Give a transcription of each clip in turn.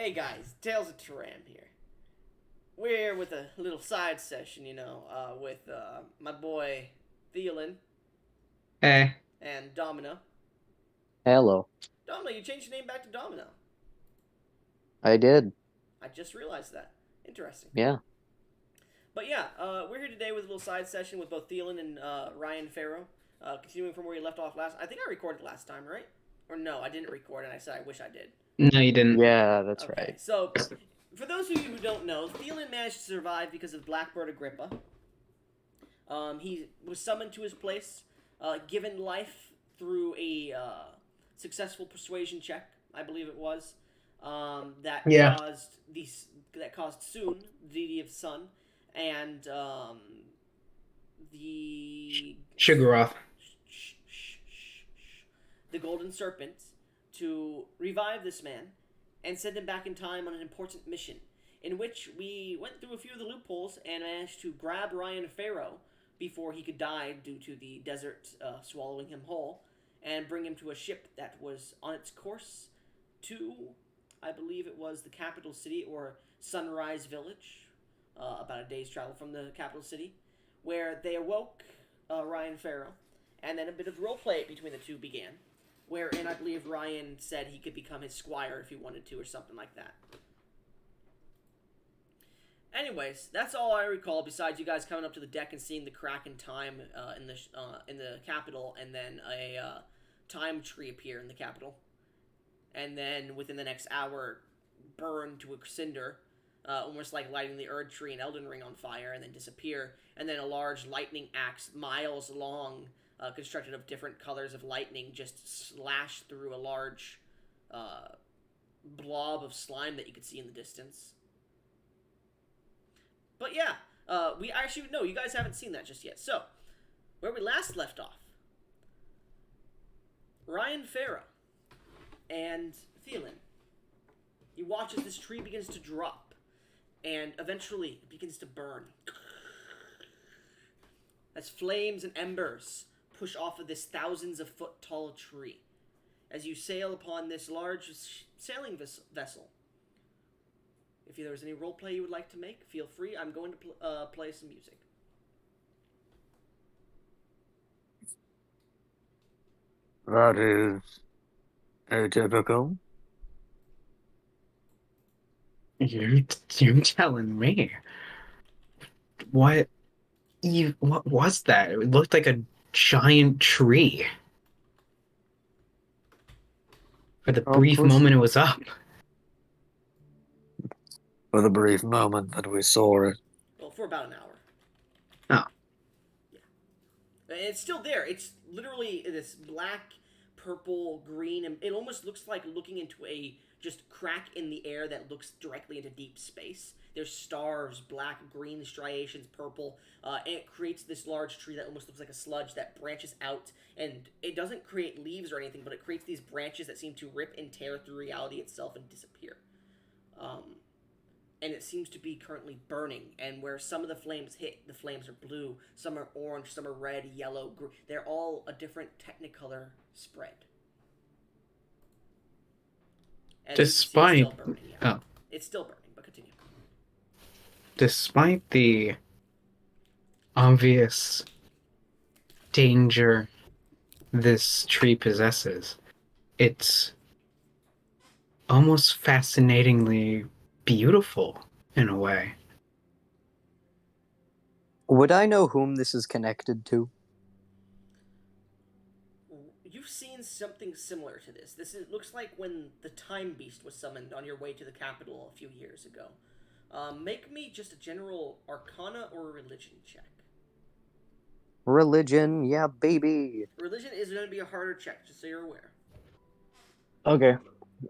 Hey guys, Tales of Turam here. We're here with a little side session, with my boy Theolyn Eh, and Domino. Hello. Domino, you changed your name back to Domino. I did. I just realized that. Interesting. Yeah. But yeah, we're here today with a little side session with both Theolyn and Ryen Ferro. Continuing from where you left off last. I think I recorded last time, right? Or no, I didn't record, and I said I wish I did. no, you didn't. Yeah, that's Okay, right. so for those of you who don't know, Theolyn managed to survive because of Blackbird Agrippa. He was summoned to his place, given life through a successful persuasion check, I believe it was, that Yeah. caused Soon, the deity of the sun, and the Shugoroth. the golden serpent to revive this man and send him back in time on an important mission, in which we went through a few of the loopholes and managed to grab Ryen Ferro before he could die due to the desert swallowing him whole, and bring him to a ship that was on its course to, I believe it was the capital city, or Sunrise Village, about a day's travel from the capital city, where they awoke Ryen Ferro, and then a bit of roleplay between the two began, wherein I believe Ryen said he could become his squire if he wanted to, or something like that. Anyways, that's all I recall. Besides you guys coming up to the deck and seeing the crack in time in the capital, and then a time tree appear in the capital, and then within the next hour, burn to a cinder, almost like lighting the Erd tree and Elden Ring on fire, and then disappear. And then a large lightning axe, miles long, constructed of different colors of lightning, just slashed through a large blob of slime that you could see in the distance. But yeah, we actually no, you guys haven't seen that just yet. So, where we last left off, Ryen Ferro and Theolyn. You watch as this tree begins to drop, and eventually it begins to burn. As flames and embers push off of this thousands of foot tall tree, as you sail upon this large sailing vessel. If there was any roleplay you would like to make, feel free. I'm going to play some music. That is atypical. You're telling me. What what was that? It looked like a giant tree. For the Of brief course, moment it was up. for the brief moment that we saw it. Well, for about an hour. Oh. Yeah. And it's still there. It's literally this black, purple, green, and it almost looks like looking into a just crack in the air that looks directly into deep space. There's stars, black, green striations, purple, and it creates this large tree that almost looks like a sludge that branches out, and it doesn't create leaves or anything, but it creates these branches that seem to rip and tear through reality itself and disappear. Um, and it seems to be currently burning. And where some of the flames hit, the flames are blue, some are orange, some are red, yellow, green. They're all a different technicolor spread. As you can see, it's Despite still burning. Yeah, oh, it's still burning. But continue. despite the obvious danger this tree possesses, it's almost fascinatingly beautiful in a way. Would I know whom this is connected to? You've seen something similar to this. Looks like when the Time Beast was summoned on your way to the capital a few years ago. Make me just a general Arcana or Religion check. Religion, yeah, baby. Religion is going to be a harder check, just so you're aware. Okay.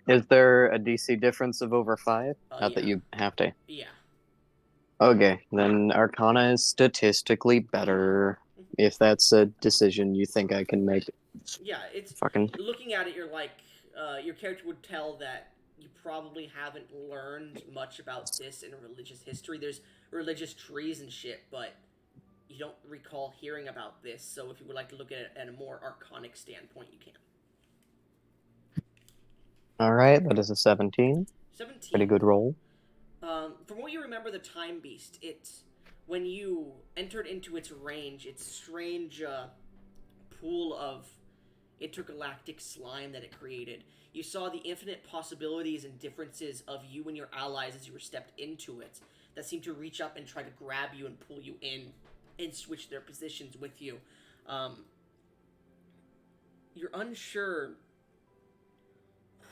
Is there a DC difference of over 5? Not that Yeah. you have to. Yeah. Okay, then Arcana is statistically better. If that's a decision you think I can make. Yeah, it's Fucking. looking at it. You're like, your character would tell that you probably haven't learned much about this in religious history. There's religious trees and shit, but you don't recall hearing about this. So if you would like to look at it at a more arcanic standpoint, you can. Alright, that is a 17. 17. Pretty good roll. From what you remember, the Time Beast, when you entered into its range, its strange pool of intergalactic slime that it created, you saw the infinite possibilities and differences of you and your allies as you were stepped into it that seemed to reach up and try to grab you and pull you in and switch their positions with you. You're unsure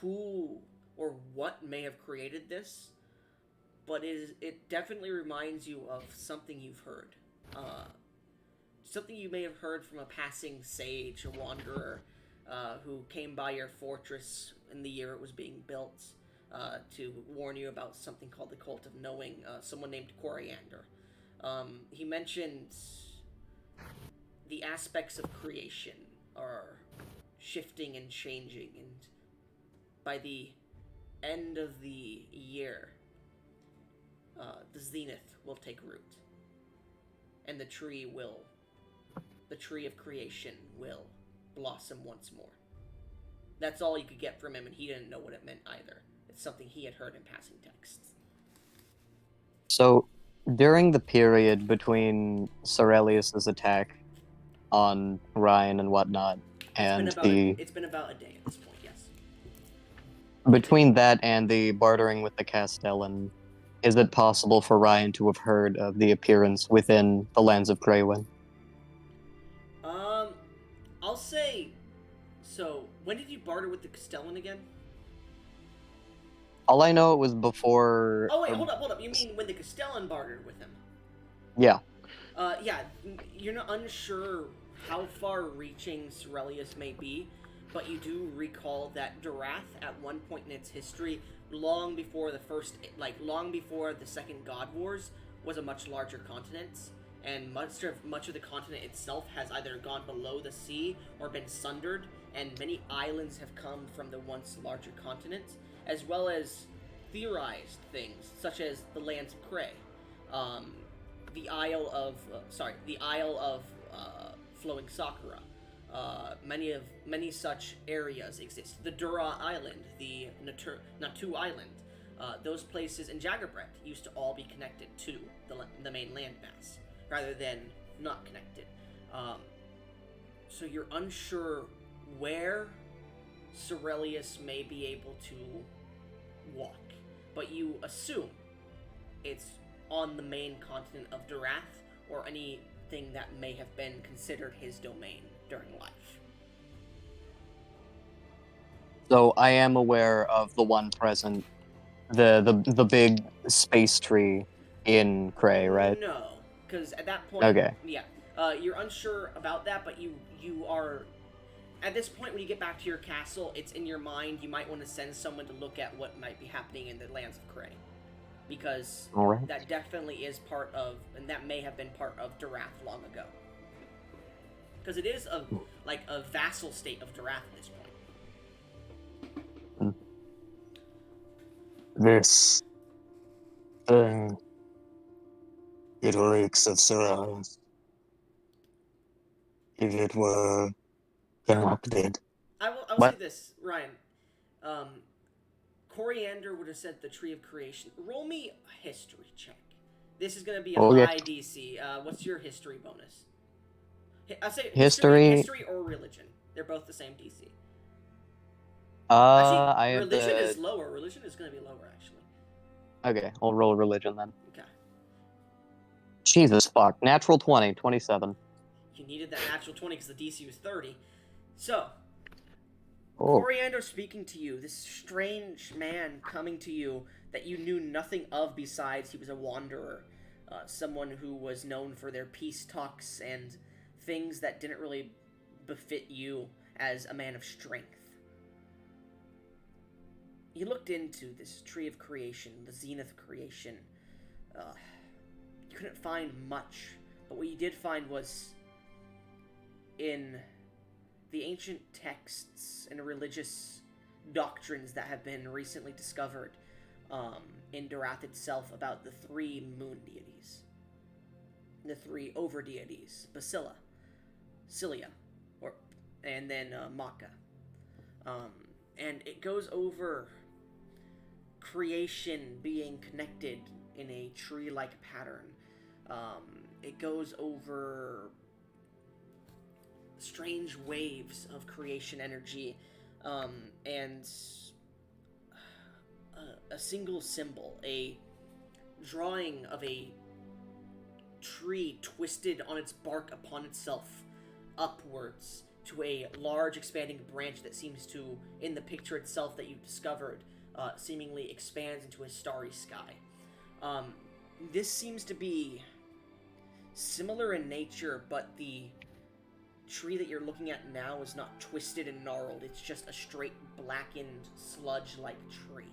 who or what may have created this, but it definitely reminds you of something you've heard. Something you may have heard from a passing sage, a wanderer, who came by your fortress in the year it was being built to warn you about something called the Cult of Knowing, someone named Coriander. He mentioned the aspects of creation are shifting and changing, and by the end of the year, the zenith will take root, and the tree of creation will blossom once more. That's all you could get from him, and he didn't know what it meant either. It's something he had heard in passing texts. So, during the period between Cerelius's attack on Ryen and whatnot, and it's been about a day at this point, yes. between that and the bartering with the Castellan, is it possible for Ryen to have heard of the appearance within the lands of Greywin? I'll say. So, when did you barter with the Castellan again? All I know, it was before. Oh wait, hold up. You mean when the Castellan bartered with him? Yeah. Yeah. You're not unsure how far-reaching Cerelius may be, but you do recall that Durath, at one point in its history, long before the Second God Wars, was a much larger continent, and much of the continent itself has either gone below the sea or been sundered, and many islands have come from the once larger continent, as well as theorized things such as the lands of Cray, the Isle of Flowing Sakura. Many such areas exist. The Dura Island, the Natu Island, those places, and Jaggerbret used to all be connected to the main landmass, rather than not connected. So you're unsure where Cerelius may be able to walk, but you assume it's on the main continent of Durath, or anything that may have been considered his domain during life. So I am aware of the one present, the big space tree in Cray, right? No, because at that point, Okay. yeah, you're unsure about that, but you are. At this point, when you get back to your castle, it's in your mind. You might want to send someone to look at what might be happening in the lands of Cray, because that definitely is part of, and that may have been part of Durath long ago. Because it is a vassal state of Durath at this point. This thing, it reeks of surrounds. If it were connected. I will say this, Ryen. Coriander would have said the Tree of Creation. Roll me a history check. This is going to be a high DC. What's your history bonus? I say history or religion. They're both the same DC. Actually, religion is lower. Religion is going to be lower, actually. Okay, I'll roll religion then. Okay. Jesus fuck. Natural 20, 27. You needed that natural 20 because the DC was 30. So, Coriander speaking to you, this strange man coming to you that you knew nothing of besides he was a wanderer. Someone who was known for their peace talks and things that didn't really befit you as a man of strength. You looked into this Tree of Creation, the Zenith Creation. You couldn't find much, but what you did find was in the ancient texts and religious doctrines that have been recently discovered in Durath itself about the three moon deities, the three over deities, Basila, Cilia, and then Maka. And it goes over creation being connected in a tree-like pattern. It goes over strange waves of creation energy, and a single symbol, a drawing of a tree twisted on its bark upon itself upwards to a large expanding branch that seems to, in the picture itself that you've discovered, seemingly expands into a starry sky. This seems to be similar in nature, but the tree that you're looking at now is not twisted and gnarled. It's just a straight blackened sludge-like tree.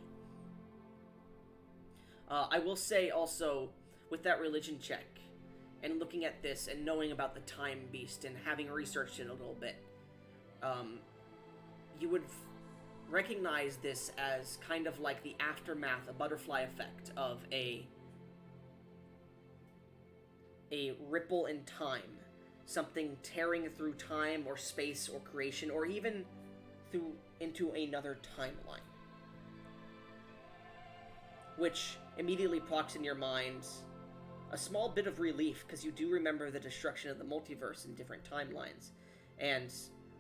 I will say also, with that religion check, and looking at this and knowing about the time beast and having researched it a little bit, you would recognize this as kind of like the aftermath, a butterfly effect of a ripple in time. Something tearing through time or space or creation, or even through into another timeline. Which immediately procs in your mind a small bit of relief, because you do remember the destruction of the multiverse in different timelines. And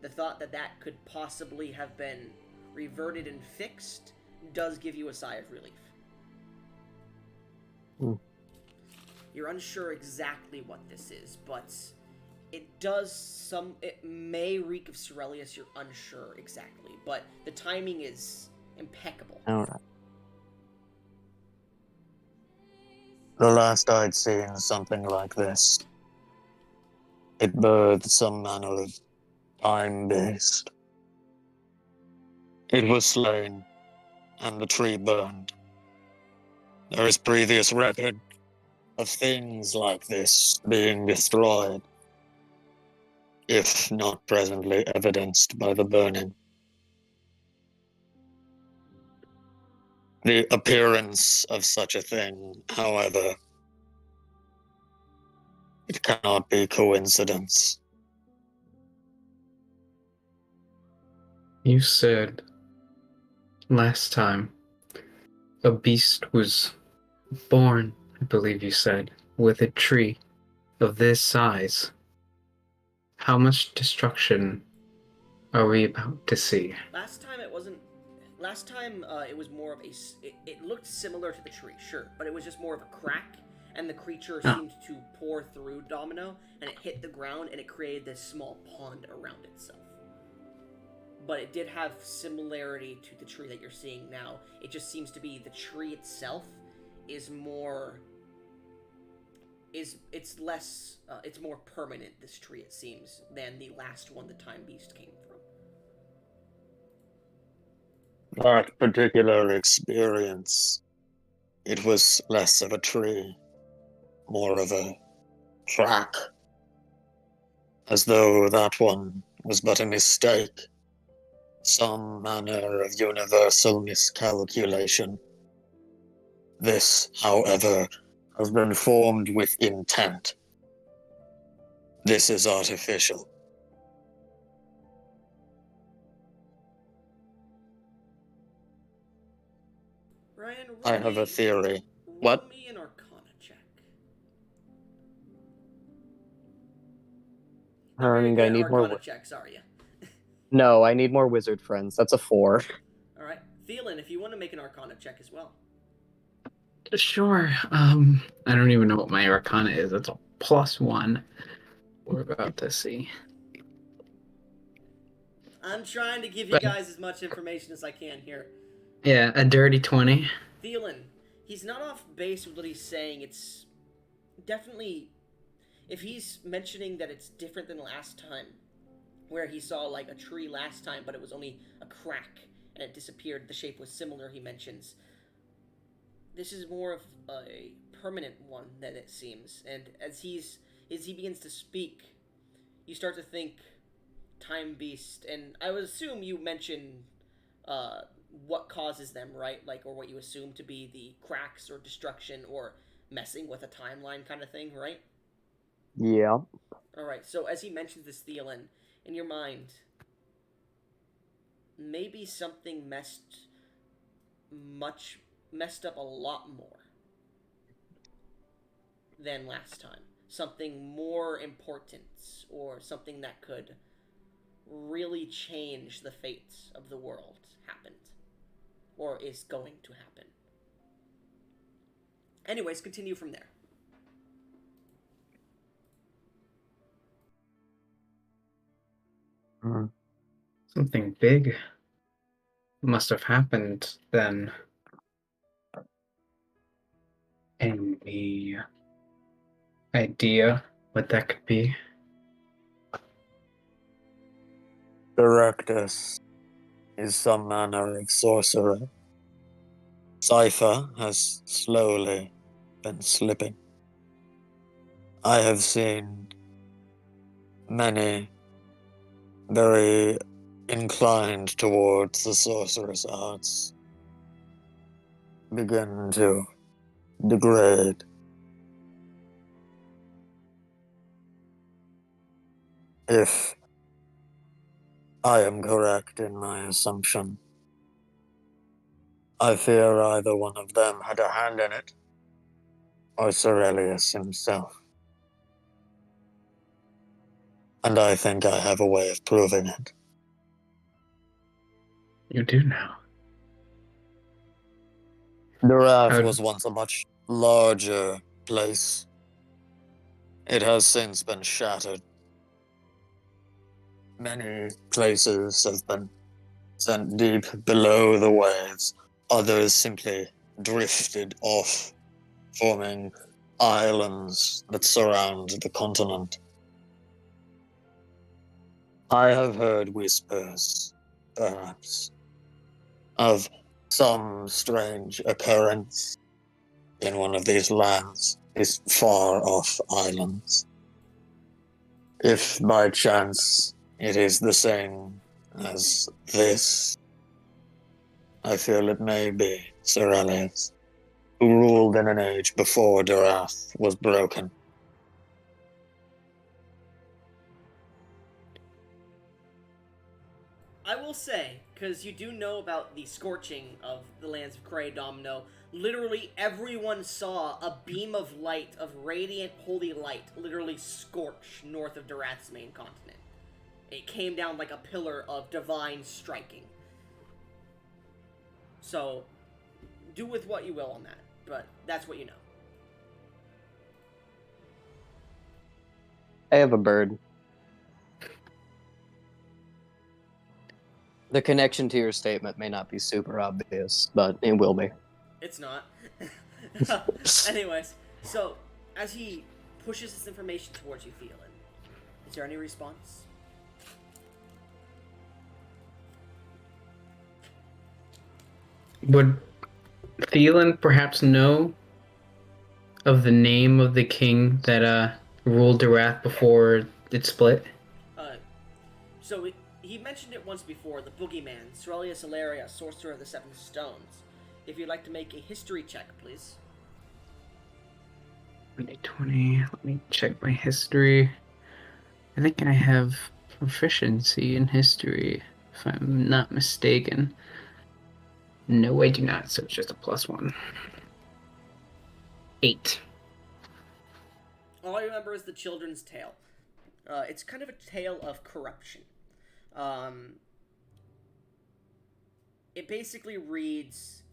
the thought that that could possibly have been reverted and fixed does give you a sigh of relief. You're unsure exactly what this is, but it may reek of Cerelius, you're unsure exactly, but the timing is impeccable. Alright. The last I'd seen something like this, it birthed some manner of time beast. It was slain, and the tree burned. There is previous record of things like this being destroyed, if not presently evidenced by the burning. The appearance of such a thing, however, it cannot be coincidence. You said last time a beast was born, I believe you said, with a tree of this size. How much destruction are we about to see? Last time it wasn't. Last time it was more of a. It looked similar to the tree, sure, but it was just more of a crack, and the creature seemed to pour through Domino, and it hit the ground, and it created this small pond around itself. But it did have similarity to the tree that you're seeing now. It just seems to be the tree itself is more. It's less. It's more permanent. This tree, it seems, than the last one the Time Beast came from. That particular experience, it was less of a tree, more of a track, as though that one was but a mistake, some manner of universal miscalculation. This, however, has been formed with intent. This is artificial. Ryan, I have a theory. roll What? me an Arcana check. Not very I good at need more. Arcana checks, are you? No, I need more wizard friends. That's a 4. All right, Theolyn, if you want to make an Arcana check as well. Sure. I don't even know what my Arcana is. It's a +1. We're about to see. I'm trying to give you guys as much information as I can here. Yeah, a dirty 20. Theolyn, he's not off base with what he's saying. It's definitely, if he's mentioning that it's different than last time, where he saw like a tree last time, but it was only a crack and it disappeared. The shape was similar, he mentions. This is more of a permanent one than it seems. And as he begins to speak, you start to think Time Beast, and I would assume you mention what causes them, right? Like, or what you assume to be the cracks or destruction or messing with a timeline kind of thing, right? Yeah. Alright, so as he mentions this, Theolyn, in your mind, maybe something messed much messed up a lot more than last time. Something more important, or something that could really change the fate of the world happened. Or is going to happen. Anyways, continue from there. Something big must have happened then. Any idea what that could be? Directus is some manner of sorcerer. Cipher has slowly been slipping. I have seen many very inclined towards the sorcerer's arts begin to degrade. If I am correct in my assumption, I fear either one of them had a hand in it, or Cerelius himself. And I think I have a way of proving it. You do now. Durath was once a much larger place. It has since been shattered. Many places have been sent deep below the waves. Others simply drifted off, forming islands that surround the continent. I have heard whispers, perhaps, of some strange occurrence in one of these lands, these far-off islands. If by chance it is the same as this, I feel it may be Cerelius, who ruled in an age before Durath was broken. I will say, because you do know about the scorching of the lands of Cray Domino, literally everyone saw a beam of light, of radiant holy light, literally scorch north of Durath's main continent. It came down like a pillar of divine striking. So, do with what you will on that, but that's what you know. I have a bird. The connection to your statement may not be super obvious, but it will be. It's not. Anyways, so, as he pushes this information towards you, Theolyn, is there any response? Would Theolyn perhaps know of the name of the king that ruled Durath before it split? So he mentioned it once before, the boogeyman, Cerelius Ilaria, sorcerer of the Seven Stones. If you'd like to make a history check, please. 2020. Let me check my history. I think I have proficiency in history, if I'm not mistaken. No, I do not, so it's just a +1. 8. All I remember is the children's tale. It's kind of a tale of corruption. It basically reads,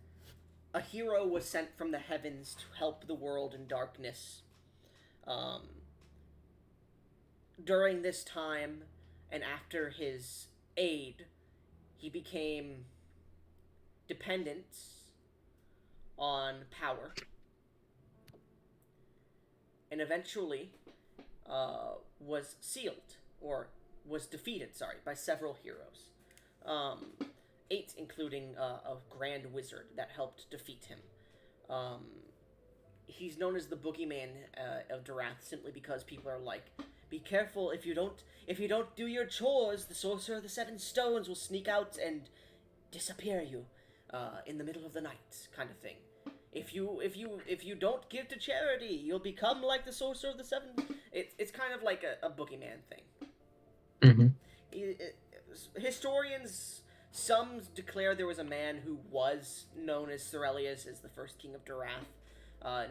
a hero was sent from the heavens to help the world in darkness. During this time, and after his aid, he became dependent on power, and eventually was sealed, or was defeated, by several heroes. 8, including a grand wizard that helped defeat him. He's known as the boogeyman of Durath simply because people are like, be careful, if you don't do your chores, the sorcerer of the Seven Stones will sneak out and disappear you in the middle of the night, kind of thing. If you don't give to charity, you'll become like the sorcerer of the Seven. It's kind of like a boogeyman thing. Mm-hmm. Historians Some declare there was a man who was known as Cerelius as the first king of Durath.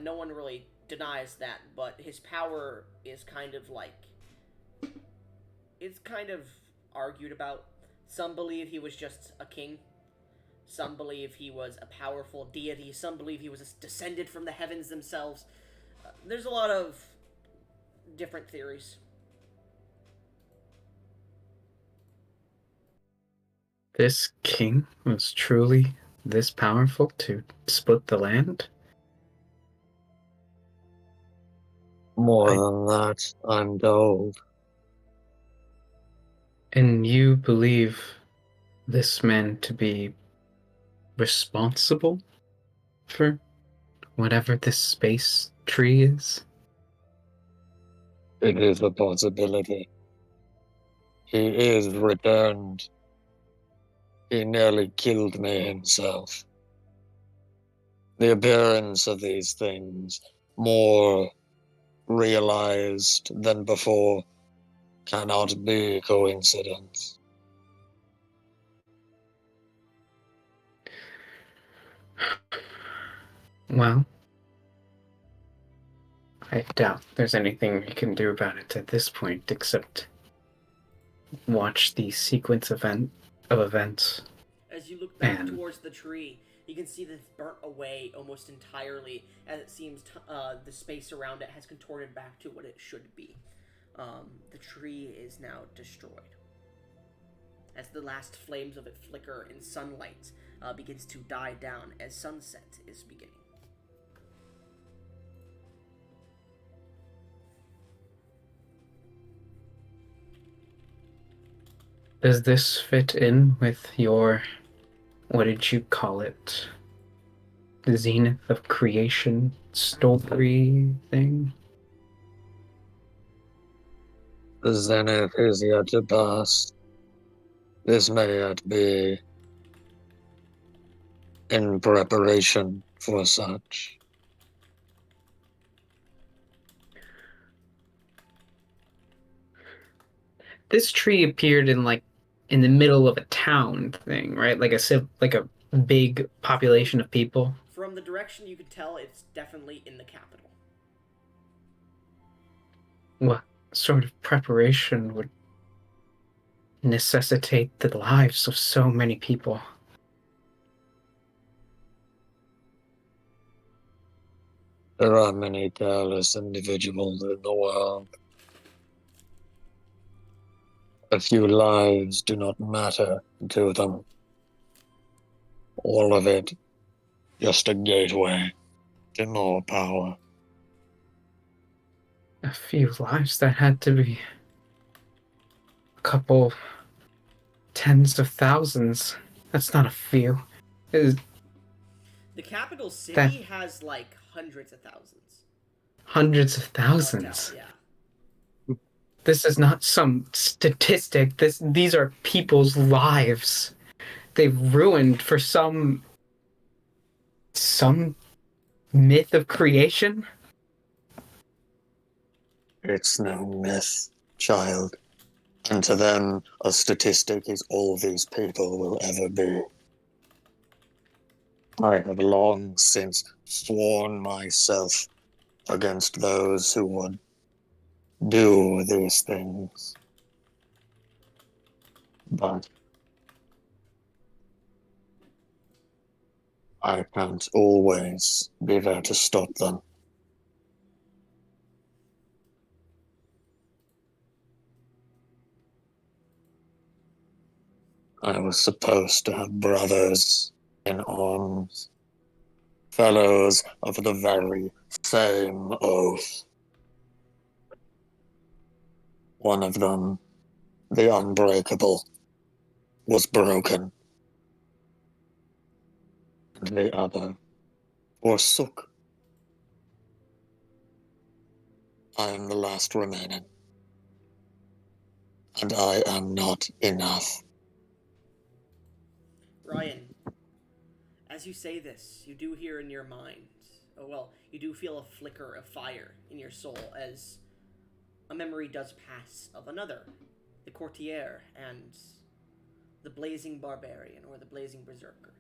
No one really denies that, but his power is kind of like... It's kind of argued about. Some believe he was just a king. Some believe he was a powerful deity. Some believe he was descended from the heavens themselves. There's a lot of different theories. This king was truly this powerful to split the land? More than that, I'm told. And you believe this man to be responsible for whatever this space tree is? It is a possibility. He is returned. He nearly killed me himself. The appearance of these things, more realized than before, cannot be coincidence. Well, I doubt there's anything we can do about it at this point except watch the sequence of events. As you look back And towards the tree, you can see that it's burnt away almost entirely, as it seems the space around it has contorted back to what it should be. The tree is now destroyed. As the last flames of it flicker in sunlight begins to die down as sunset is beginning. does this fit in with your, what did you call it? The Zenith of Creation story thing? The zenith is yet to pass. This may yet be in preparation for such. This tree appeared in the middle of a town thing, right? Like a big population of people. From the direction you could tell, it's definitely in the capital. What sort of preparation would necessitate the lives of so many people? There are many careless individuals in the world. A few lives do not matter to them. All of it, just a gateway to more power. A few lives, that had to be a couple tens of thousands. That's not a few. Is The capital city that has like hundreds of thousands. hundreds of Hotel, thousands? yeah. This is not some statistic. These are people's lives. They've ruined for some myth of creation. It's no myth, child. And to them, a statistic is all these people will ever be. I have long since sworn myself against those who would do these things. But I can't always be there to stop them. I was supposed to have brothers in arms, fellows of the very same oath. One of them, the unbreakable, was broken, and the other forsook. I am the last remaining, and I am not enough. Ryen, as you say this, you do hear in your mind, you do feel a flicker of fire in your soul as a memory does pass of another, the courtier, and the Blazing Barbarian or the Blazing Berserker.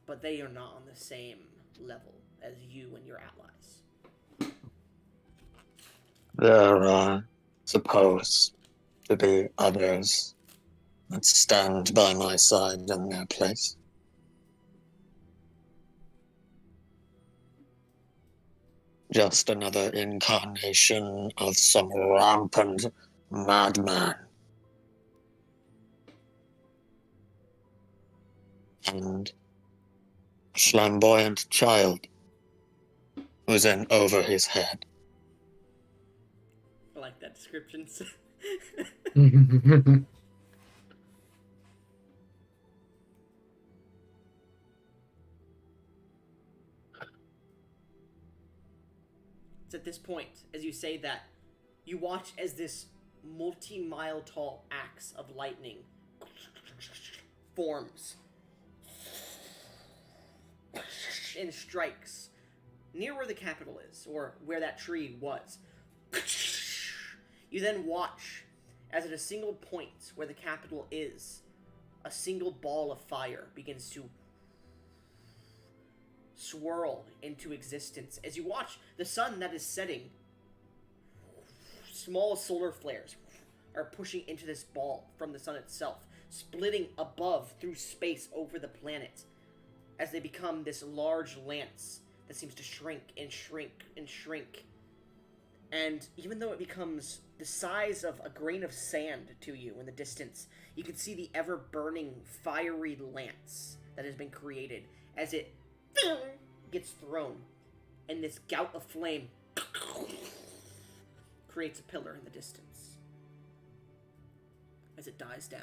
But they are not on the same level as you and your allies. There are supposed to be others that stand by my side in their place. Just another incarnation of some rampant madman. And a flamboyant child who's in over his head. I like that description. It's at this point, as you say that, you watch as this multi-mile tall axe of lightning forms and strikes near where the capital is, or where that tree was. You then watch as at a single point where the capital is, a single ball of fire begins to swirl into existence. As you watch the sun that is setting, small solar flares are pushing into this ball from the sun itself, splitting above through space over the planet as they become this large lance that seems to shrink and shrink and shrink. And even though it becomes the size of a grain of sand to you in the distance, you can see the ever-burning fiery lance that has been created as it gets thrown, and this gout of flame creates a pillar in the distance as it dies down.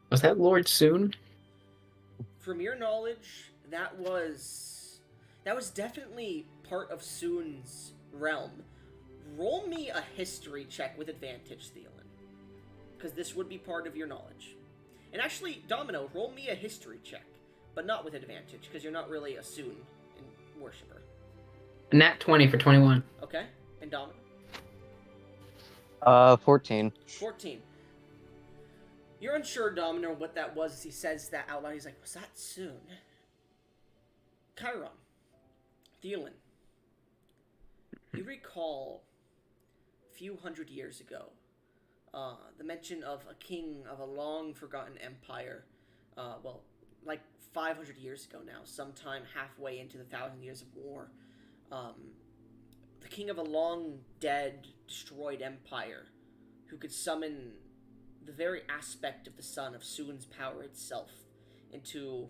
Was that Lord Soon? From your knowledge, that was definitely part of Soon's realm. Roll me a history check with advantage, Theolyn, because this would be part of your knowledge. And actually, Domino, roll me a history check, but not with advantage, because you're not really a Soon worshipper. Nat 20 for 21. Okay? And Domino? 14. 14. You're unsure, Domino, what that was as he says that out loud. He's like, was that Soon? Chiron. Theolyn. You recall a few hundred years ago, the mention of a king of a long-forgotten empire, like 500 years ago now, sometime halfway into the 1,000 Years of War. The king of a long-dead, destroyed empire who could summon the very aspect of the sun of Soon's power itself to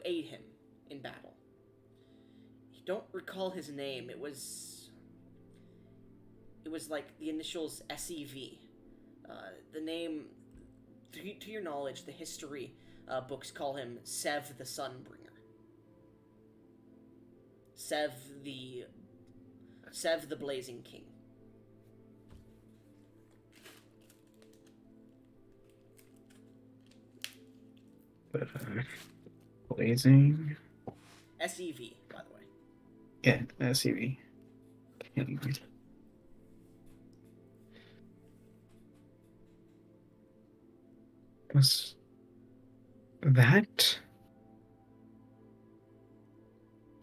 aid him in battle. You don't recall his name. It was like the initials SEV. The name, to your knowledge, the history books call him Sev the Sunbringer. Sev the Blazing King. Blazing. SEV, by the way. Yeah, SUV. Was that?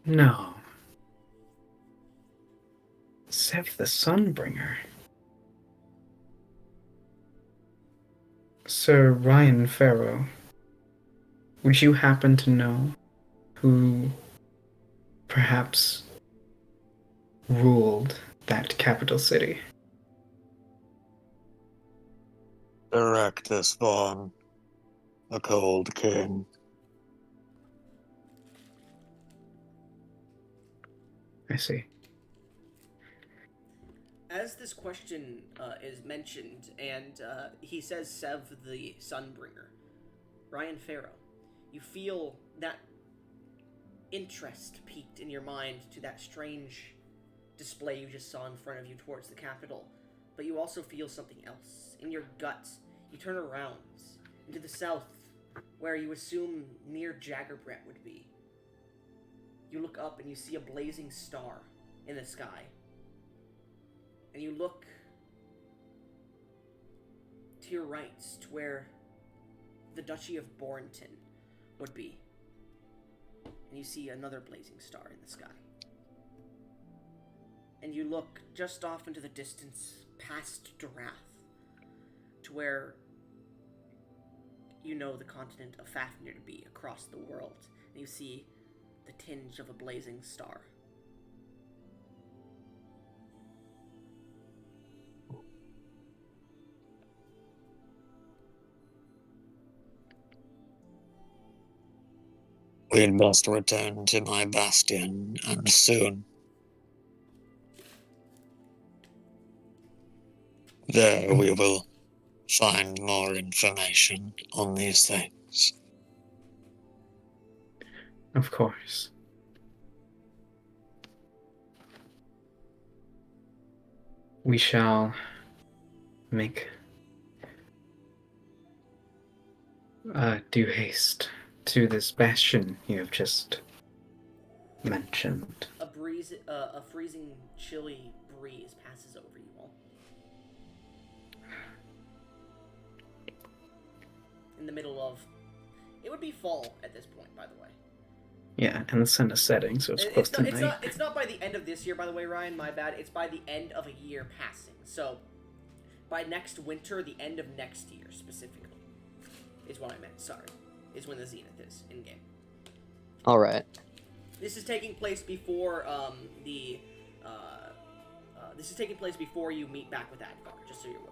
No. Sev the Sunbringer. Sir Ryen Ferro, would you happen to know who perhaps ruled that capital city? Erectus Vaughn, a cold king. I see. As this question is mentioned, and he says Sev the Sunbringer, Ryen Ferro, you feel that interest piqued in your mind to that strange display you just saw in front of you towards the capital, but you also feel something else. In your gut, you turn around into the south, where you assume near Jaggerbrett would be. You look up and you see a blazing star in the sky. And you look to your right, to where the Duchy of Borrington would be. And you see another blazing star in the sky. And you look just off into the distance, past Durath, to where you know the continent of Fafnir to be across the world. And you see the tinge of a blazing star. We must return to my bastion, and soon. There we will find more information on these things. Of course. We shall make due haste to this bastion you have just mentioned. A freezing, chilly breeze passes over you all. In the middle of, it would be fall at this point, by the way. Yeah, and the sun is setting, so it's close to night. It's not by the end of this year, by the way, Ryan. My bad. It's by the end of a year passing. So, by next winter, the end of next year specifically, is what I meant. Sorry, is when the zenith is in game. All right. This is taking place before this is taking place before you meet back with Advar. Just so you're aware.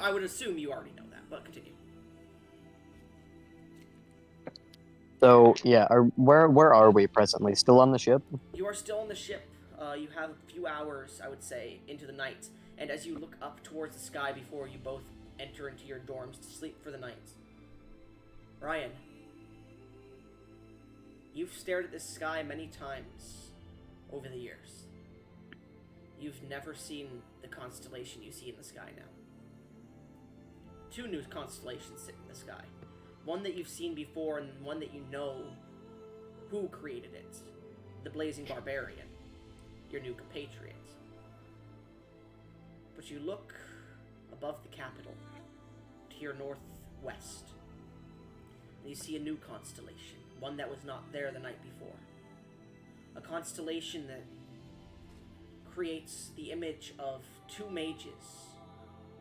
I would assume you already know that, but continue. So yeah, where are we presently? Still on the ship? You are still on the ship. You have a few hours, I would say, into the night. And as you look up towards the sky before you both enter into your dorms to sleep for the night, Ryan, you've stared at this sky many times over the years. You've never seen the constellation you see in the sky now. Two new constellations sit in the sky. One that you've seen before and one that you know who created it. The Blazing Barbarian, your new compatriot. But you look above the capital to your northwest, and you see a new constellation, one that was not there the night before. A constellation that creates the image of two mages,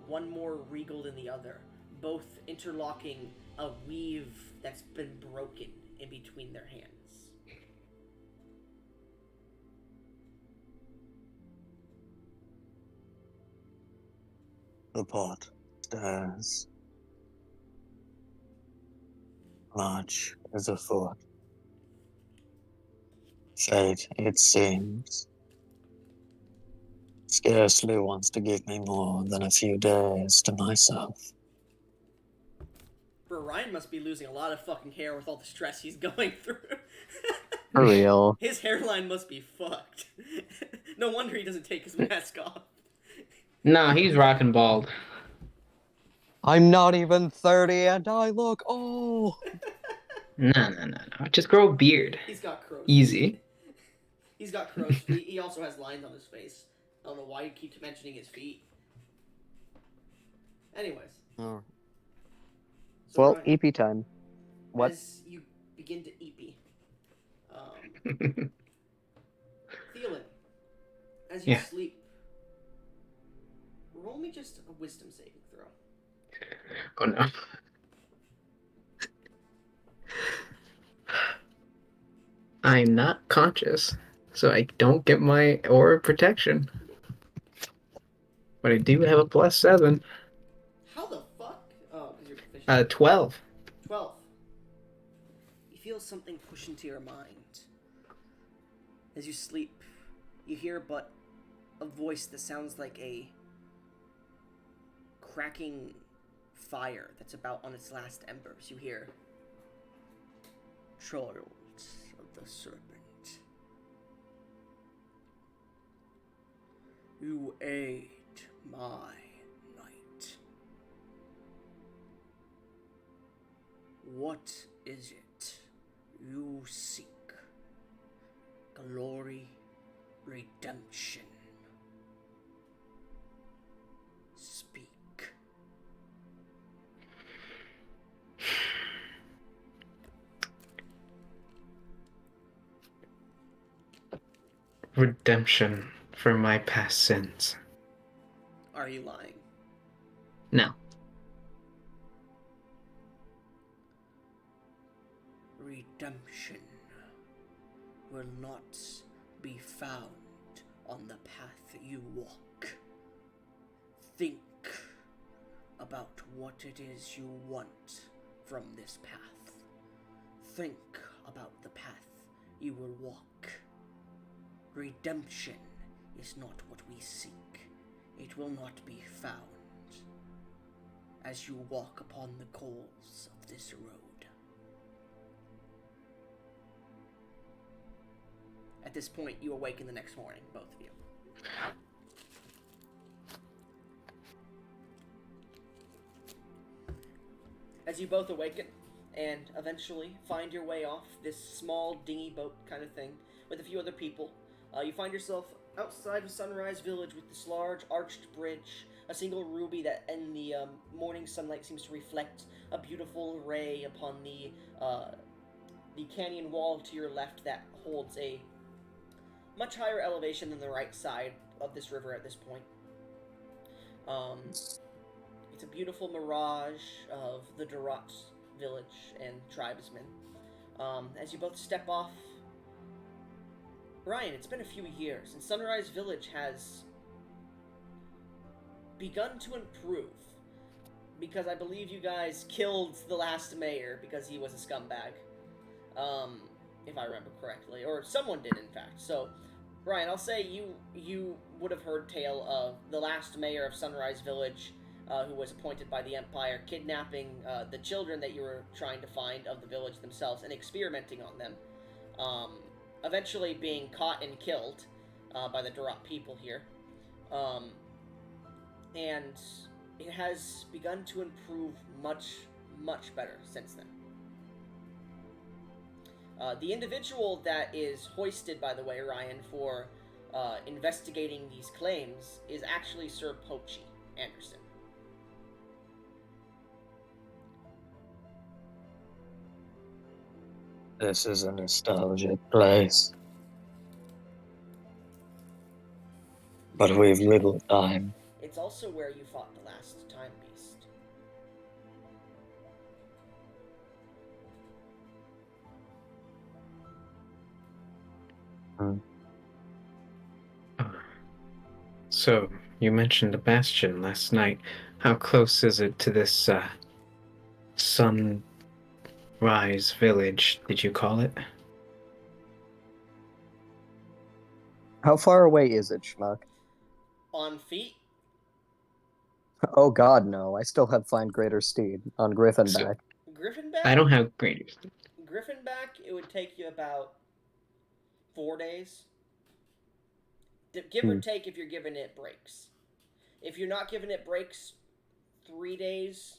one more regal than the other, both interlocking a weave that's been broken in between their hands. The pot stands large as a fort. Fate, it seems, scarcely wants to give me more than a few days to myself. Bro, Ryan must be losing a lot of fucking hair with all the stress he's going through. For real. His hairline must be fucked. No wonder he doesn't take his mask off. No, he's rocking bald. I'm not even 30 and I look old. No. Just grow a beard. He's got crow's Easy. feet. He's got crow's feet. He also has lines on his face. I don't know why you keep mentioning his feet. Anyways. Oh. So Well, Ryan, EP time. What? as you begin to EP, Theolyn, as you Yeah. sleep, roll me just a wisdom saving throw. Oh no. I'm not conscious, so I don't get my aura of protection. But I do have a +7. How the fuck? Oh, because you're proficient. 12. 12. You feel something push into your mind. As you sleep, you hear but a voice that sounds like a cracking fire that's about on its last embers. You hear, "Child of the serpent, you ate my night. What is it you seek? Glory, redemption, redemption for my past sins. Are you lying? No. Redemption will not be found on the path you walk. Think about what it is you want from this path. Think about the path you will walk. Redemption is not what we seek. It will not be found as you walk upon the coals of this road. At this point, you awaken the next morning, both of you. As you both awaken and eventually find your way off this small dinghy boat kind of thing with a few other people, you find yourself outside of Sunrise Village with this large arched bridge, a single ruby that in the morning sunlight seems to reflect a beautiful ray upon the canyon wall to your left that holds a much higher elevation than the right side of this river at this point. It's a beautiful mirage of the Durath village and tribesmen. As you both step off, Ryen, it's been a few years, and Sunrise Village has begun to improve. Because I believe you guys killed the last mayor because he was a scumbag. If I remember correctly. Or someone did, in fact. So, Ryen, I'll say you would have heard tale of the last mayor of Sunrise Village, who was appointed by the Empire, kidnapping the children that you were trying to find of the village themselves and experimenting on them. Eventually being caught and killed by the Durath people here. And it has begun to improve much, much better since then. The individual that is hoisted, by the way, Ryen, for investigating these claims is actually Sir Pochi Anderson. This is a nostalgic place. But we've little time. It's also where you fought the last time beast. So, you mentioned the bastion last night. How close is it to this, Sunrise Village, did you call it? How far away is it, Schmuck? On feet, Oh god, no. I still have Find Greater Steed on Griffinback. Griffinback? I don't have great. Griffinback, it would take you about 4 days. Give or take if you're giving it breaks. If you're not giving it breaks, 3 days.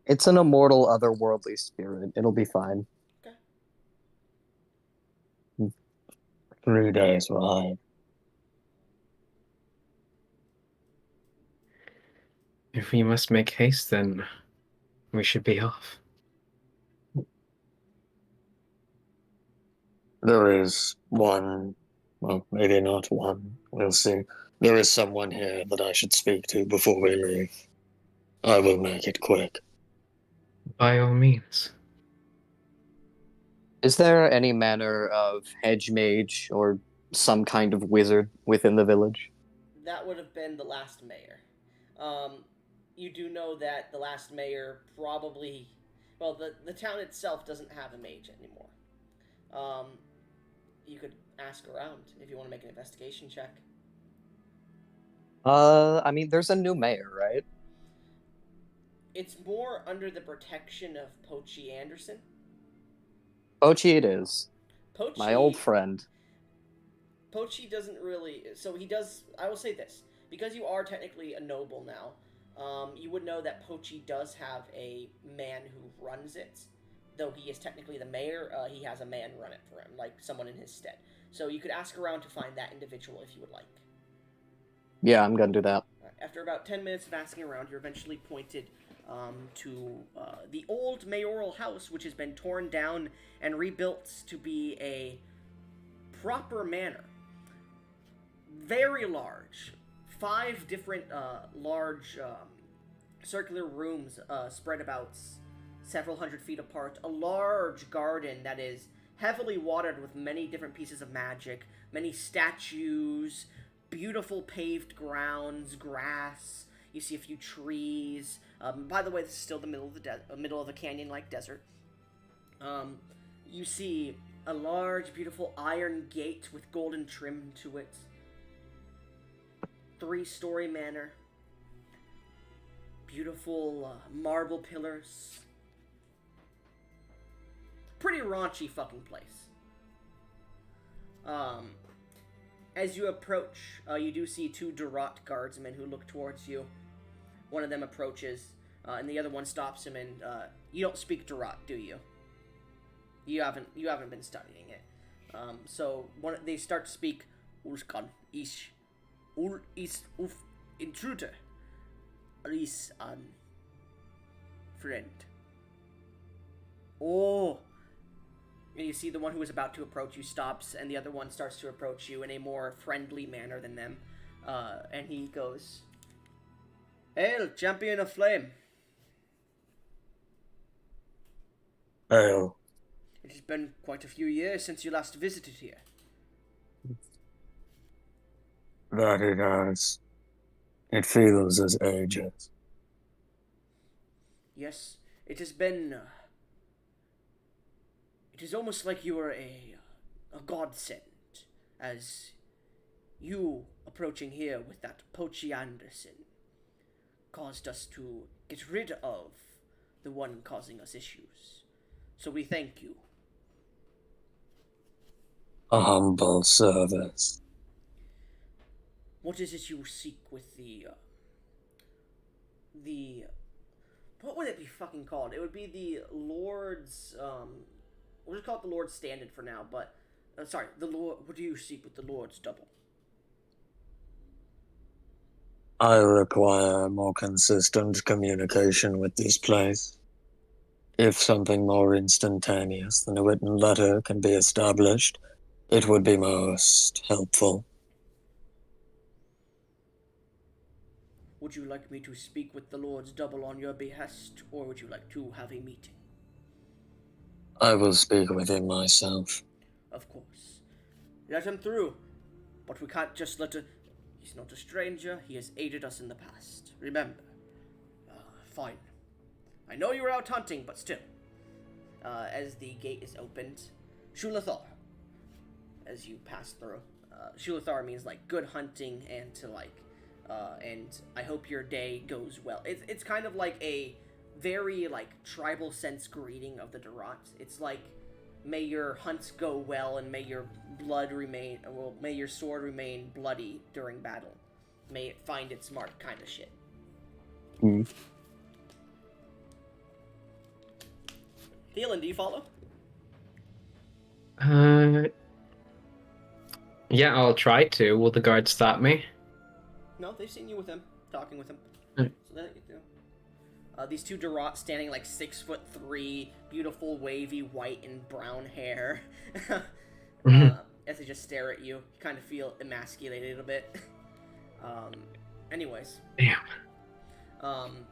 It's an immortal, otherworldly spirit. It'll be fine. Okay. 3 days ride. If we must make haste, then we should be off. There is one, well, maybe not one, we'll see. There is someone here that I should speak to before we leave. I will make it quick. By all means. Is there any manner of hedge mage or some kind of wizard within the village? That would have been the last mayor. You do know that the last mayor probably... Well, the town itself doesn't have a mage anymore. You could ask around if you want to make an investigation check. I mean, there's a new mayor, right? It's more under the protection of Pochi Anderson. Pochi it is. Pochi... My old friend. Pochi doesn't really... So he does... I will say this. Because you are technically a noble now, you would know that Pochi does have a man who runs it. Though he is technically the mayor, he has a man run it for him, like someone in his stead. So you could ask around to find that individual if you would like. Yeah, I'm gonna do that. After about 10 minutes of asking around, you're eventually pointed to the old mayoral house, which has been torn down and rebuilt to be a proper manor. Very large. 5 different large circular rooms spread about several hundred feet apart. A large garden that is heavily watered with many different pieces of magic, many statues, beautiful paved grounds, grass. You see a few trees. By the way, this is still the middle of a canyon-like desert. You see a large, beautiful iron gate with golden trim to it. 3-story manor. Beautiful marble pillars. Pretty raunchy fucking place. As you approach, you do see 2 Durath guardsmen who look towards you. One of them approaches, and the other one stops him. And you don't speak Durath, do you? You haven't been studying it. So they start to speak. Ulskan ish, ul is uf intruder, is an friend. Oh. And you see the one who is about to approach you stops, and the other one starts to approach you in a more friendly manner than them. And he goes, "Hail, champion of flame." Hail. It has been quite a few years since you last visited here. That it has. It feels as ages. Yes, it has been... it is almost like you were a godsend, as you approaching here with that Pochi Anderson caused us to get rid of the one causing us issues. So we thank you. A humble service. What is it you seek with the what would it be fucking called? It would be the Lord's, we'll just call it the Lord's Standard for now, but, sorry, the Lord, what do you seek with the Lord's Double? I require more consistent communication with this place. If something more instantaneous than a written letter can be established, it would be most helpful. Would you like me to speak with the Lord's Double on your behest, or would you like to have a meeting? I will speak with him myself. Of course. Let him through, but we can't just let a... He's not a stranger, he has aided us in the past. Remember. Fine. I know you were out hunting, but still. As the gate is opened, Shulathar, as you pass through. Shulathar means, like, good hunting and to, like, and I hope your day goes well. It's kind of like a very, like, tribal sense greeting of the Durath. It's like, may your hunts go well and may your blood remain, well, may your sword remain bloody during battle. May it find its mark kind of shit. Mm. Theolyn, do you follow? Yeah, I'll try to. Will the guard stop me? No, they've seen you with him, talking with him. Mm. So that you do. These 2 Durath standing like 6'3", beautiful wavy white and brown hair. As they just stare at you, you kind of feel emasculated a bit. Anyways. Damn.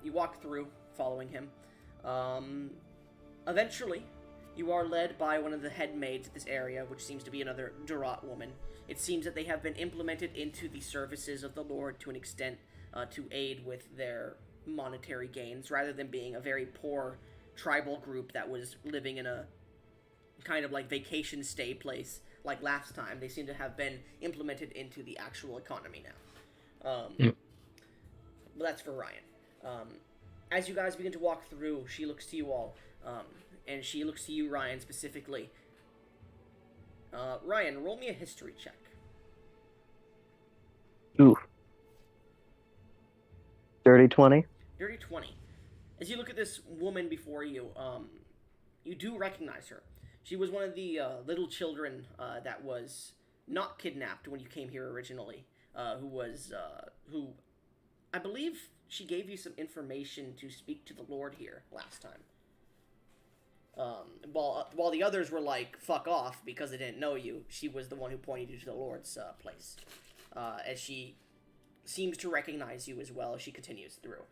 You walk through, following him. Eventually, you are led by one of the head maids of this area, which seems to be another Durath woman. It seems that they have been implemented into the services of the Lord to an extent to aid with their monetary gains, rather than being a very poor tribal group that was living in a kind of like vacation stay place like last time. They seem to have been implemented into the actual economy now. But that's for Ryen. As you guys begin to walk through, she looks to you all, and she looks to you, Ryen, specifically. Ryen, roll me a history check. Ooh. Dirty 20? Dirty 20. As you look at this woman before you, you do recognize her. She was one of the little children that was not kidnapped when you came here originally. Who I believe she gave you some information to speak to the Lord here last time. While the others were like, fuck off, because they didn't know you, she was the one who pointed you to the Lord's place. As she seems to recognize you as well as she continues through.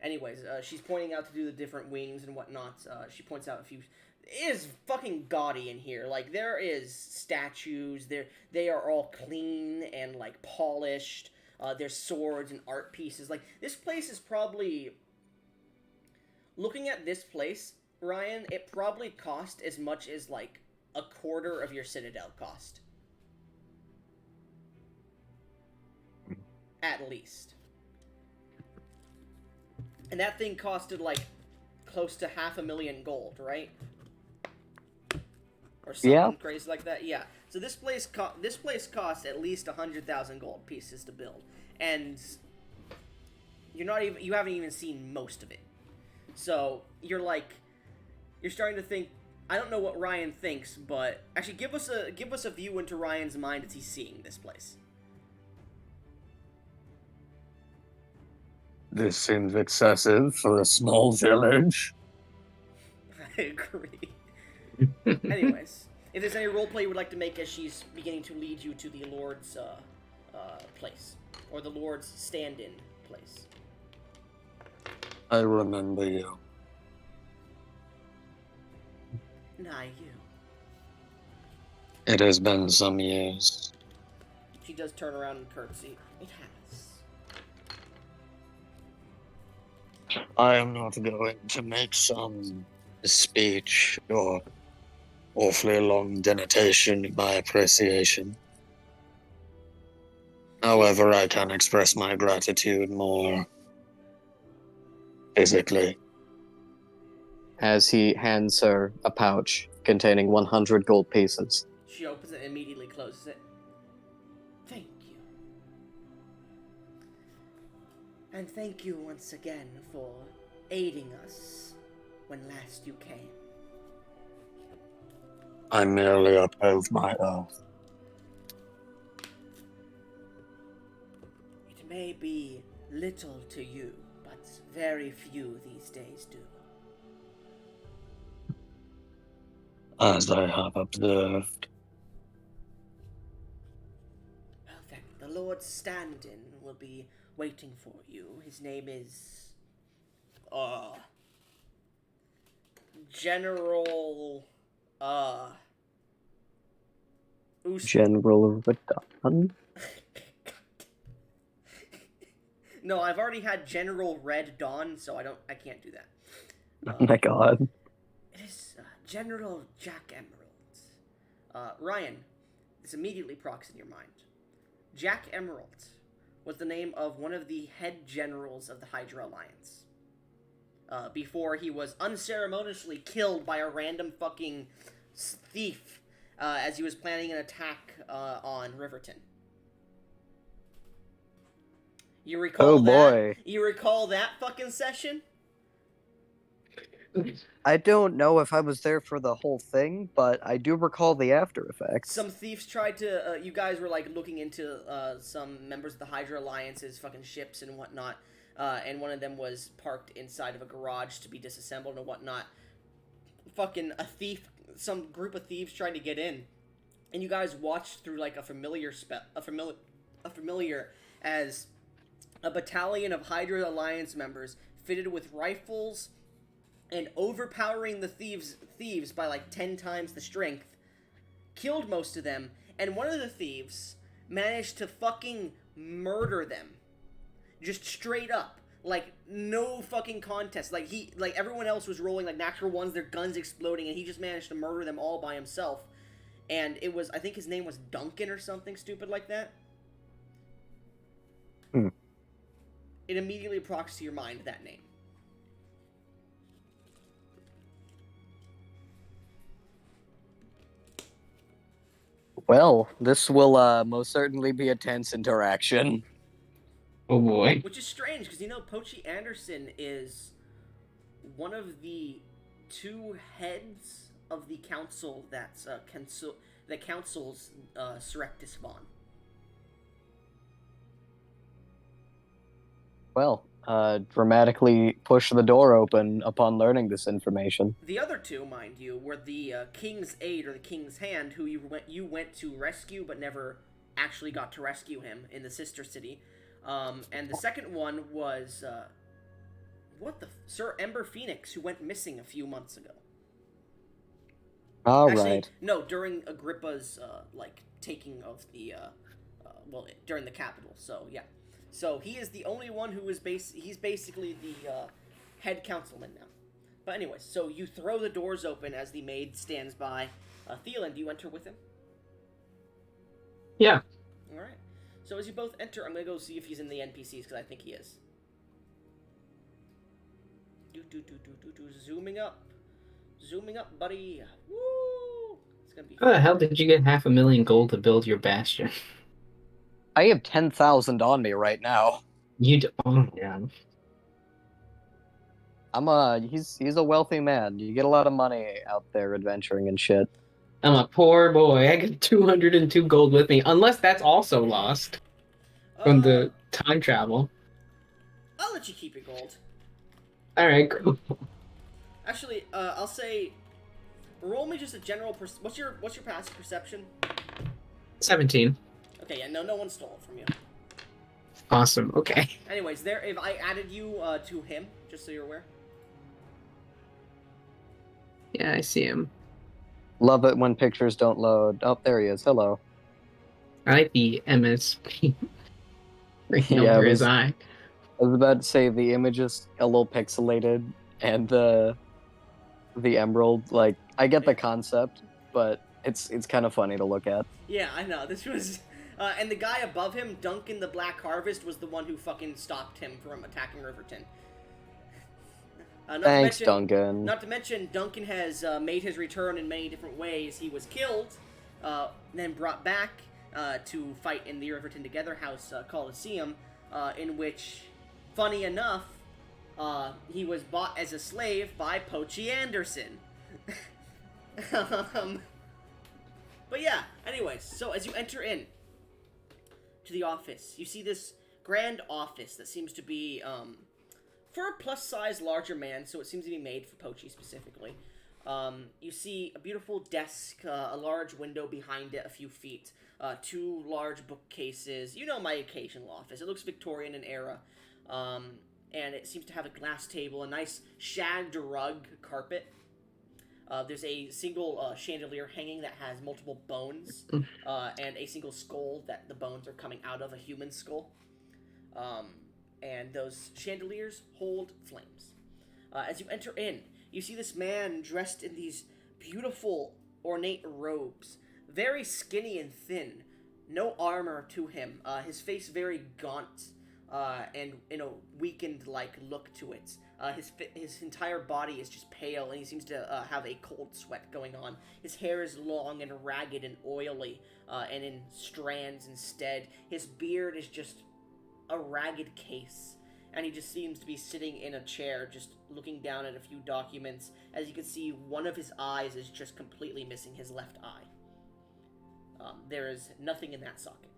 Anyways, she's pointing out to do the different wings and whatnot. She points out a few... It is fucking gaudy in here. Like, there is statues. They are all clean and, like, polished. There's swords and art pieces. Like, this place is probably... Looking at this place, Ryan, it probably cost as much as, like, a quarter of your Citadel cost. At least. And that thing costed, like, close to 500,000 gold, right? Or something crazy like that. Yeah. So this place costs at least 100,000 gold pieces to build. And you haven't even seen most of it. So you're starting to think. I don't know what Ryan thinks, but actually give us a view into Ryan's mind as he's seeing this place. This seems excessive for a small village. I agree. Anyways, if there's any roleplay you would like to make as she's beginning to lead you to the Lord's place, or the Lord's stand-in place. I remember you. Nah, you. It has been some years. She does turn around and curtsy. It has. I am not going to make some speech or awfully long denotation of my appreciation. However, I can express my gratitude more physically. As he hands her a pouch containing 100 gold pieces. She opens it and immediately closes it. Thank you. And thank you once again for aiding us when last you came. I merely upheld my oath. It may be little to you, but very few these days do. As I have observed. Well then, the Lord's stand-in will be waiting for you. His name is... General... General Radon? No, I've already had General Red Dawn, so I can't do that. Oh my god. It is General Jack Emerald. Ryan, this immediately procs in your mind. Jack Emerald was the name of one of the head generals of the Hydra Alliance. Before he was unceremoniously killed by a random fucking thief as he was planning an attack on Riverton. You recall that? Boy. You recall that fucking session? I don't know if I was there for the whole thing, but I do recall the after effects. Some thieves tried to, you guys were, like, looking into, some members of the Hydra Alliance's fucking ships and whatnot, and one of them was parked inside of a garage to be disassembled and whatnot. Fucking some group of thieves tried to get in, and you guys watched through, like, a familiar as a battalion of Hydra Alliance members fitted with rifles and overpowering the thieves by like 10 times the strength, killed most of them, and one of the thieves managed to fucking murder them. Just straight up. Like, no fucking contest. Like, everyone else was rolling like natural ones, their guns exploding, and he just managed to murder them all by himself. And it was, I think his name was Duncan or something stupid like that. It immediately procs to your mind that name. Well, this will most certainly be a tense interaction. Oh boy. Which is strange, because, you know, Pochi Anderson is one of the two heads of the council that councils Surrectus Vaughn. Well, dramatically push the door open upon learning this information. The other two, mind you, were the King's Aid or the King's Hand, who you went to rescue but never actually got to rescue him in the sister city. And the second one was Sir Ember Phoenix, who went missing a few months ago. All Actually, right. no, during Agrippa's taking of the during the capital. So yeah, so he is the only one who is he's basically the head councilman now. But anyways, so you throw the doors open as the maid stands by. Theolyn, do you enter with him? Yeah. All right. So as you both enter, I'm gonna go see if he's in the NPCs because I think he is. Zooming up, buddy. Woo! It's gonna be. How the hell did you get 500,000 gold to build your bastion? I have 10,000 on me right now. Oh yeah. He's a wealthy man. You get a lot of money out there adventuring and shit. I'm a poor boy. I got 202 gold with me, unless that's also lost from the time travel. I'll let you keep your gold. All right, cool. Actually, I'll say, roll me just a general. What's your passive perception? 17. Okay, yeah, no one stole it from you. Awesome. Okay. Anyways, if I added you to him, just so you're aware. Yeah, I see him. Love it when pictures don't load. Oh, there he is. Hello. I like the MSP written Yeah, over his eye. I was about to say the image is a little pixelated, and the emerald, like, I get the concept, but it's kind of funny to look at. Yeah, I know. This was... and the guy above him, Duncan the Black Harvest, was the one who fucking stopped him from attacking Riverton. Thanks, Duncan. Not to mention, Duncan has made his return in many different ways. He was killed, then brought back to fight in the Riverton Together House Coliseum, in which, funny enough, he was bought as a slave by Pochi Anderson. But yeah, anyways, so as you enter in to the office, you see this grand office that seems to be, for a plus-size larger man, so it seems to be made for Pochi specifically. You see a beautiful desk, a large window behind it a few feet, two large bookcases. You know my occasional office. It looks Victorian in era. And it seems to have a glass table, a nice shagged rug carpet. There's a single chandelier hanging that has multiple bones, and a single skull that the bones are coming out of a human skull. And those chandeliers hold flames. As you enter in, you see this man dressed in these beautiful, ornate robes, very skinny and thin, no armor to him, his face very gaunt, and in a weakened-like look to it. His entire body is just pale, and he seems to have a cold sweat going on. His hair is long and ragged and oily, and in strands instead. His beard is just a ragged case, and he just seems to be sitting in a chair, just looking down at a few documents. As you can see, one of his eyes is just completely missing, his left eye. There is nothing in that socket.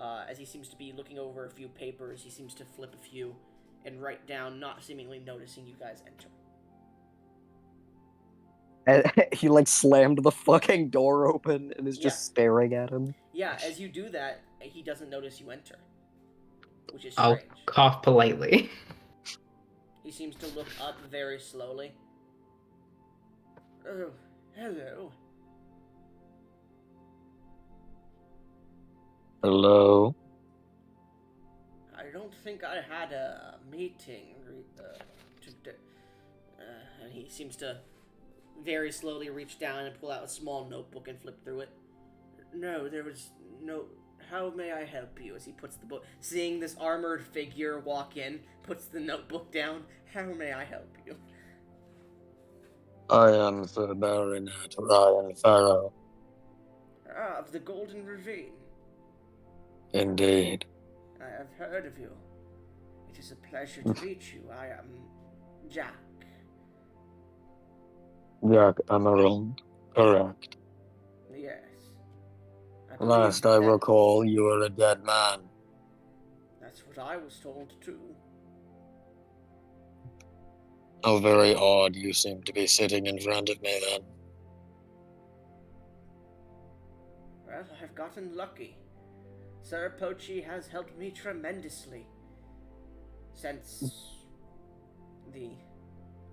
As he seems to be looking over a few papers, he seems to flip a few and write down, not seemingly noticing you guys enter. He, like, slammed the fucking door open and is just staring at him. Yeah, as you do that, he doesn't notice you enter, which is I'll strange. cough politely. He seems to look up very slowly. Oh, hello. Hello. I don't think I had a meeting today. And he seems to very slowly reach down and pull out a small notebook and flip through it. No, there was no... How may I help you? As he puts the book... Seeing this armored figure walk in, puts the notebook down. How may I help you? I am the Baronet Ryenn Ferro. Ah, of the Golden Ravine. Indeed. I have heard of you. It is a pleasure to meet you. I am Jack. Jack Emerald. Correct. Yes. Last I recall, you were a dead man. That's what I was told too. How very odd you seem to be sitting in front of me then. Well, I have gotten lucky. Sir Pochi has helped me tremendously since the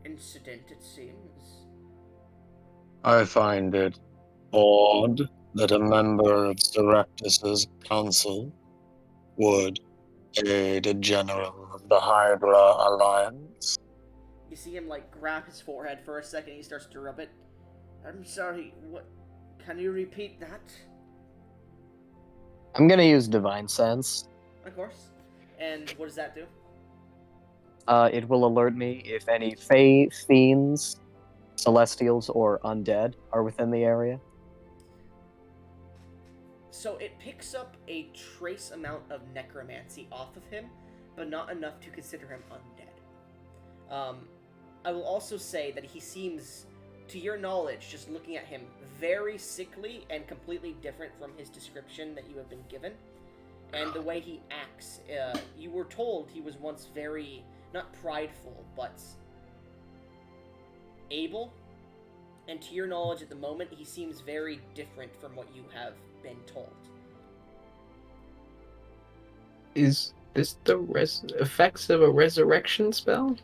incident, it seems. I find it odd that a member of Seraptus's council would aid a general of the Hydra Alliance. You see him, like, grab his forehead for a second, he starts to rub it. I'm sorry, what? Can you repeat that? I'm gonna use Divine Sense. Of course. And what does that do? It will alert me if any Fey, Fiends, Celestials, or Undead are within the area. So it picks up a trace amount of necromancy off of him, but not enough to consider him undead. I will also say that he seems, to your knowledge, just looking at him, very sickly and completely different from his description that you have been given. And the way he acts, you were told he was once very, not prideful, but able. And to your knowledge at the moment, he seems very different from what you have been told. Is this the effects of a resurrection spell?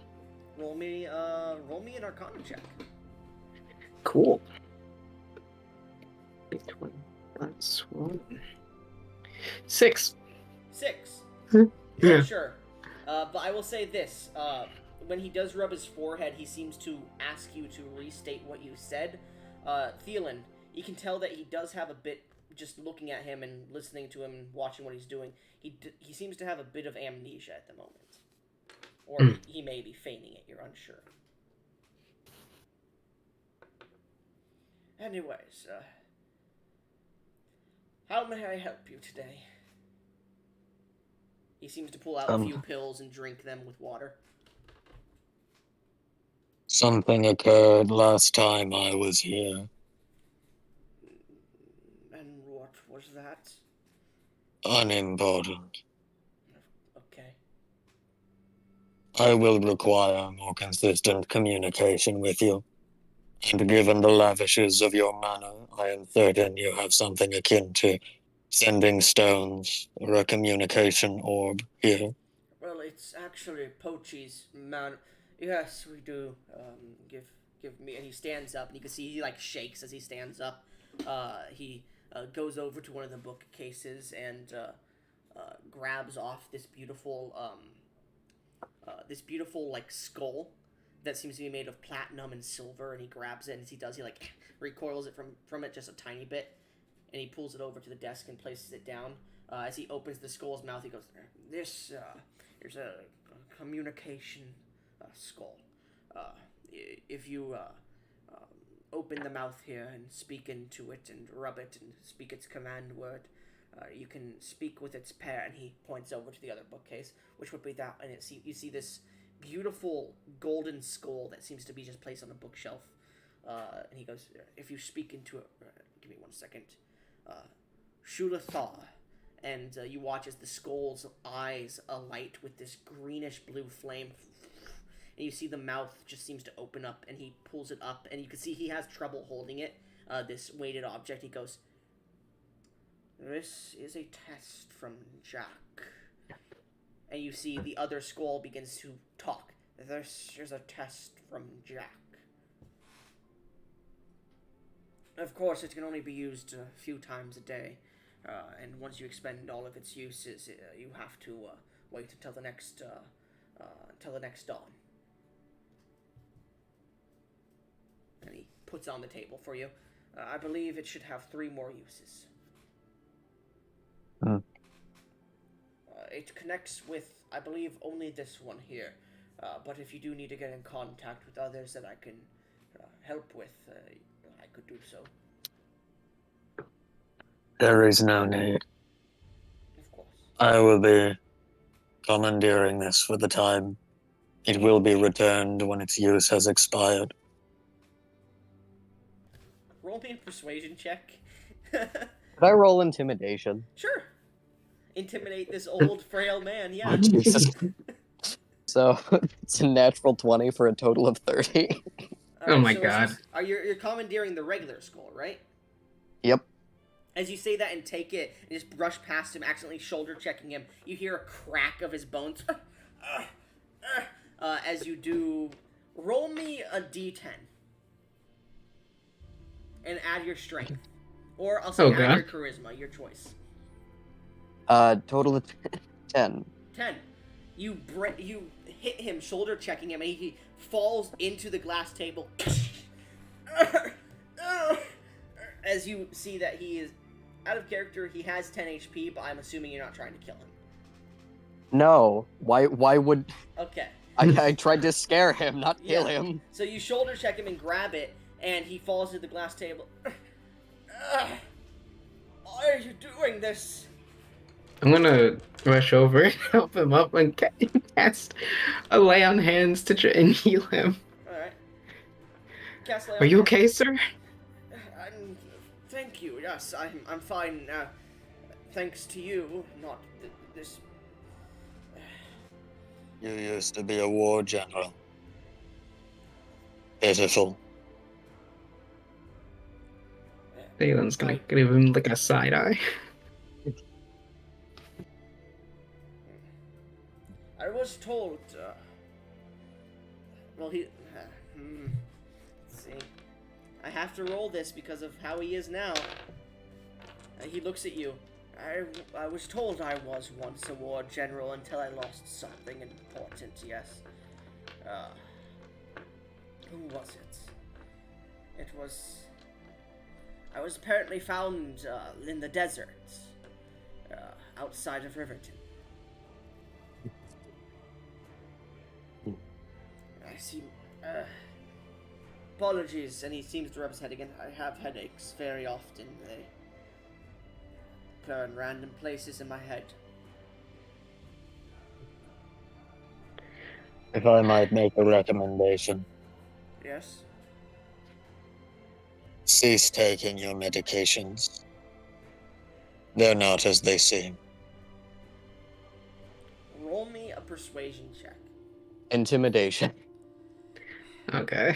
Roll me an Arcana check. Cool. That's 6. 6. Yeah. Sure. But I will say this. When he does rub his forehead, he seems to ask you to restate what you said. Theolyn, you can tell that he does have a bit, just looking at him and listening to him and watching what he's doing, he seems to have a bit of amnesia at the moment. Or he may be feigning it, you're unsure. Anyways, how may I help you today? He seems to pull out a few pills and drink them with water. Something occurred last time I was here. And what was that? Unimportant. Okay. I will require more consistent communication with you. And given the lavishes of your manner, I am certain you have something akin to sending stones or a communication orb here. Well, it's actually Pochi's man. Yes, we do. Give me. And he stands up, and you can see he like shakes as he stands up. He goes over to one of the bookcases and grabs off this beautiful like skull that seems to be made of platinum and silver, and he grabs it, and as he does, he like recoils it from it just a tiny bit, and he pulls it over to the desk and places it down. As he opens the skull's mouth, he goes, "This here's a communication skull. If you open the mouth here and speak into it and rub it and speak its command word, you can speak with its pair." And he points over to the other bookcase, which would be that, and you see this beautiful golden skull that seems to be just placed on a bookshelf. And he goes, "If you speak into it, give me 1 second. Shugoroth." And you watch as the skull's eyes alight with this greenish blue flame. And you see the mouth just seems to open up, and he pulls it up, and you can see he has trouble holding it, this weighted object. He goes, "This is a test from Jack." And you see the other skull begins to talk. "This is a test from Jack. Of course, it can only be used a few times a day. And once you expend all of its uses, you have to wait until the next dawn." And he puts it on the table for you. "I believe it should have 3 more uses." It connects with, I believe, only this one here. But if you do need to get in contact with others that I can help with, I could do so. There is no need. Of course. I will be commandeering this for the time. It will be returned when its use has expired. Roll me a persuasion check. Could I roll intimidation? Sure. Intimidate this old, frail man, yeah. Jesus. So it's a natural 20 for a total of 30. Oh my so God. You're commandeering the regular skull, right? Yep. As you say that and take it and just brush past him, accidentally shoulder checking him, you hear a crack of his bones. As you do, roll me a d10 and add your strength, or I'll say Oh, add God. your charisma, your choice. Total of 10. 10. You hit him, shoulder checking him, and he falls into the glass table. As you see that he is out of character, he has 10 HP, but I'm assuming you're not trying to kill him. No. Why would... Okay. I tried to scare him, not kill him. So you shoulder check him and grab it, and he falls to the glass table. Why are you doing this? I'm gonna rush over and help him up and cast a lay on hands to try and heal him. Alright. Cast lay on Are you hands. okay, sir? Thank you. Yes, I'm fine. Thanks to you, not this. You used to be a war general. Pitiful. Theolyn's gonna give him like a side eye. I was told. Well, he. Let's see. I have to roll this because of how he is now. He looks at you. I was told I was once a war general until I lost something important, yes. Who was it? It was... I was apparently found in the desert, outside of Riverton. I see... apologies, and he seems to rub his head again. I have headaches very often. They occur in random places in my head. If I might make a recommendation, Yes? cease taking your medications. They're not as they seem. Roll me a persuasion check. Intimidation. Okay.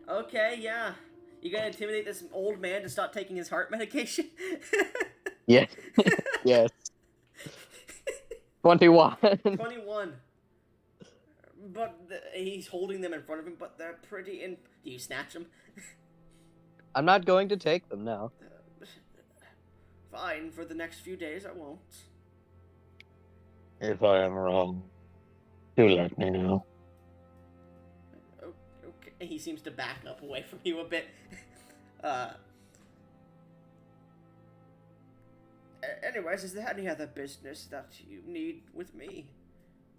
Okay, yeah. You gonna intimidate this old man to stop taking his heart medication? Yeah. Yes. 21. 21. But he's holding them in front of him, but they're pretty in... Do you snatch them? I'm not going to take them now. Fine, for the next few days I won't. If I am wrong, do let me know. Okay, he seems to back up away from you a bit. Anyways, is there any other business that you need with me?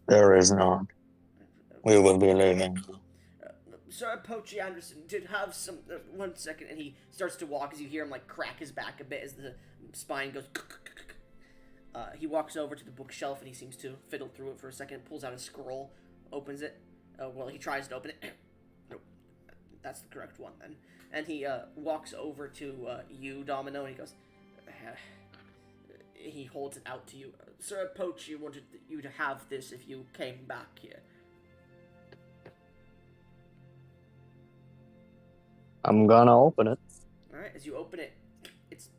There is none. We will be leaving. Sir Poachy Anderson did have some... 1 second, and he starts to walk as you hear him, like, crack his back a bit as the spine goes... he walks over to the bookshelf, and he seems to fiddle through it for a second, pulls out a scroll, opens it. Well, he tries to open it. Nope. That's the correct one, then. And he walks over to you, Domino, and he goes... he holds it out to you. Sir Poachy wanted you to have this if you came back here. I'm gonna open it. Alright, as you open it, it's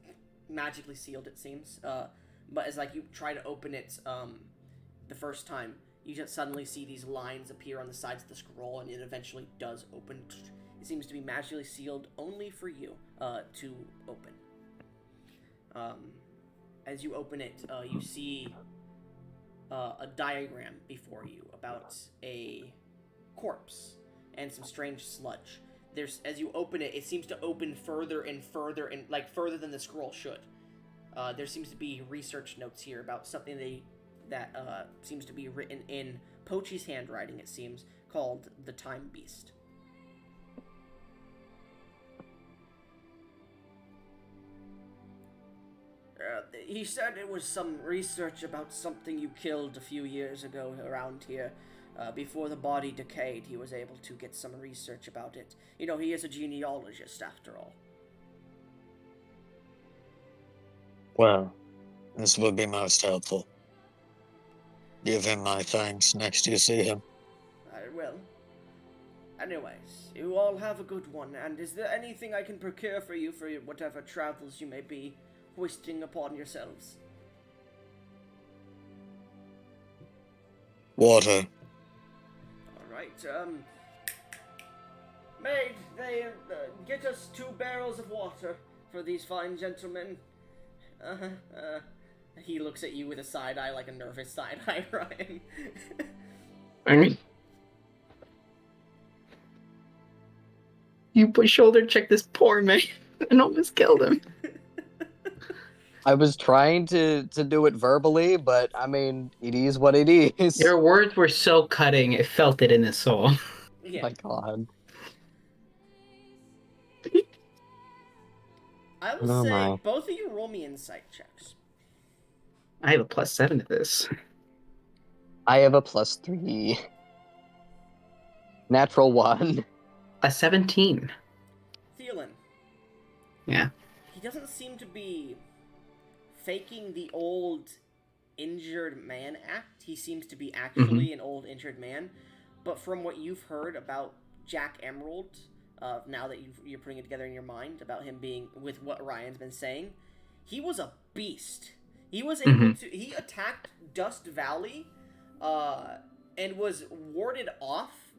magically sealed, it seems. But as, like, you try to open it the first time, you just suddenly see these lines appear on the sides of the scroll, and it eventually does open. It seems to be magically sealed only for you to open. As you open it, you see a diagram before you about a corpse and some strange sludge. As you open it, it seems to open further and further, and like further than the scroll should. There seems to be research notes here about something that seems to be written in Poachy's handwriting, it seems, called the Time Beast. He said it was some research about something you killed a few years ago around here. Before the body decayed, he was able to get some research about it. You know, he is a genealogist, after all. Well, this will be most helpful. Give him my thanks next you see him. well. Anyways, you all have a good one, and is there anything I can procure for you for whatever travels you may be hoisting upon yourselves? Water. Alright, maid, they, get us 2 barrels of water for these fine gentlemen. He looks at you with a side eye, like a nervous side eye, Ryan. I mean, you shoulder check this poor man and almost killed him. I was trying to do it verbally, but I mean, it is what it is. Your words were so cutting, it felt it in his soul. Yeah. My God. I will Oh say, my. both of you roll me insight checks. I have a +7 to this. I have a +3. Natural 1. A 17. Theolyn. Yeah. He doesn't seem to be faking the old injured man act. He seems to be actually an old injured man. But from what you've heard about Jack Emerald, now that you're putting it together in your mind about him being with what Ryan's been saying, he was a beast. He was able to. He attacked Dust Valley, and was warded off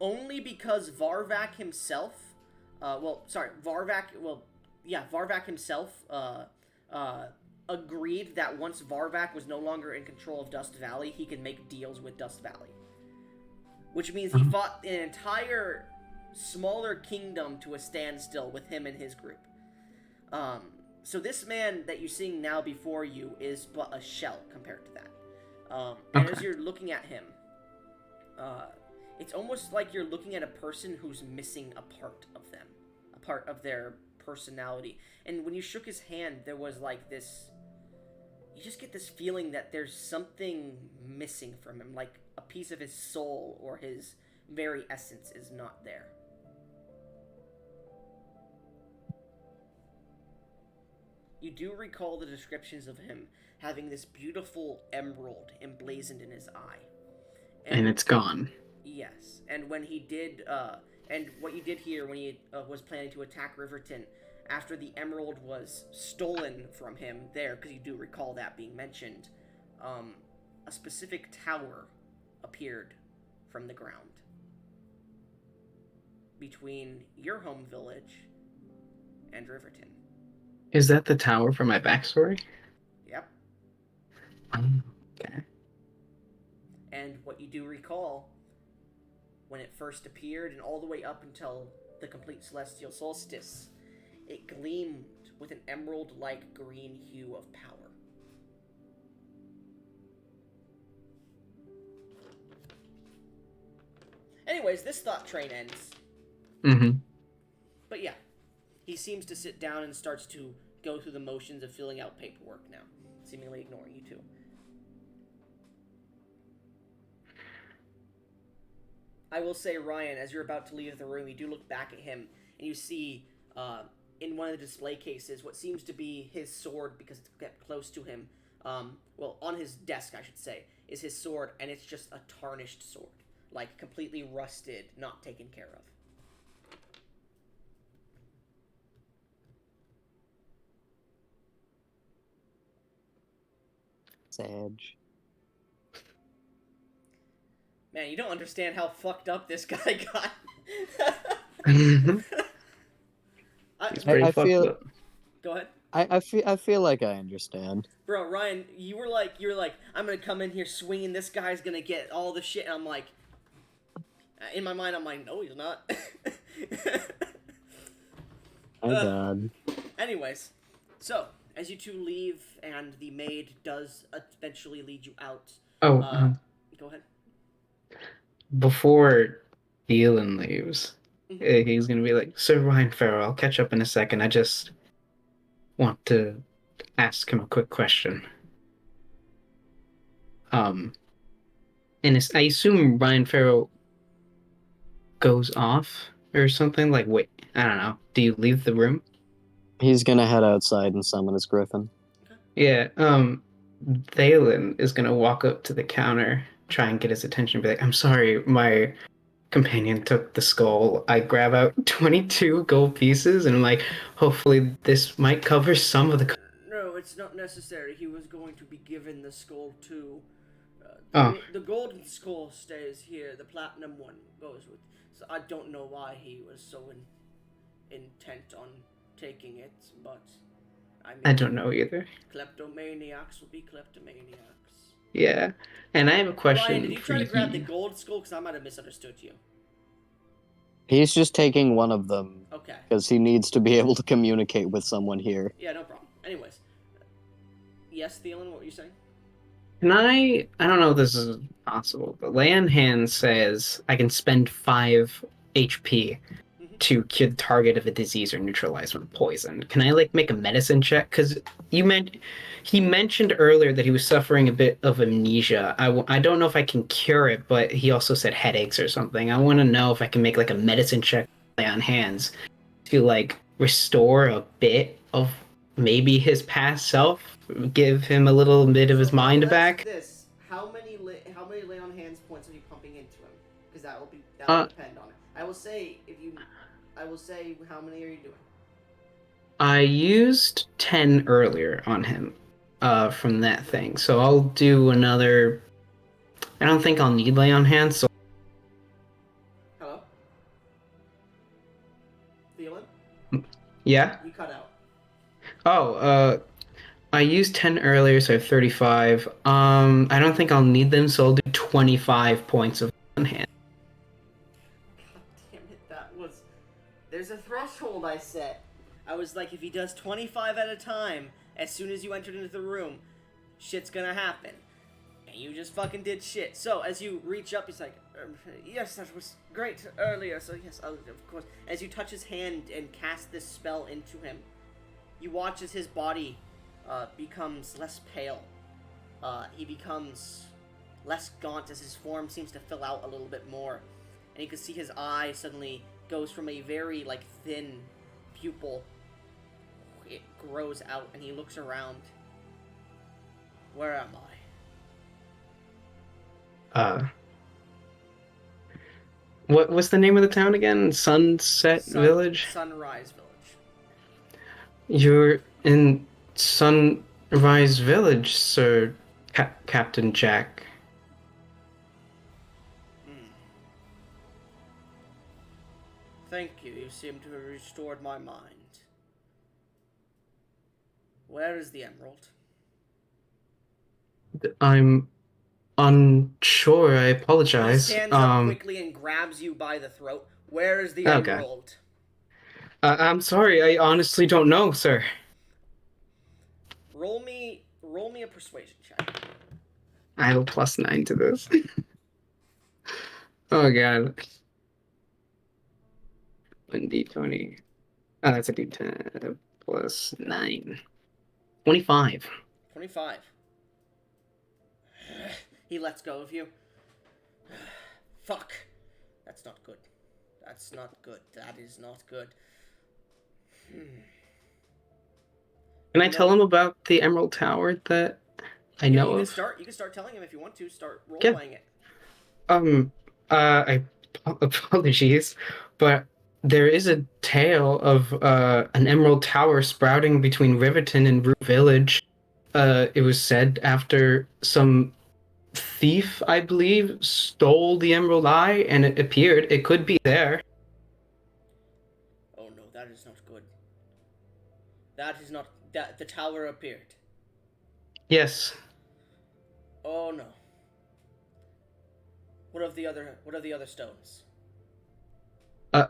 only because Varvac himself. Varvac himself agreed that once Varvac was no longer in control of Dust Valley, he could make deals with Dust Valley. Which means he fought an entire smaller kingdom to a standstill with him and his group. So this man that you're seeing now before you is but a shell compared to that. And as you're looking at him, it's almost like you're looking at a person who's missing a part of them, a part of their personality. And when you shook his hand, there was like this, you just get this feeling that there's something missing from him, like a piece of his soul or his very essence is not there. You do recall the descriptions of him having this beautiful emerald emblazoned in his eye. And it's gone. Yes, and when he did, and what you did here when he was planning to attack Riverton, after the emerald was stolen from him there, because you do recall that being mentioned, a specific tower appeared from the ground between your home village and Riverton. Is that the tower for my backstory? Yep. Okay. And what you do recall, when it first appeared and all the way up until the complete celestial solstice, it gleamed with an emerald-like green hue of power. Anyways, this thought train ends. But yeah, he seems to sit down and starts to go through the motions of filling out paperwork now, seemingly ignoring you two. I will say, Ryan, as you're about to leave the room, you do look back at him, and you see, in one of the display cases, what seems to be his sword, because it's kept close to him, on his desk, I should say, is his sword, and it's just a tarnished sword. Like, completely rusted, not taken care of. Sage. Man, you don't understand how fucked up this guy got. He's pretty I fucked feel- up. Go ahead. I feel like I understand. Bro, Ryan, you were like, I'm gonna come in here swinging, this guy's gonna get all the shit, and I'm like, in my mind, I'm like, no, he's not. My God. Anyways, so, as you two leave, and the maid does eventually lead you out, go ahead. Before Theolyn leaves, he's gonna be like, Sir Ryen Ferro, I'll catch up in a second. I just want to ask him a quick question. And I assume Ryen Ferro goes off or something. Like, wait, I don't know. Do you leave the room? He's gonna head outside and summon his griffin. Yeah. Theolyn is gonna walk up to the counter try and get his attention. Be like, I'm sorry, my companion took the skull. I grab out 22 gold pieces, and I'm like, hopefully this might cover some of the. No, it's not necessary. He was going to be given the skull too. Oh. The golden skull stays here. The platinum one goes with. So I don't know why he was so intent on taking it, but I mean, I don't know either. Kleptomaniacs will be kleptomaniacs. Yeah, and I have a question. Ryan, did you try to grab the gold skull? Because I might have misunderstood you. He's just taking one of them. Okay. Because he needs to be able to communicate with someone here. Yeah, no problem. Anyways. Yes, Theolyn, what were you saying? Can I don't know if this is possible, but Lay on Hands says I can spend 5 HP to cure the target of a disease or neutralize one poison. Can I make a medicine check? Because he mentioned earlier that he was suffering a bit of amnesia. I don't know if I can cure it, but he also said headaches or something. I want to know if I can make a medicine check Lay on Hands to restore a bit of maybe his past self, give him a little bit of his mind back. This. How many Lay on Hands points are you pumping into him? Because that will depend on it. I will say how many are you doing? I used 10 earlier on him from that thing, so I'll do another. I don't think I'll need Lay on Hands, so. Hello? Theolyn? Yeah? You cut out. Oh, I used 10 earlier, so I have 35. I don't think I'll need them, so I'll do 25 points of Lay on Hands. God damn it, there's a threshold I set. I was like, if he does 25 at a time, as soon as you entered into the room, shit's gonna happen. And you just fucking did shit. So, as you reach up, he's like, yes, that was great earlier, so yes, of course. As you touch his hand and cast this spell into him, you watch as his body becomes less pale. He becomes less gaunt as his form seems to fill out a little bit more. And you can see his eye suddenly goes from a very, thin pupil. It grows out, and he looks around. Where am I? What was the name of the town again? Village? Sunrise Village. You're in Sunrise Village, Sir Captain Jack. Thank you. You seem to have restored my mind. Where is the emerald? I'm unsure. I apologize. He stands up quickly and grabs you by the throat. Where is the emerald? I'm sorry. I honestly don't know, sir. Roll me a persuasion check. I have a +9 to this. Oh god. 1d20. Oh, that's a d10 +9. 25. 25. He lets go of you. Fuck. That's not good. That's not good. That is not good. Can I tell him about the Emerald Tower that I know of? You can start telling him if you want to. Start role-playing it. Apologies, but there is a tale of an Emerald Tower sprouting between Riverton and Rue Village. It was said after some thief, I believe, stole the Emerald Eye, and it appeared. It could be there. Oh no, that is not good. That is not... the tower appeared. Yes. Oh no. What of the other stones? I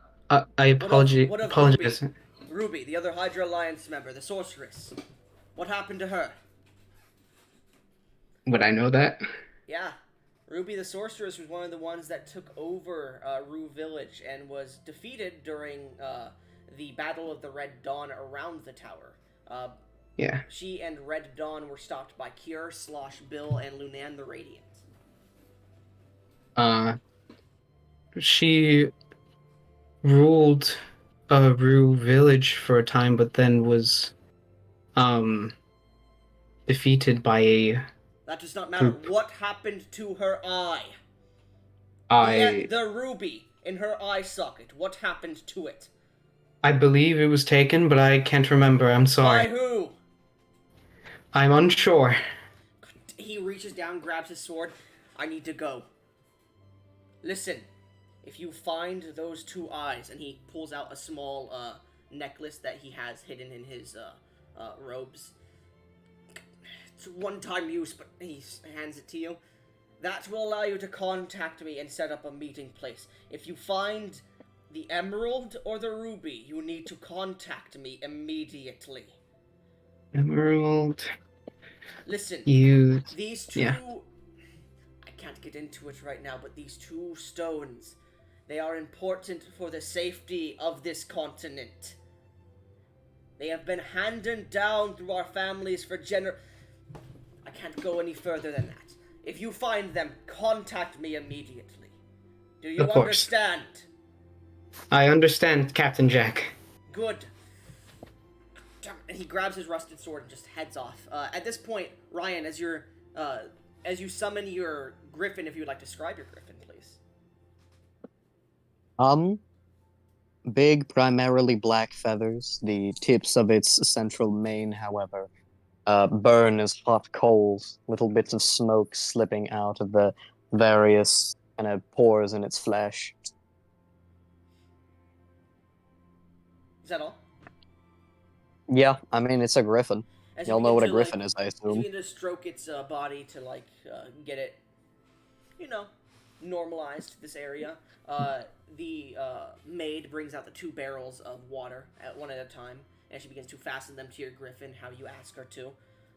apologize. Ruby, the other Hydra Alliance member, the sorceress. What happened to her? Would I know that? Yeah. Ruby the sorceress was one of the ones that took over Rue Village and was defeated during the Battle of the Red Dawn around the tower. Yeah. She and Red Dawn were stopped by Kier, Slosh, Bill, and Lunan the Radiant. She ruled Rue Village for a time, but then was defeated by a That does not matter. What happened to her eye? The ruby in her eye socket. What happened to it? I believe it was taken, but I can't remember. I'm sorry. By who? I'm unsure. He reaches down, grabs his sword. I need to go. Listen, if you find those 2 eyes, and he pulls out a small necklace that he has hidden in his robes. It's one-time use, but he hands it to you. That will allow you to contact me and set up a meeting place. If you find the emerald or the ruby, you need to contact me immediately. Emerald. Listen, these 2... Yeah. I can't get into it right now, but these 2 stones, they are important for the safety of this continent. They have been handed down through our families for I can't go any further than that. If you find them, contact me immediately. Do you understand? I understand, Captain Jack. Good. And he grabs his rusted sword and just heads off. At this point, Ryen, as you summon your griffin, if you would like to describe your griffin, please. Big, primarily black feathers. The tips of its central mane, however, burn as hot coals, little bits of smoke slipping out of the various kind of pores in its flesh. Is that all? Yeah, I mean, it's a griffin. Y'all know what a griffin is, I assume. You begin to stroke its body to, get it, normalized to this area. The maid brings out the 2 barrels of water one at a time, and she begins to fasten them to your griffin, how you ask her to.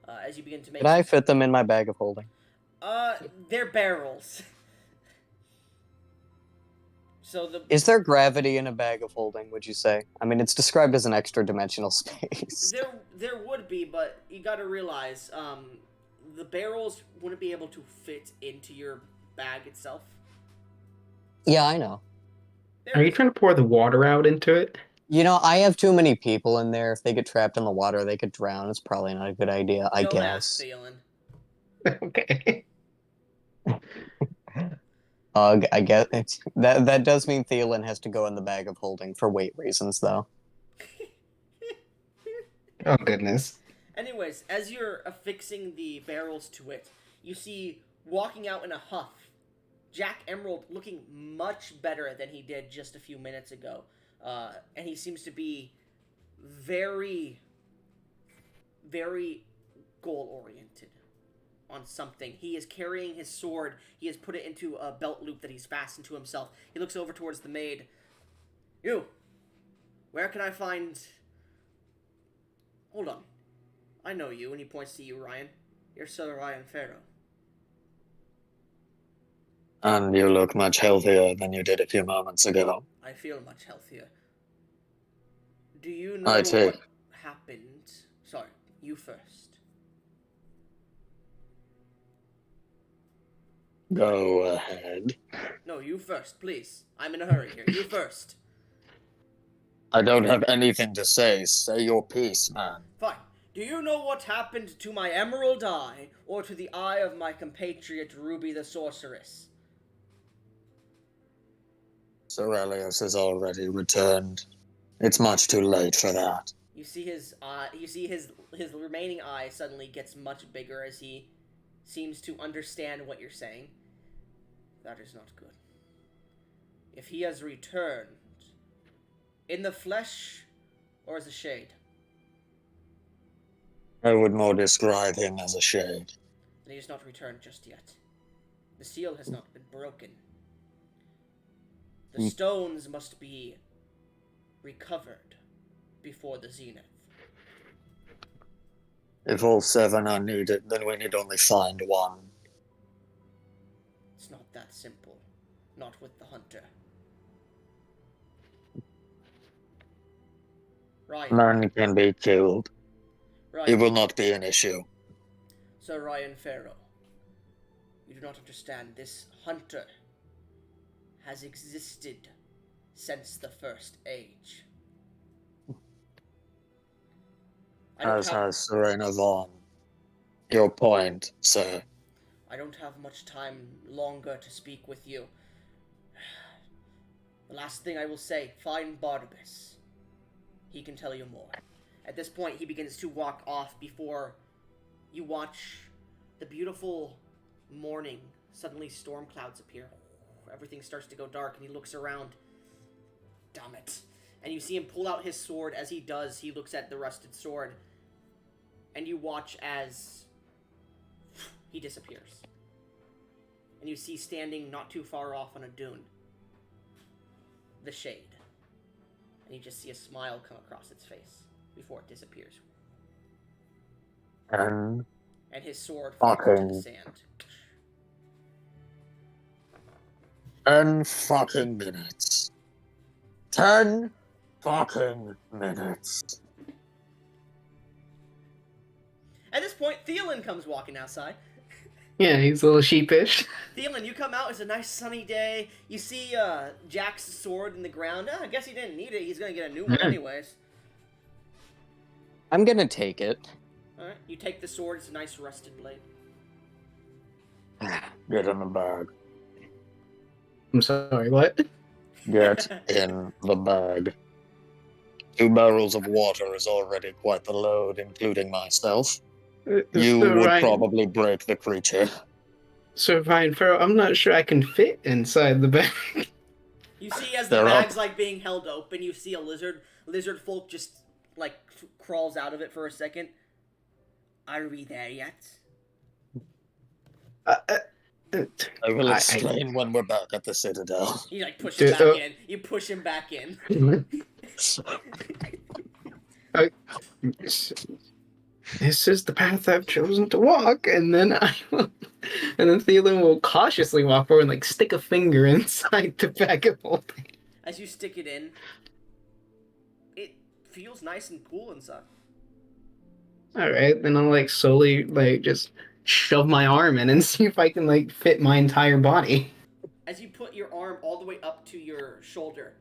As you begin to make... Can I fit them in my bag of holding? They're barrels. Is there gravity in a bag of holding, would you say? I mean, it's described as an extra dimensional space. There would be, but you gotta realize, the barrels wouldn't be able to fit into your bag itself. Yeah, I know. Are you trying to pour the water out into it? You know, I have too many people in there. If they get trapped in the water, they could drown. It's probably not a good idea, I Don't guess. ask, Theolyn. Okay. I guess that does mean Theolyn has to go in the bag of holding for weight reasons, though. Oh, goodness. Anyways, as you're affixing the barrels to it, you see, walking out in a huff, Jack Emerald looking much better than he did just a few minutes ago. And he seems to be very, very goal-oriented on something. He is carrying his sword. He has put it into a belt loop that he's fastened to himself. He looks over towards the maid. You! Where can I find... Hold on. I know you, and he points to you, Ryen. You're Sir Ryen Ferro. And you look much healthier than you did a few moments ago. I feel much healthier. Do you know I too. what happened? Sorry, you first. Go ahead. No, you first, please. I'm in a hurry here. You first. I don't have anything to say. Say your piece, man. Fine. Do you know what happened to my emerald eye, or to the eye of my compatriot Ruby the Sorceress? Sir Elias has already returned. It's much too late for that. You see his his remaining eye suddenly gets much bigger as he seems to understand what you're saying. That is not good. If he has returned, in the flesh or as a shade? I would more describe him as a shade. Then he has not returned just yet. The seal has not been broken. The stones must be recovered before the zenith. If all 7 are needed, then we need only find one. It's not that simple. Not with the hunter. Ryen. None can be killed. Ryen. It will not be an issue. Sir Ryen Ferro, you do not understand. This hunter has existed since the First Age. As has Serena Vaughn. Your point, sir. I don't have much time longer to speak with you. The last thing I will say, find Barnabas. He can tell you more. At this point, he begins to walk off before you watch the beautiful morning. Suddenly, storm clouds appear. Everything starts to go dark, and he looks around. Damn it. And you see him pull out his sword. As he does, he looks at the rusted sword. And you watch as he disappears. And you see standing not too far off on a dune, the Shade. And you just see a smile come across its face before it disappears. And his sword falls into the sand. 10 fucking minutes. 10 fucking minutes. At this point, Theolyn comes walking outside. Yeah, he's a little sheepish. Theolyn, you come out. It's a nice sunny day. You see Jack's sword in the ground. I guess he didn't need it. He's gonna get a new one anyways. I'm gonna take it. Alright, you take the sword. It's a nice rusted blade. Get in the bag. I'm sorry, what? Get in the bag. 2 barrels of water is already quite the load, including myself. You would probably break the creature. Sir Ryen Ferro, I'm not sure I can fit inside the bag. You see, as the bag's like being held open, you see a lizard folk just like crawls out of it for a second. Are we there yet? I will explain when we're back at the Citadel. You like push him back in. You push him back in. This is the path I've chosen to walk, and then Theolyn will cautiously walk forward and like stick a finger inside the bag of holding. As you stick it in, it feels nice and cool inside. Alright, then I'll like slowly like just shove my arm in and see if I can like fit my entire body. As you put your arm all the way up to your shoulder,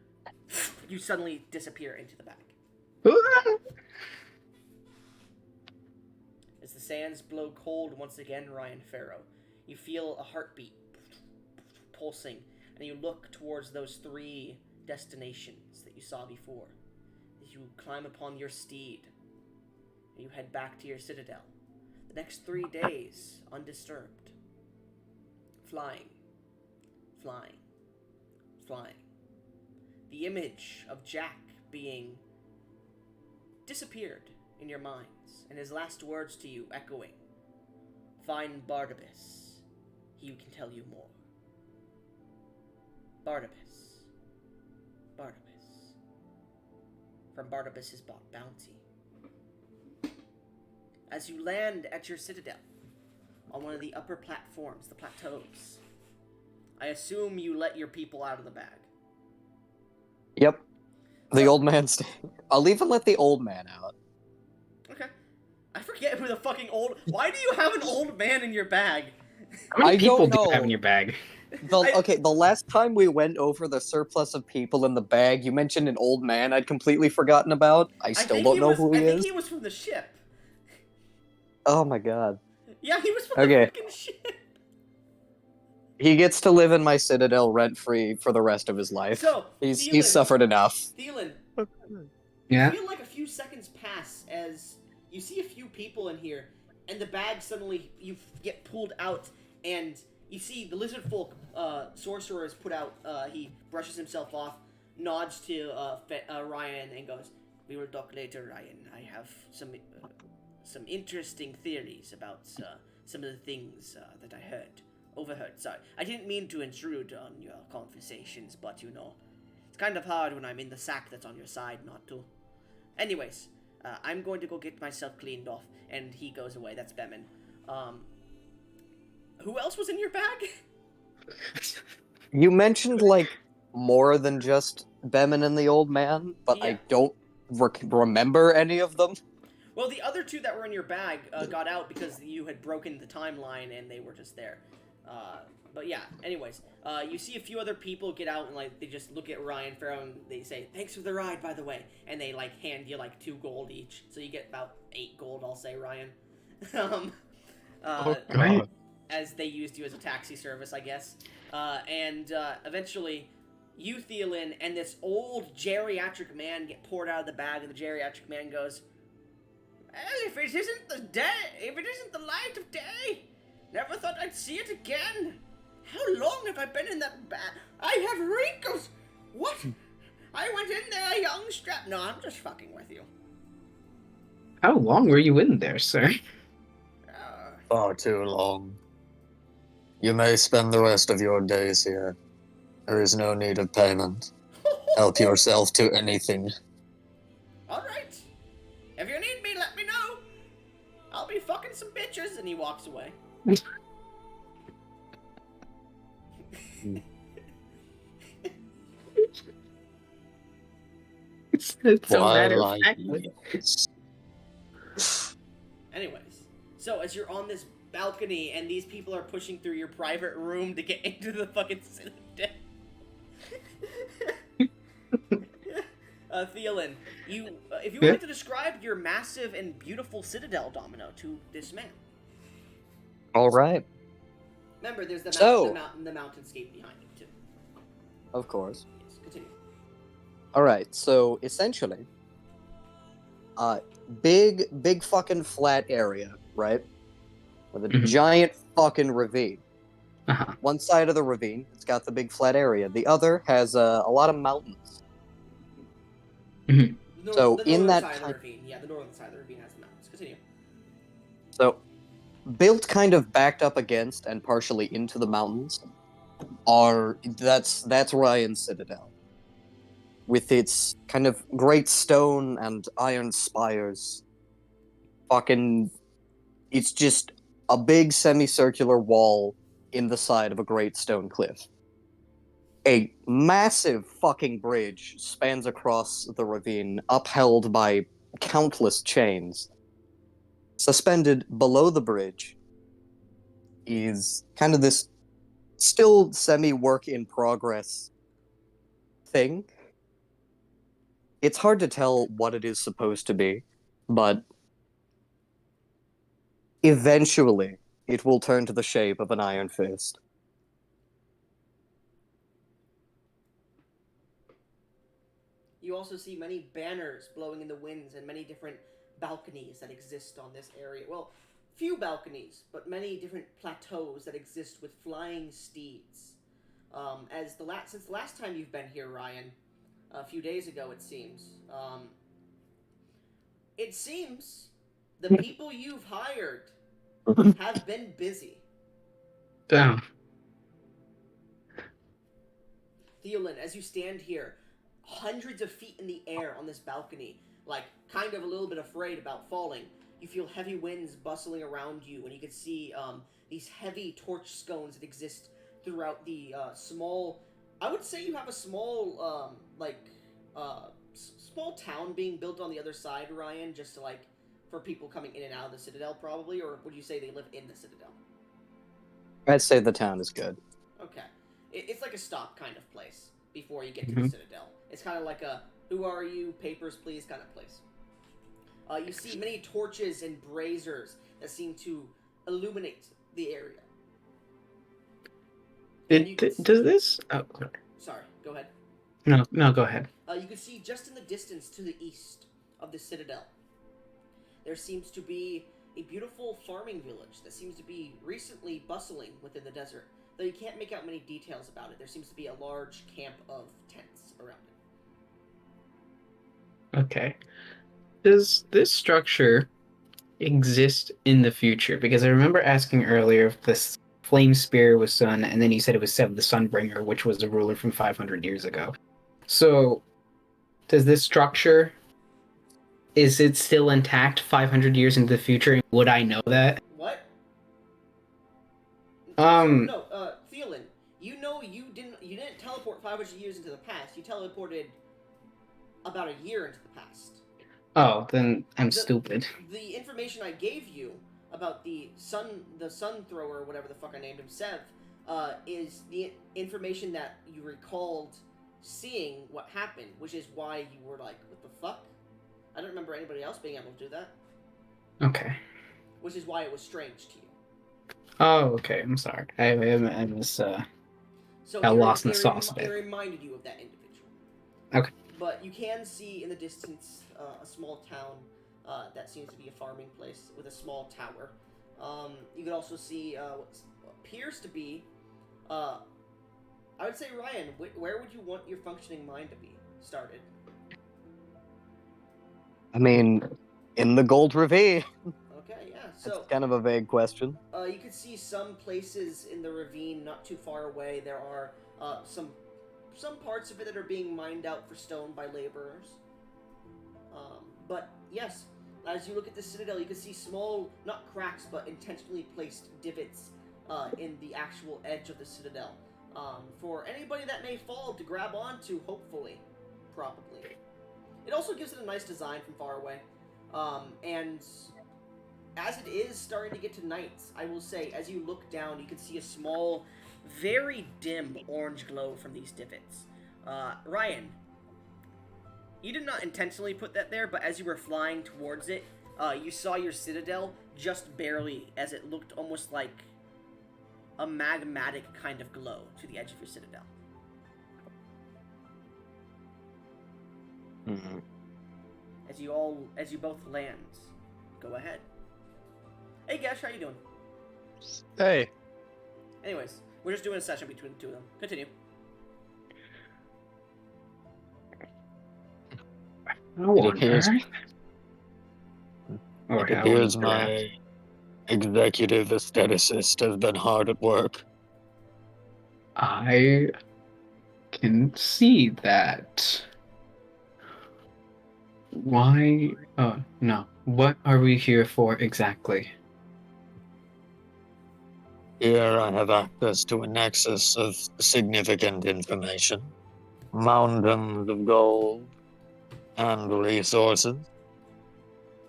you suddenly disappear into the bag. As the sands blow cold once again, Ryen Ferro, you feel a heartbeat pulsing, and you look towards those 3 destinations that you saw before. As you climb upon your steed, and you head back to your citadel. The next 3 days, undisturbed. Flying. Flying. Flying. The image of Jack being disappeared in your minds, and his last words to you echoing, "Find Barnabas. He can tell you more." Barnabas. Barnabas. From Barnabas's bounty. As you land at your citadel, on one of the upper platforms, the plateaus, I assume you let your people out of the bag. Yep. The old man I'll even let the old man out. Okay. I forget who the fucking old... Why do you have an old man in your bag? How many people don't do you know. have in your bag? The last time we went over the surplus of people in the bag, you mentioned an old man I'd completely forgotten about. I still don't know who he is. I think he was from the ship. Oh my god. Yeah, he was from the fucking ship. He gets to live in my citadel rent-free for the rest of his life. So, he's suffered enough. Theolyn, Yeah? I feel like a few seconds pass as you see a few people in here, and the bag suddenly, you get pulled out, and you see the lizard folk sorcerer is put out. He brushes himself off, nods to Ryen, and goes, "We will talk later, Ryen. I have some interesting theories about some of the things that I overheard. Sorry, I didn't mean to intrude on your conversations, but you know, it's kind of hard when I'm in the sack that's on your side not to. Anyways, I'm going to go get myself cleaned off," and he goes away. That's Bemin. Who else was in your bag? You mentioned, like, more than just Bemin and the old man, but Yeah. I don't remember any of them. Well, the other 2 that were in your bag got out because you had broken the timeline and they were just there. But yeah, anyways, you see a few other people get out and like they just look at Ryen Ferro and they say, "Thanks for the ride, by the way," and they like hand you like 2 gold each, so you get about 8 gold, I'll say, Ryen. Oh, God. as they used you as a taxi service, I guess. And eventually, you, Theolyn, and this old geriatric man get poured out of the bag, and the geriatric man goes, "Well, if it isn't the light of day, never thought I'd see it again. How long have I been in that bag? I have wrinkles. What? I went in there a young strap. No, I'm just fucking with you. How long were you in there, sir? Far too long. You may spend the rest of your days here. There is no need of payment. Help yourself to anything. All right. If you need me, let me know. I'll be fucking some bitches." And he walks away. It's so Why matter of like fact. this? Anyways, so as you're on this balcony and these people are pushing through your private room to get into the fucking citadel. Theolyn, if you would like to describe your massive and beautiful citadel, Domino, to this man. All right, Remember, there's the mountainscape behind it too. of course. Yes, continue. All right, so essentially, big fucking flat area, right? With a Mhm. giant fucking ravine. Uh-huh. One side of the ravine, it's got the big flat area. The other has a lot of mountains. So, The in northern that side of the kind- ravine, yeah, the northern side of the ravine has the mountains. Continue. So, built kind of backed up against and partially into the mountains that's Ryen's Citadel. With its kind of great stone and iron spires. It's just a big semicircular wall in the side of a great stone cliff. A massive fucking bridge spans across the ravine, upheld by countless chains. Suspended below the bridge is kind of this still semi-work in progress thing. It's hard to tell what it is supposed to be, but eventually it will turn to the shape of an iron fist. You also see many banners blowing in the winds and many different balconies that exist on this area. Well, few balconies, but many different plateaus that exist with flying steeds. Since the last time you've been here, Ryen, a few days ago it seems, the people you've hired have been busy. Damn. Theolyn, as you stand here, hundreds of feet in the air on this balcony, like kind of a little bit afraid about falling, you feel heavy winds bustling around you, and you can see these heavy torch scones that exist throughout the small. I would say you have a small, small town being built on the other side, Ryen, just to for people coming in and out of the Citadel, probably, or would you say they live in the Citadel? I'd say the town is good. Okay. It's like a stop kind of place before you get to Mhm. the Citadel. It's kind of like a "who are you, papers please" kind of place. You see many torches and braziers that seem to illuminate the area. And you can Does this? Oh, Sorry, go ahead. no, go ahead. You can see just in the distance to the east of the Citadel, there seems to be a beautiful farming village that seems to be recently bustling within the desert. Though you can't make out many details about it, there seems to be a large camp of tents around it. Okay. Does this structure exist in the future? Because I remember asking earlier if this flame spear was sun, and then you said it was Sev the Sunbringer, which was a ruler from 500 years ago. So, does this structure, is it still intact 500 years into the future? And would I know that? What? Um, Theolyn, you know you didn't teleport 500 years into the past. You teleported about a year into the past. Oh, then I'm stupid. The information I gave you about the sun thrower, whatever the fuck I named him, Sev, is the information that you recalled seeing what happened, which is why you were like, what the fuck? I don't remember anybody else being able to do that. Okay. Which is why it was strange to you. Oh, okay. I'm sorry. I was So got lost in the sauce a it bit. reminded you of that individual. Okay. But you can see in the distance a small town that seems to be a farming place with a small tower. You can also see what appears to be, I would say, Ryan, where would you want your functioning mind to be started? I mean, in the Gold Ravine. Okay, yeah. It's So kind of a vague question. you can see some places in the ravine not too far away. There are some parts of it that are being mined out for stone by laborers. But yes, as you look at the citadel, you can see small, not cracks, but intentionally placed divots in the actual edge of the citadel. For anybody that may fall to grab onto, hopefully. Probably. It also gives it a nice design from far away. And as it is starting to get to night, I will say, as you look down, you can see a small, very dim orange glow from these divots. Ryan, you did not intentionally put that there, but as you were flying towards it, you saw your citadel just barely, as it looked almost like a magmatic kind of glow to the edge of your citadel. Mm-hmm. As you both land, go ahead. Hey, Gesh, how you doing? Hey. Anyways, we're just doing a session between the two of them. Continue. How on appears- earth? Or It how appears on my earth? executive aestheticist has been hard at work. I can see that. Why? Oh, no. What are we here for exactly? Here I have access to a nexus of significant information, mountains of gold and resources,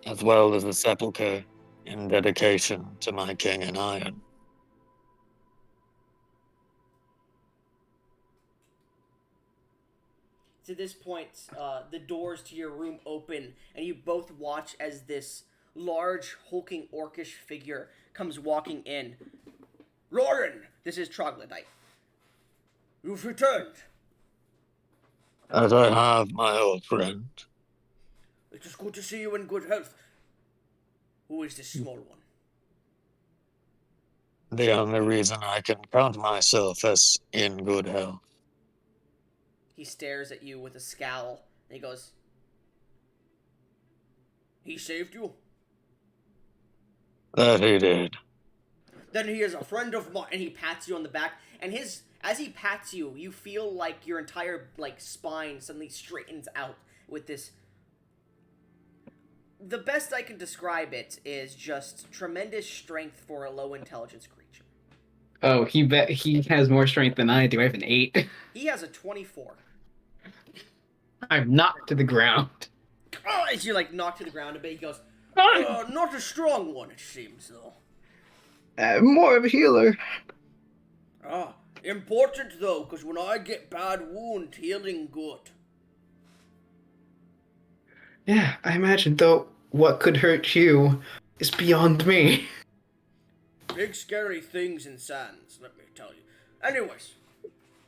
as well as a sepulchre in dedication to my king in iron. To this point, the doors to your room open, and you both watch as this large, hulking, orcish figure comes walking in. Ryen, this is Troglodyte. You've returned. As I have, my old friend. It is good to see you in good health. Who is this small one? The only reason I can count myself as in good health. He stares at you with a scowl, and he goes, He saved you? That he did. Then he is a friend of mine. And he pats you on the back, and as he pats you, you feel like your entire spine suddenly straightens out with this. The best I can describe it is just tremendous strength for a low intelligence creature. Oh, he has more strength than I do. I have an 8. He has a 24. I'm knocked to the ground. Oh, as you knocked to the ground a bit, he goes, Ah! not a strong one, it seems, though. More of a healer. Ah, important, though, because when I get bad wound, healing good. Yeah, I imagine, though, what could hurt you is beyond me. Big scary things in sands, let me tell you. Anyways,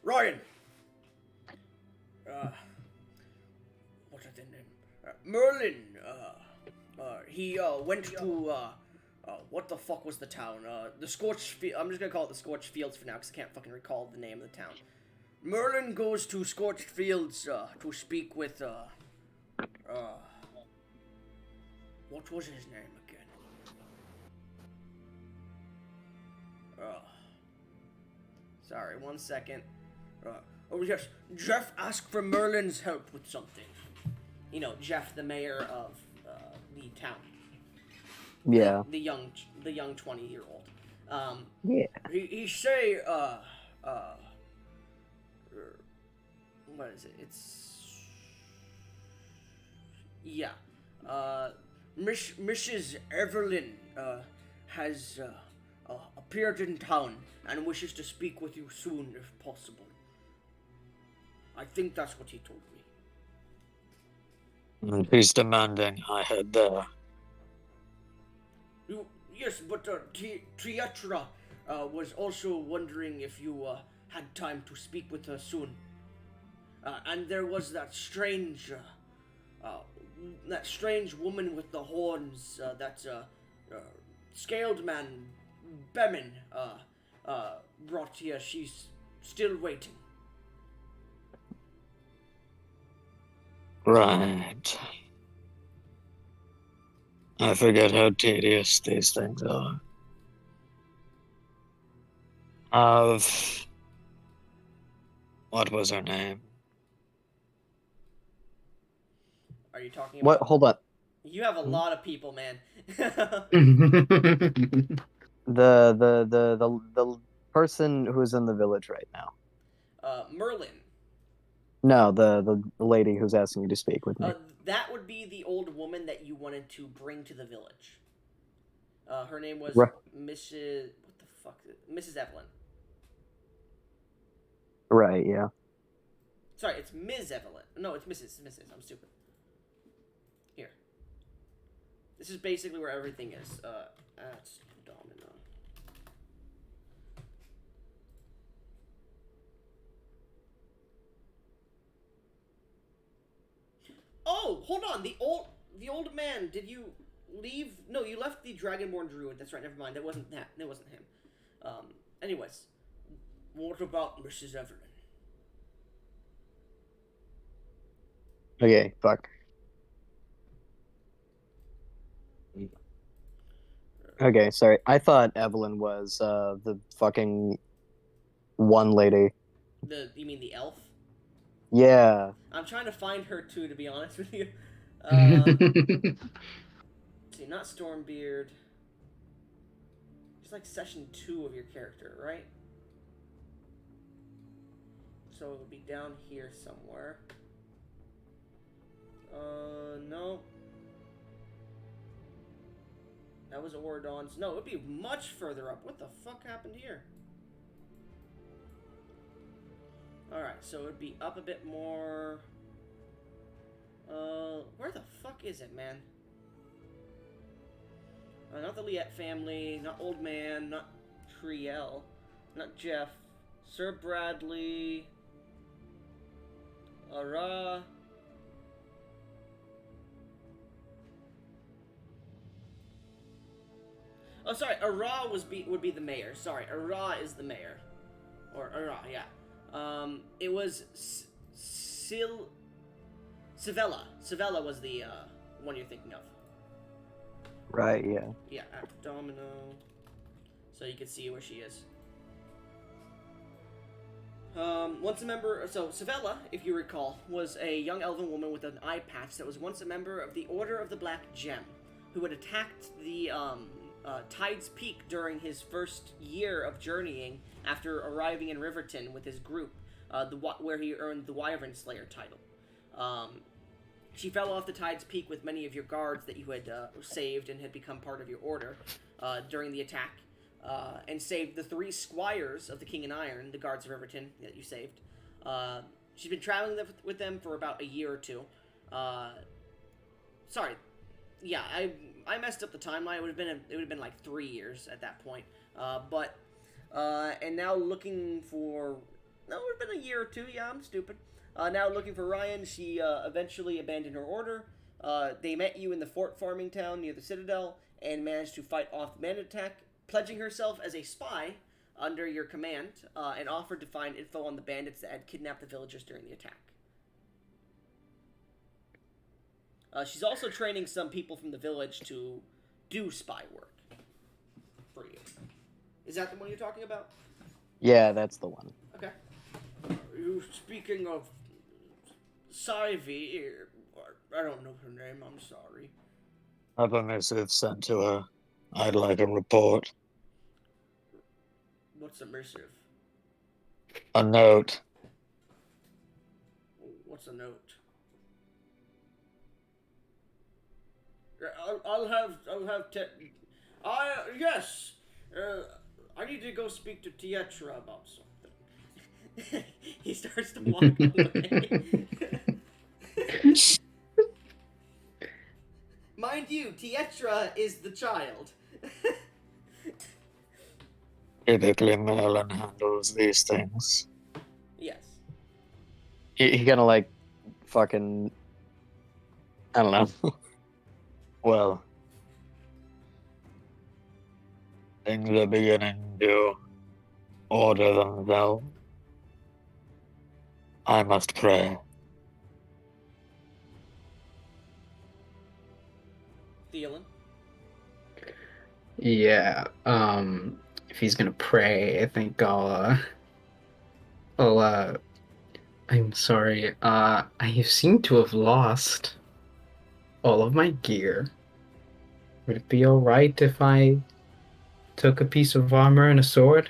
Ryen. What are their name? Merlin. He went to what the fuck was the town? The Scorched Field. I'm just gonna call it the Scorched Fields for now, because I can't fucking recall the name of the town. Merlin goes to Scorched Fields to speak with what was his name again? Sorry, 1 second. Oh yes, Jeff asked for Merlin's help with something. You know, Jeff, the mayor of the town. Yeah. The young 20-year-old. Yeah. He say what is it? It's yeah. Mrs. Evelyn has appeared in town and wishes to speak with you soon, if possible. I think that's what he told me. And he's demanding I head there. Yes, but Trietra was also wondering if you had time to speak with her soon. And there was that strange woman with the horns, that scaled man, Bemin, brought here. She's still waiting. Right. I forget how tedious these things are. What was her name? Are you talking What? about? Hold on. You have a lot of people, man. The person who's in the village right now. Merlin. No, the lady who's asking you to speak with me. That would be the old woman that you wanted to bring to the village. Her name was Right. Mrs. What the fuck? Mrs. Evelyn. Right. Yeah. Sorry, it's Ms. Evelyn. No, it's Mrs. I'm stupid. Here. This is basically where everything is. That's Domino. Oh, hold on. The old man. Did you leave? No, you left the Dragonborn Druid. That's right. Never mind. That wasn't him. Anyways, what about Mrs. Evelyn? Okay. Fuck. Okay. Sorry. I thought Evelyn was the fucking one lady. You mean the elf? Yeah. I'm trying to find her too, to be honest with you. See, not Stormbeard. It's like session 2 of your character, right? So it would be down here somewhere. No. That was Oridon's. No, it would be much further up. What the fuck happened here? Alright, so it would be up a bit more. Where the fuck is it, man? Not the Liette family, not Old Man, not Triel, not Jeff, Sir Bradley, Ara. Oh, sorry, Ara would be the mayor. Sorry, Ara is the mayor. Or Ara, yeah. It was Savella. Savella was the one you're thinking of. Right. Yeah. Yeah, after Domino. So you can see where she is. Once a member, so Savella, if you recall, was a young elven woman with an eye patch that was once a member of the Order of the Black Gem, who had attacked the Tide's Peak during his first year of journeying after arriving in Riverton with his group, where he earned the Wyvern Slayer title. She fell off the Tide's Peak with many of your guards that you had saved and had become part of your order during the attack, and saved the 3 squires of the King in Iron, the guards of Riverton that you saved. She's been traveling with them for about a year or 2. Sorry, yeah, I messed up the timeline. It would have been like 3 years at that point. And now looking for. No, it would have been a year or 2. Yeah, I'm stupid. Now looking for Ryen, she eventually abandoned her order. They met you in the fort farming town near the Citadel and managed to fight off the bandit attack, pledging herself as a spy under your command, and offered to find info on the bandits that had kidnapped the villagers during the attack. She's also training some people from the village to do spy work for you. Is that the one you're talking about? Yeah, that's the one. Okay. You speaking of Sivy, I don't know her name, I'm sorry. Have a missive sent to her. I'd like a report. What's a missive? A note. What's a note? I'll have yes. I need to go speak to Tietra about something. He starts to walk away. Mind you, Tietra is the child. Typically, Merlin handles these things. Yes. He kind of like fucking. I don't know. Well, things are beginning to order themselves. I must pray. Theolyn. Yeah. If he's gonna pray, I think I'm sorry. I seem to have lost all of my gear. Would it be alright if I took a piece of armor and a sword?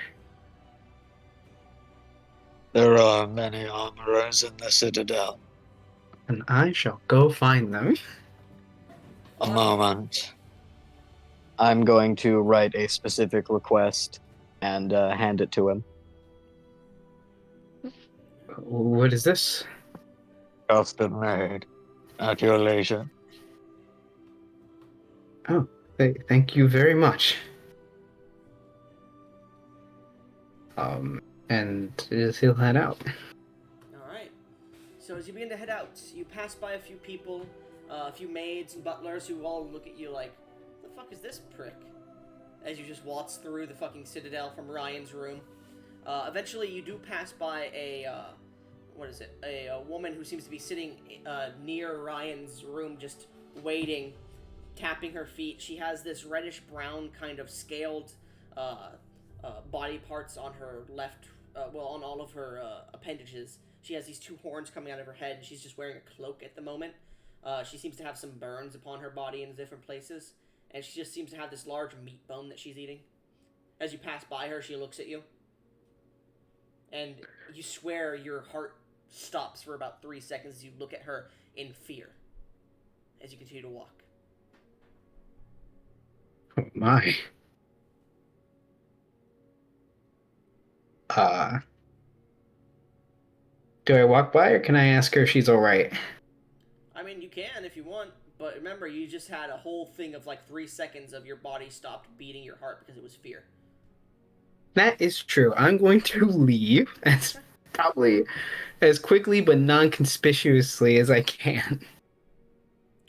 There are many armorers in the Citadel. And I shall go find them. A moment. I'm going to write a specific request and hand it to him. What is this? Custom made. At your leisure. Oh, thank you very much. And he'll head out. Alright. So as you begin to head out, you pass by a few people, a few maids and butlers who all look at you like, what the fuck is this prick? As you just waltz through the fucking citadel from Ryen's room. Eventually you do pass by a woman who seems to be sitting near Ryen's room, just waiting, tapping her feet. She has this reddish-brown kind of scaled body parts on her left, on all of her appendages. She has these two horns coming out of her head, and she's just wearing a cloak at the moment. She seems to have some burns upon her body in different places, and she just seems to have this large meat bone that she's eating. As you pass by her, she looks at you, and you swear your heart stops for about 3 seconds as you look at her in fear as you continue to walk. Oh my. Do I walk by or can I ask her if she's alright? I mean, you can if you want, but remember, you just had a whole thing of like 3 seconds of your body stopped beating your heart because it was fear. That is true. I'm going to leave as probably as quickly but non-conspicuously as I can.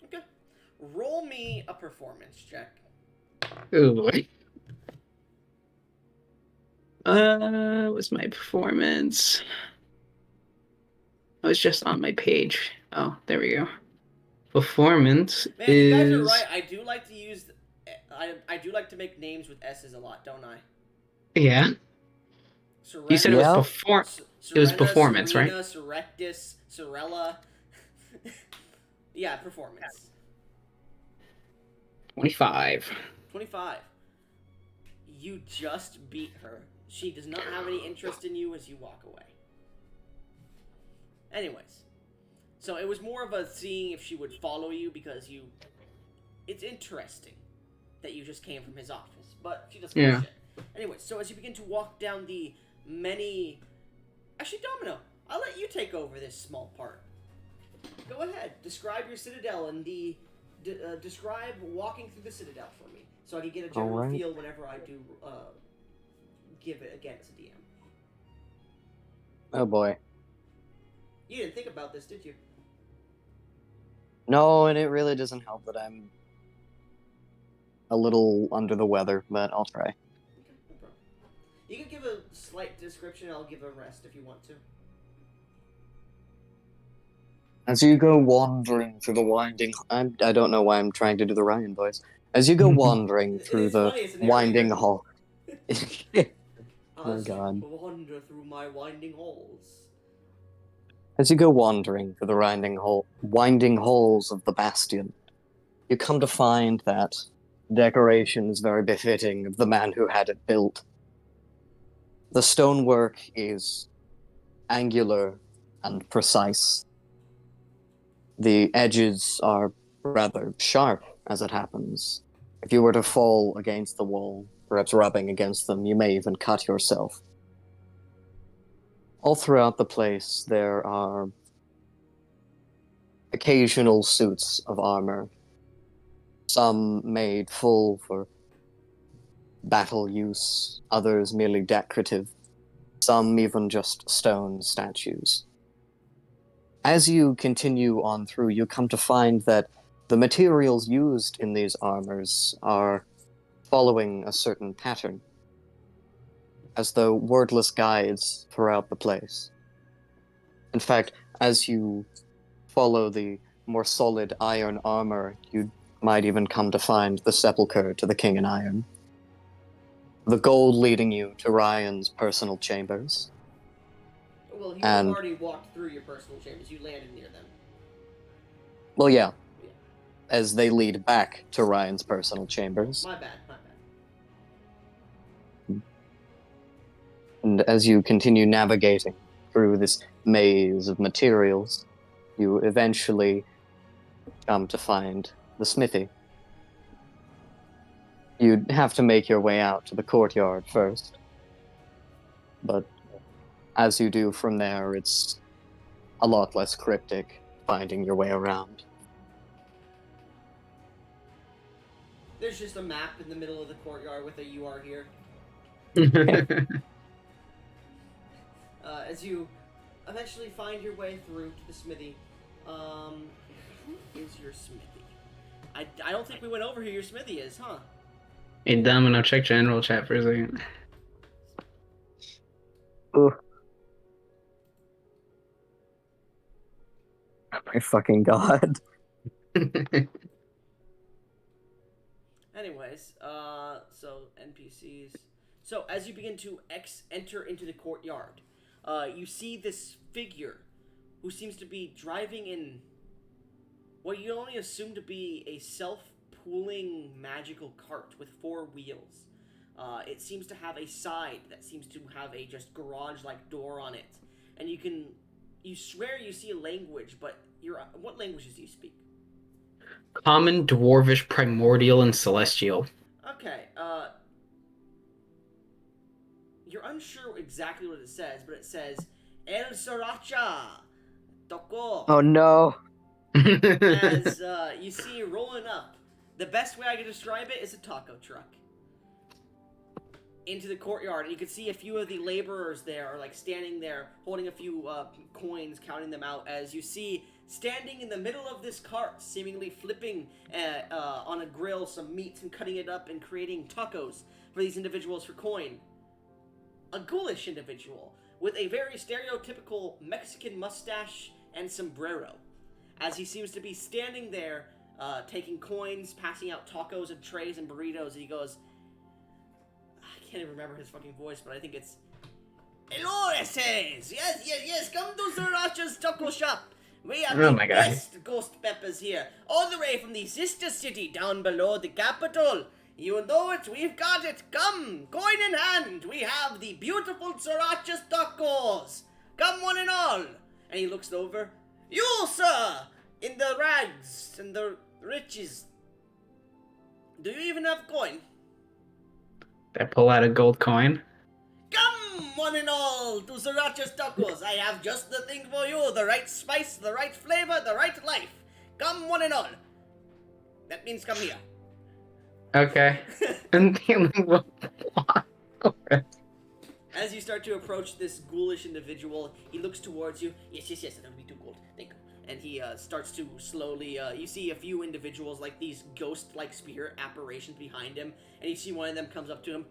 Okay. Roll me a performance check. Ooh. Was my performance? I was just on my page. Oh, there we go. Performance Man, is... you guys are right. I do like to use... I do like to make names with S's a lot, don't I? Yeah. Serena, You said it was it was performance, Serena, right? Surrectus, Sorella. Yeah, performance. 25. 25. You just beat her. She does not have any interest in you as you walk away. Anyways. So it was more of a seeing if she would follow you because you... It's interesting that you just came from his office, but she doesn't give a shit. Anyways, so as you begin to walk down the many... Actually, Domino, I'll let you take over this small part. Go ahead. Describe your citadel and the... describe walking through the citadel for me, so I can get a general feel whenever I do give it again as a DM. Oh boy. You didn't think about this, did you? No, and it really doesn't help that I'm a little under the weather, but I'll try. Okay, no problem. You can give a slight description, I'll give a rest if you want to. As you go wandering through the winding... I don't know why I'm trying to do the Ryen voice. As you go wandering through the winding hall... Oh god. Wander through my winding halls. As you go wandering through the winding halls of the Bastion, you come to find that decoration is very befitting of the man who had it built. The stonework is angular and precise. The edges are rather sharp, as it happens. If you were to fall against the wall, perhaps rubbing against them, you may even cut yourself. All throughout the place, there are occasional suits of armor, some made full for battle use, others merely decorative, some even just stone statues. As you continue on through, you come to find that the materials used in these armors are following a certain pattern, as though wordless guides throughout the place. In fact, as you follow the more solid iron armor, you might even come to find the sepulchre to the King in Iron. The gold leading you to Ryen's personal chambers. Well, you And- have already walked through your personal chambers. You landed near them. Well, yeah, Yeah. as they lead back to Ryen's personal chambers. My bad. And as you continue navigating through this maze of materials, you eventually come to find the smithy. You'd have to make your way out to the courtyard first. But as you do from there, it's a lot less cryptic finding your way around. There's just a map in the middle of the courtyard with a "You are here." As you eventually find your way through to the smithy. Who is your smithy? I don't think we went over who your smithy is, huh? Hey, Domino, check general chat for a second. Oh my fucking god. Anyways, so NPCs. So as you begin to enter into the courtyard, you see this figure who seems to be driving in what you only assume to be a self-pooling magical cart with 4 wheels. It seems to have a side that seems to have a just garage-like door on it, and you swear you see a language, but what languages do you speak? Common, Dwarvish, Primordial, and Celestial. Okay, you're unsure exactly what it says, but it says El Sriracha Toko. Oh no. As you see rolling up. The best way I can describe it is a taco truck. Into the courtyard, and you can see a few of the laborers there are like standing there holding a few coins, counting them out, as you see standing in the middle of this cart, seemingly flipping on a grill some meat and cutting it up and creating tacos for these individuals for coin. A ghoulish individual with a very stereotypical Mexican mustache and sombrero, as he seems to be standing there taking coins, passing out tacos and trays and burritos, and he goes, I can't even remember his fucking voice, but I think it's, "Hello, it says. Yes, come to Sriracha's taco shop. We have Oh the my God. best ghost peppers here, all the way from the sister city down below the capital. You know it, we've got it. Come, coin in hand, we have the beautiful Sriracha's tacos. Come one and all." And he looks over. "You, sir, in the rags and the riches. Do you even have coin? I pull out a gold coin. Come, one and all, to Sriracha's tacos. I have just the thing for you. The right spice, the right flavor, the right life. Come, one and all." That means come here. Okay. And Theolyn will walk over. As you start to approach this ghoulish individual, he looks towards you. Yes, that'll be too gold. Thank you. And he starts to slowly, you see a few individuals, like these ghost-like spirit apparitions behind him, and you see one of them comes up to him,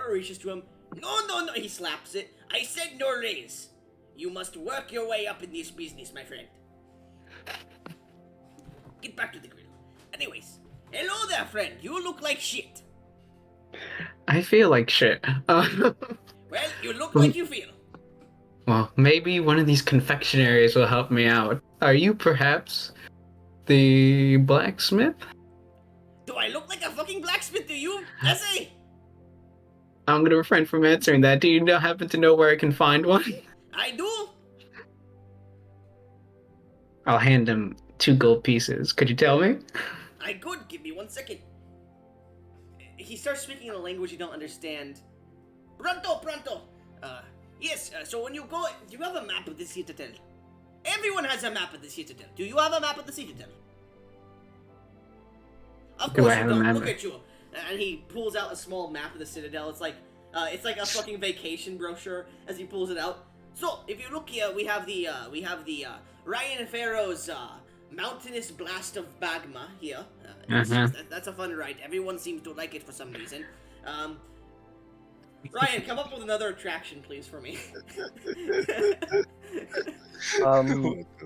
reaches to him. No, he slaps it. "I said no raise. You must work your way up in this business, my friend. Get back to the grill. Anyways, hello there, friend. You look like shit." I feel like shit. "Well, you look like you feel." Well, maybe one of these confectionaries will help me out. Are you perhaps the blacksmith? "Do I look like a fucking blacksmith to you, Jesse?" I'm gonna refrain from answering that. Do you happen to know where I can find one? "I do." I'll hand him 2 gold pieces. Could you tell me? "I could. Give me 1 second." He starts speaking in a language you don't understand. Pronto. Yes, so when you go, do you have a map of the citadel? Everyone has a map of the citadel. Do you have a map of the citadel? Of Do course I you have a don't. map? Look at you. And he pulls out a small map of the Citadel. It's like a fucking vacation brochure as he pulls it out. So, if you look here, we have the Ryen Ferro's mountainous blast of magma here. That's a fun ride. Everyone seems to like it for some reason. Ryan, come up with another attraction, please, for me. I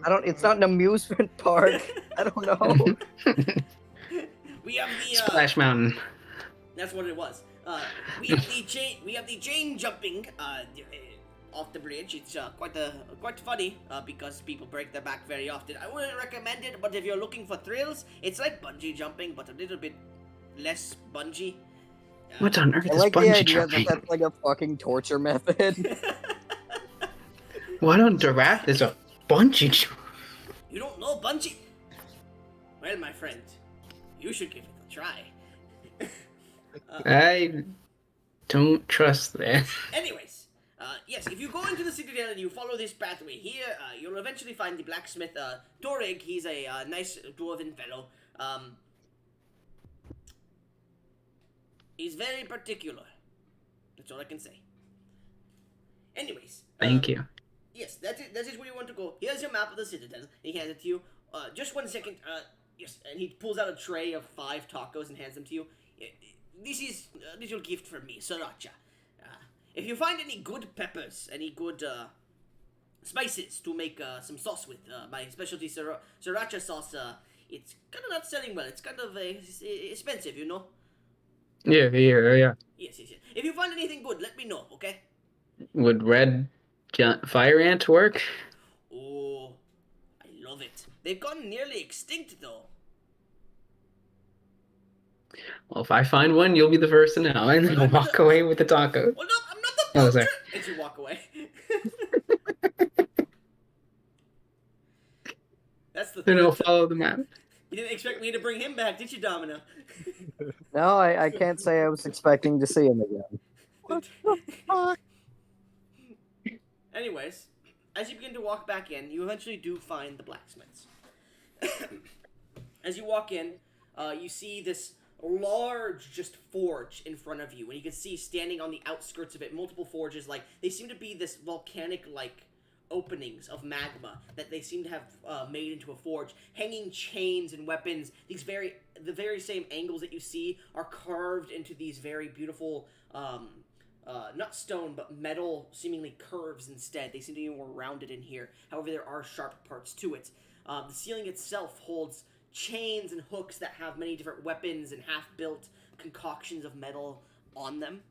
don't. It's not an amusement park. I don't know. We have the Splash Mountain. That's what it was. We have the chain jumping off the bridge. It's quite funny because people break their back very often. I wouldn't recommend it, but if you're looking for thrills, it's like bungee jumping, but a little bit less bungee. What on earth I is like the bungee idea jumping? that that's like a fucking torture method. What on Durath is a bungee jump? You don't know bungee? Well, my friend, you should give it a try. I don't trust that. Anyways, yes, if you go into the Citadel and you follow this pathway here, you'll eventually find the blacksmith, Torig. He's a nice dwarven fellow. He's very particular. That's all I can say. Anyways. Thank you. Yes, that is where you want to go. Here's your map of the Citadel. He hands it to you. Just 1 second. Yes, and he pulls out a tray of 5 tacos and hands them to you. This is a little gift from me, Sriracha. If you find any good peppers, any good spices to make some sauce with, my specialty Sriracha sauce, it's kind of not selling well. It's kind of expensive, you know? Yeah. Yes. If you find anything good, let me know, okay? Would red fire ant work? Oh, I love it. They've gone nearly extinct, though. Well, if I find one, you'll be the first to know, and then I'll walk away with the taco. Well, no, I'm not the Oh, poacher! sorry. And you walk away. That's the Then third I'll time. follow the map. You didn't expect me to bring him back, did you, Domino? No, I can't say I was expecting to see him again. What the fuck? Anyways, as you begin to walk back in, you eventually do find the blacksmiths. As you walk in, you see this large just forge in front of you, and you can see standing on the outskirts of it multiple forges. Like, they seem to be this volcanic like openings of magma that they seem to have made into a forge. Hanging chains and weapons. The very same angles that you see are carved into these very beautiful not stone, but metal, seemingly curves instead. They seem to be more rounded in here. However, there are sharp parts to it. The ceiling itself holds chains and hooks that have many different weapons and half-built concoctions of metal on them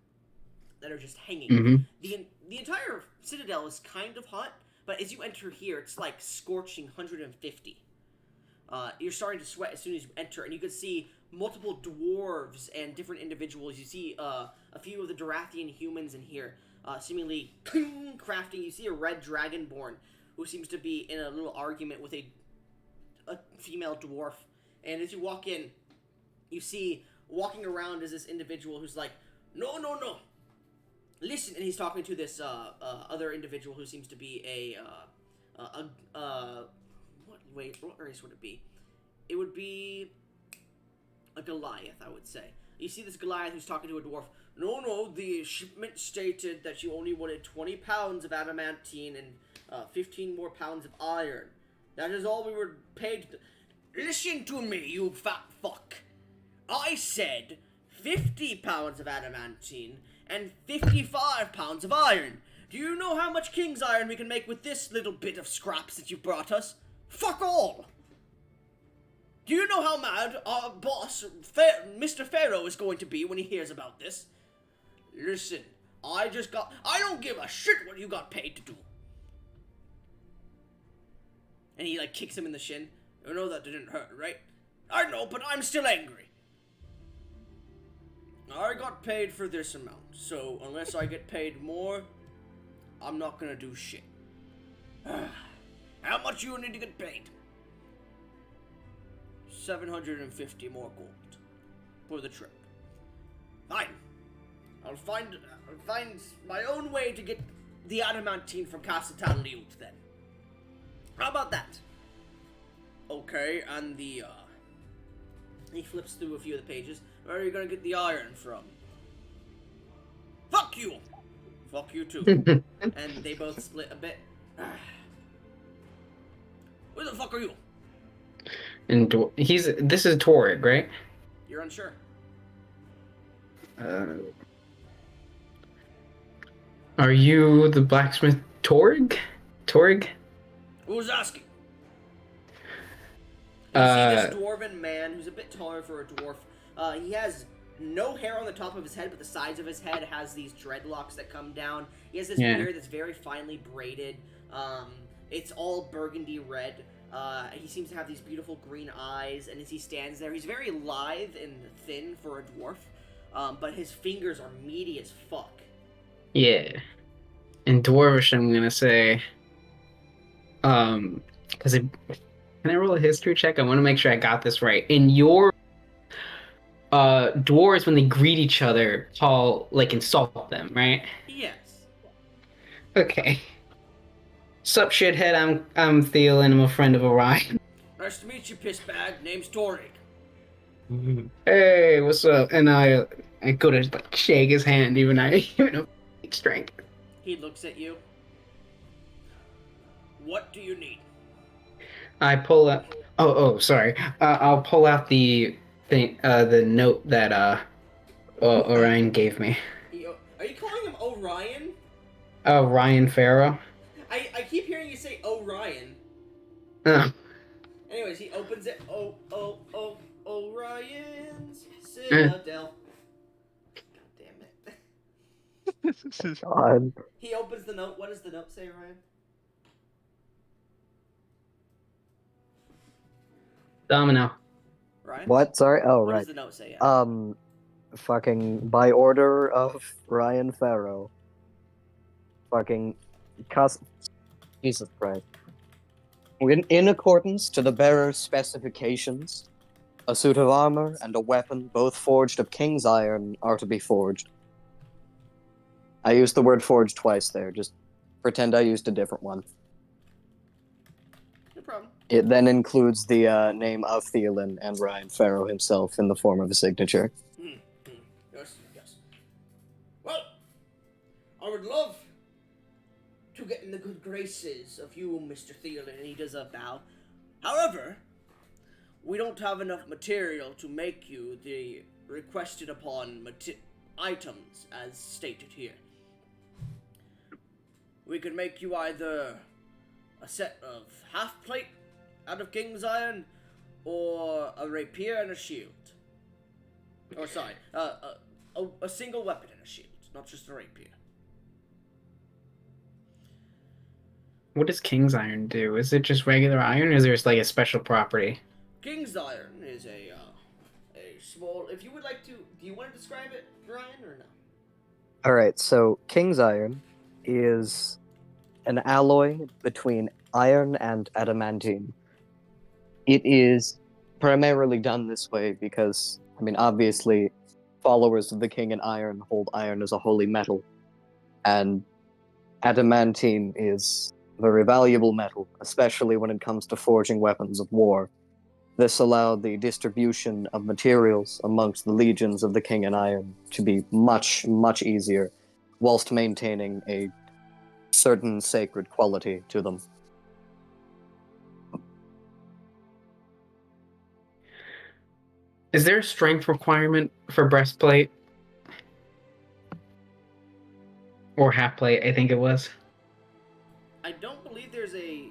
that are just hanging. Mm-hmm. The entire Citadel is kind of hot, but as you enter here, it's like scorching 150. You're starting to sweat as soon as you enter, and you can see multiple dwarves and different individuals. You see a few of the Durathian humans in here, seemingly crafting. You see a red dragonborn who seems to be in a little argument with a female dwarf. And as you walk in, you see walking around is this individual who's like, no. Listen, and he's talking to this other individual who seems to be what race would it be? It would be a Goliath, I would say. You see this Goliath who's talking to a dwarf. No, the shipment stated that you only wanted 20 pounds of adamantine and 15 more pounds of iron. That is all we were paid to... Listen to me, you fat fuck. I said 50 pounds of adamantine and 55 pounds of iron. Do you know how much king's iron we can make with this little bit of scraps that you brought us? Fuck all! Do you know how mad our boss, Mr. Ferro, is going to be when he hears about this? Listen, I don't give a shit what you got paid to do. And he, like, kicks him in the shin. You know that didn't hurt, right? I know, but I'm still angry. I got paid for this amount, so unless I get paid more, I'm not gonna do shit. How much you need to get paid? 750 more gold for the trip. Fine. I'll find my own way to get the adamantine from Castle Liut then. How about that? Okay, and the He flips through a few of the pages. Where are you gonna get the iron from? Fuck you! Fuck you too. And they both split a bit. Who the fuck are you? And this is Torg, right? You're unsure. Are you the blacksmith Torg? Torg? Who's asking? You see this dwarven man who's a bit taller for a dwarf. He has no hair on the top of his head, but the sides of his head has these dreadlocks that come down. He has this beard that's very finely braided. It's all burgundy red. He seems to have these beautiful green eyes, and as he stands there, he's very lithe and thin for a dwarf, but his fingers are meaty as fuck. Yeah. In Dwarvish, I'm gonna say, because can I roll a history check? I want to make sure I got this right. In your dwarves, when they greet each other, insult them, right? Yes. Okay. Sup, shithead? I'm Theolyn. I'm a friend of Ryen. Nice to meet you, pissbag. Name's Torik. Hey, what's up? And I go to shake his hand, even a strength. He looks at you. What do you need? I pull up. Oh, sorry. I'll pull out the thing, the note that Orion gave me. Are you calling him Orion? Oh, Ryen Ferro. I keep hearing you say Orion. Oh. Anyways, he opens it. Orion's Citadel. God damn it. God. He opens the note. What does the note say, Ryan? Domino. Ryan? What? Sorry? Oh, What right. does the note say? Yeah. Fucking by order of Ryen Ferro. Fucking Jesus Christ. In accordance to the bearer's specifications, a suit of armor and a weapon, both forged of king's iron, are to be forged. I used the word forged twice there. Just pretend I used a different one. No problem. It then includes the name of Theolyn and Ryen Ferro himself in the form of a signature. Yes. Well, I would love to get in the good graces of you, Mr. Theolyn, and he does a bow. However, we don't have enough material to make you the requested upon items as stated here. We could make you either a set of half-plate out of king's iron, or a rapier and a shield. Or sorry, a single weapon and a shield, not just a rapier. What does King's Iron do? Is it just regular iron, or is there like a special property? King's iron is a small. If you would like to, do you want to describe it, Ryan, or no? Alright, so King's Iron is an alloy between iron and adamantine. It is primarily done this way because, obviously, followers of the King in Iron hold iron as a holy metal, and adamantine is a very valuable metal, especially when it comes to forging weapons of war. This allowed the distribution of materials amongst the legions of the King in Iron to be much, much easier, whilst maintaining a certain sacred quality to them. Is there a strength requirement for breastplate? Or half plate, I think it was. I don't believe there's a.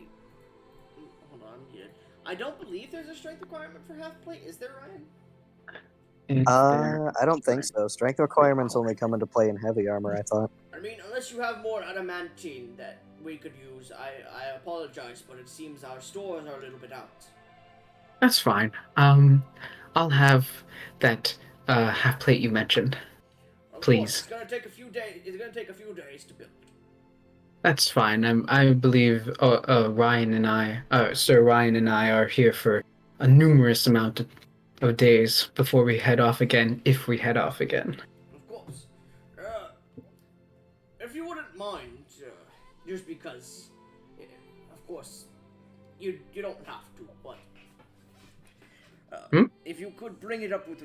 Hold on here. I don't believe there's a strength requirement for half plate. Is there, Ryan? I don't think so. Strength requirements only come into play in heavy armor, I thought. I mean, unless you have more adamantine that we could use, I apologize, but it seems our stores are a little bit out. That's fine. I'll have that half plate you mentioned. Of Please. course, it's gonna take a few days. It's gonna take a few days to build. That's fine. I believe Ryen and I, Sir Ryen and I, are here for a numerous amount of days before we head off again, if we head off again. Of course. If you wouldn't mind, just because, of course, you don't have to, but If you could bring it up with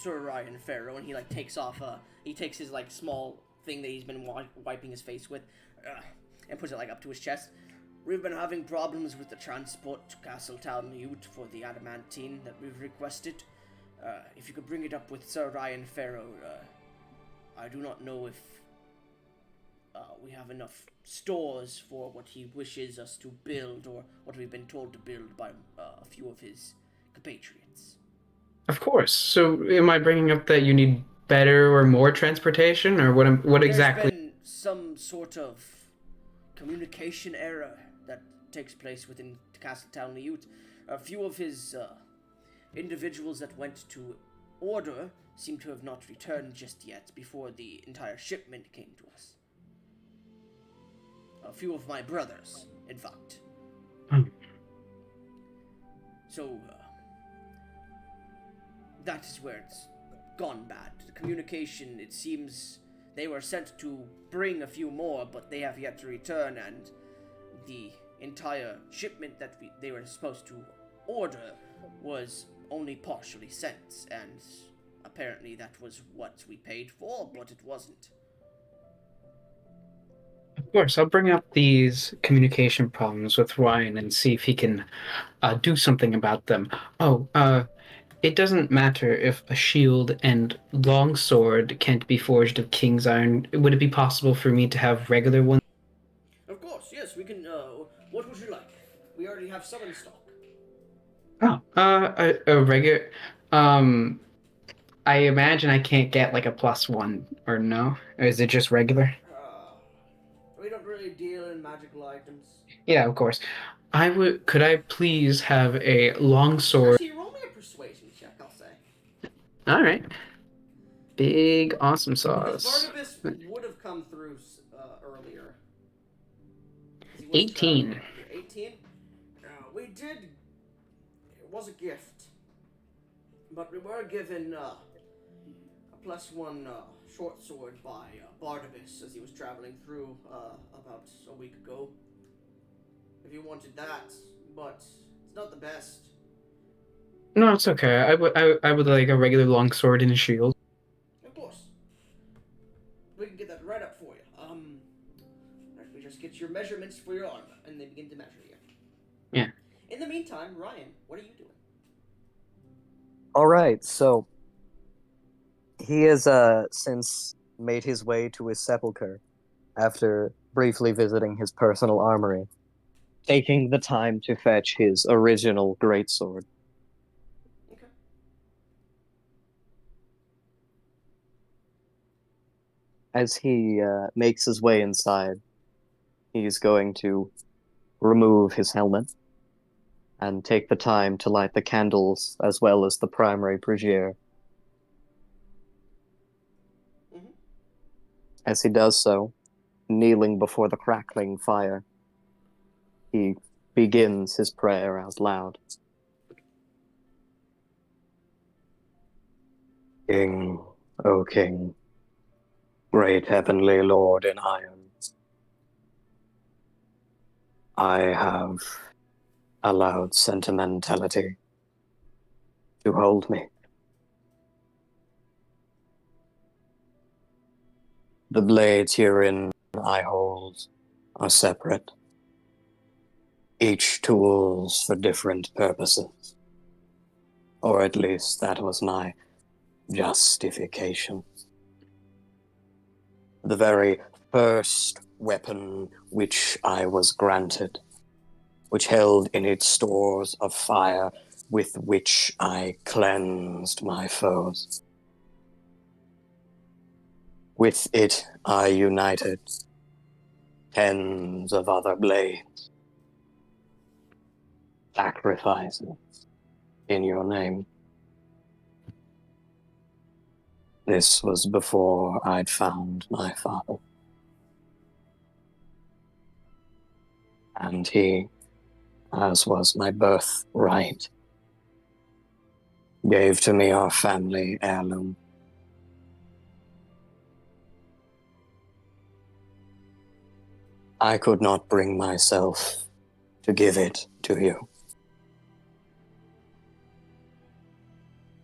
Sir Ryen Ferro, and he like takes off, he takes his like small thing that he's been wiping his face with, and puts it like up to his chest. We've been having problems with the transport to Castletown Mute for the adamantine that we've requested. If you could bring it up with Sir Ryen Ferro, I do not know if we have enough stores for what he wishes us to build, or what we've been told to build by a few of his compatriots. Of course. So, am I bringing up that you need better or more transportation, or what exactly? There's been some sort of communication error that takes place within Castletown Mute. A few of his individuals that went to order seem to have not returned just yet before the entire shipment came to us. A few of my brothers, in fact. So, that is where it's gone bad. The communication, it seems they were sent to bring a few more, but they have yet to return, and the entire shipment that they were supposed to order was only partially sent, and apparently that was what we paid for, but it wasn't. Of course, I'll bring up these communication problems with Ryan and see if he can do something about them. It doesn't matter if a shield and longsword can't be forged of king's iron. Would it be possible for me to have regular ones? Of course, yes, we can, what would you like? We already have some in stock. A regular. I imagine I can't get like a +1, or no? Or is it just regular? We don't really deal in magical items. Yeah, of course. Could I please have a longsword? Actually, roll me a persuasion check, I'll say. All right. Big awesome Because sauce. Barnabas would have come through earlier. 18. 18? We did. It was a gift. But we were given a +1 short sword by Barnabas as he was traveling through about a week ago. If you wanted that, but it's not the best. No, it's okay. I would like a regular longsword and a shield. Of course. We can get that right up for you. Let me just get your measurements for your arm, and they begin to measure you. Yeah. In the meantime, Ryan, what are you doing? Alright, so he has since made his way to his sepulchre after briefly visiting his personal armory, taking the time to fetch his original greatsword. Okay. As he makes his way inside, he's going to remove his helmet and take the time to light the candles as well as the primary brazier. Mm-hmm. As he does so, kneeling before the crackling fire, he begins his prayer out loud. King, O King, great heavenly Lord in iron, I have allowed sentimentality to hold me. The blades herein I hold are separate, each tools for different purposes, or at least that was my justification. The very first weapon which I was granted, which held in its stores of fire with which I cleansed my foes. With it I united tens of other blades, sacrifices in your name. This was before I'd found my father. And he, as was my birthright, gave to me our family heirloom. I could not bring myself to give it to you.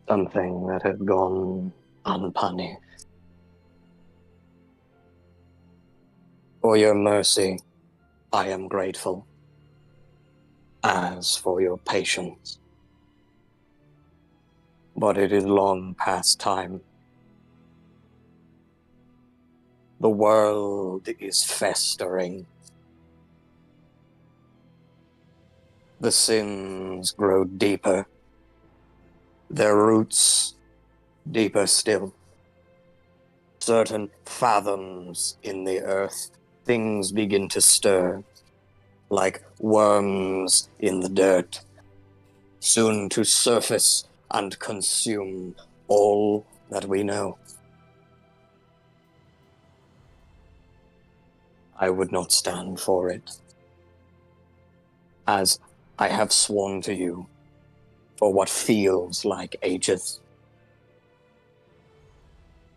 Something that had gone unpunished. For your mercy, I am grateful. As for your patience. But it is long past time. The world is festering. The sins grow deeper. Their roots deeper still. Certain fathoms in the earth, things begin to stir, like worms in the dirt, soon to surface and consume all that we know. I would not stand for it, as I have sworn to you for what feels like ages.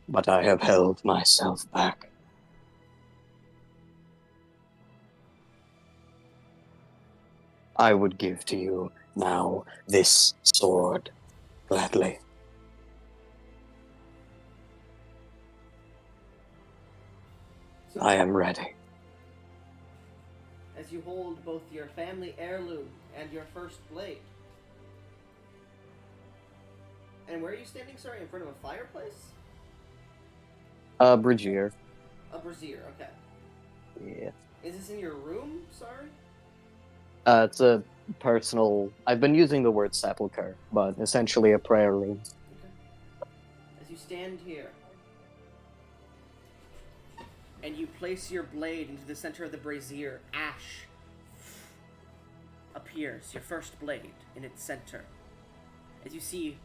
But I have held myself back. I would give to you now this sword, gladly. So, I am ready. as you hold both your family heirloom and your first blade. And where are you standing, sorry? In front of a fireplace? Bridgier. A brazier, okay. Yeah. Is this in your room, sorry? It's a personal. I've been using the word sepulcher, but essentially a prayer room. Okay. As you stand here, and you place your blade into the center of the brazier, ash appears, your first blade, in its center. As you see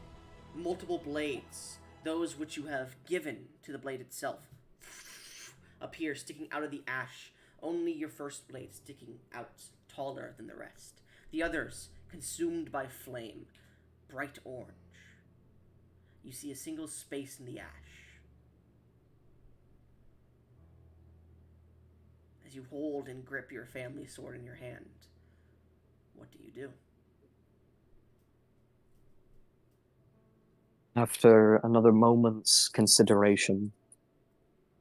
multiple blades, those which you have given to the blade itself, appear sticking out of the ash. Only your first blade sticking out, taller than the rest. The others consumed by flame, bright orange. You see a single space in the ash. As you hold and grip your family sword in your hand, what do you do? After another moment's consideration,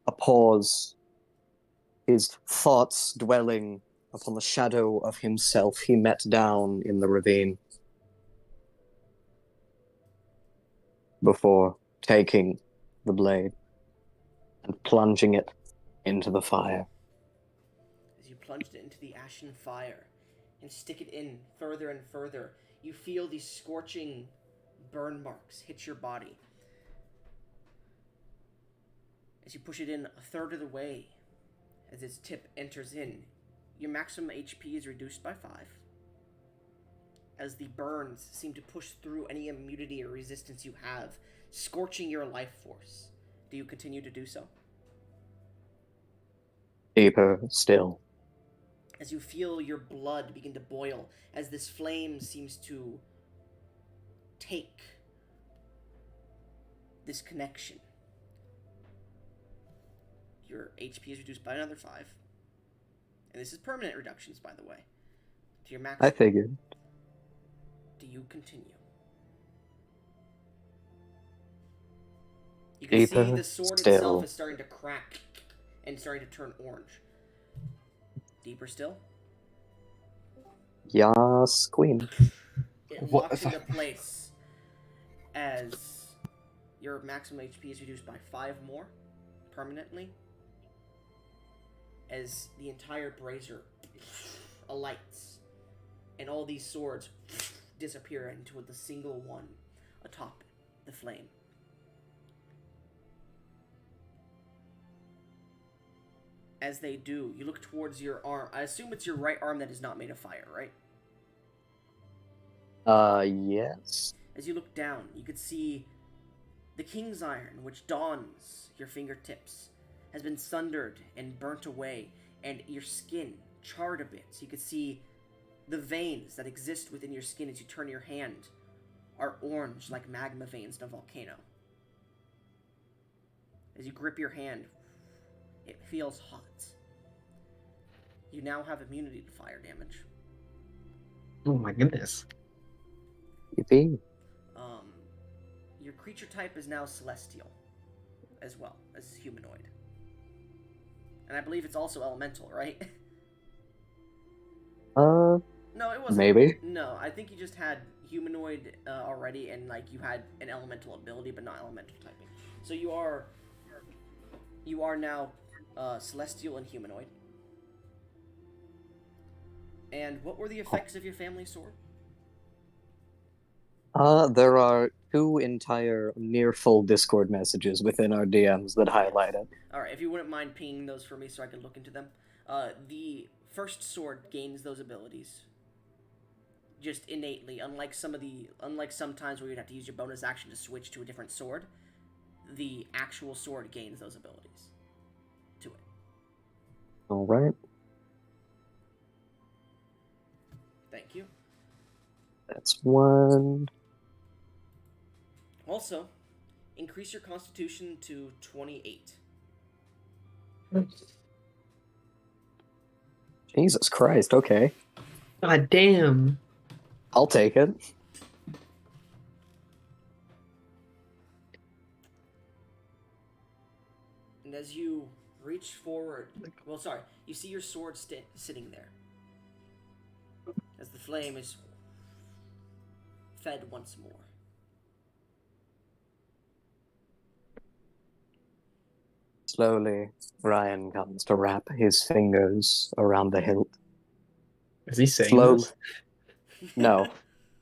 a pause, his thoughts dwelling upon the shadow of himself he met down in the ravine, before taking the blade and plunging it into the fire. As you plunged it into the ashen fire and stick it in further and further, you feel these scorching burn marks hit your body. As you push it in a third of the way, as its tip enters in, your maximum HP is reduced by 5. As the burns seem to push through any immunity or resistance you have, scorching your life force. Do you continue to do so? Deeper still. As you feel your blood begin to boil, as this flame seems to take this connection. Your HP is reduced by another 5. And this is permanent reductions, by the way. To your max. I figured. Do you continue? You can Deeper see the sword still. itself is starting to crack and starting to turn orange. Deeper still? Yas, queen. It locks into place as your maximum HP is reduced by 5 more permanently. As the entire brazier alights and all these swords disappear into the single one atop the flame. As they do, you look towards your arm. I assume it's your right arm that is not made of fire, right? Yes. As you look down, you could see the King's Iron, which dawns your fingertips, has been sundered and burnt away, and your skin charred a bit. So you could see the veins that exist within your skin as you turn your hand are orange like magma veins in a volcano. As you grip your hand, it feels hot. You now have immunity to fire damage. Oh my goodness. Yippee. creature type is now celestial, as well as humanoid. And I believe it's also elemental, right? No, it wasn't. Maybe. No, I think you just had humanoid already, and like you had an elemental ability, but not elemental typing. So you are now celestial and humanoid. And what were the effects of your family sword? There are 2 entire near full Discord messages within our DMs that highlight it. All right, if you wouldn't mind pinging those for me so I can look into them. The first sword gains those abilities just innately, unlike some times where you'd have to use your bonus action to switch to a different sword. The actual sword gains those abilities to it. All right. Thank you. That's 1. Also, increase your constitution to 28. Jesus Christ, okay. God damn. I'll take it. And as you reach forward, you see your sword sitting there. As the flame is fed once more. Slowly, Ryan comes to wrap his fingers around the hilt. Is he saying Slowly. this? No,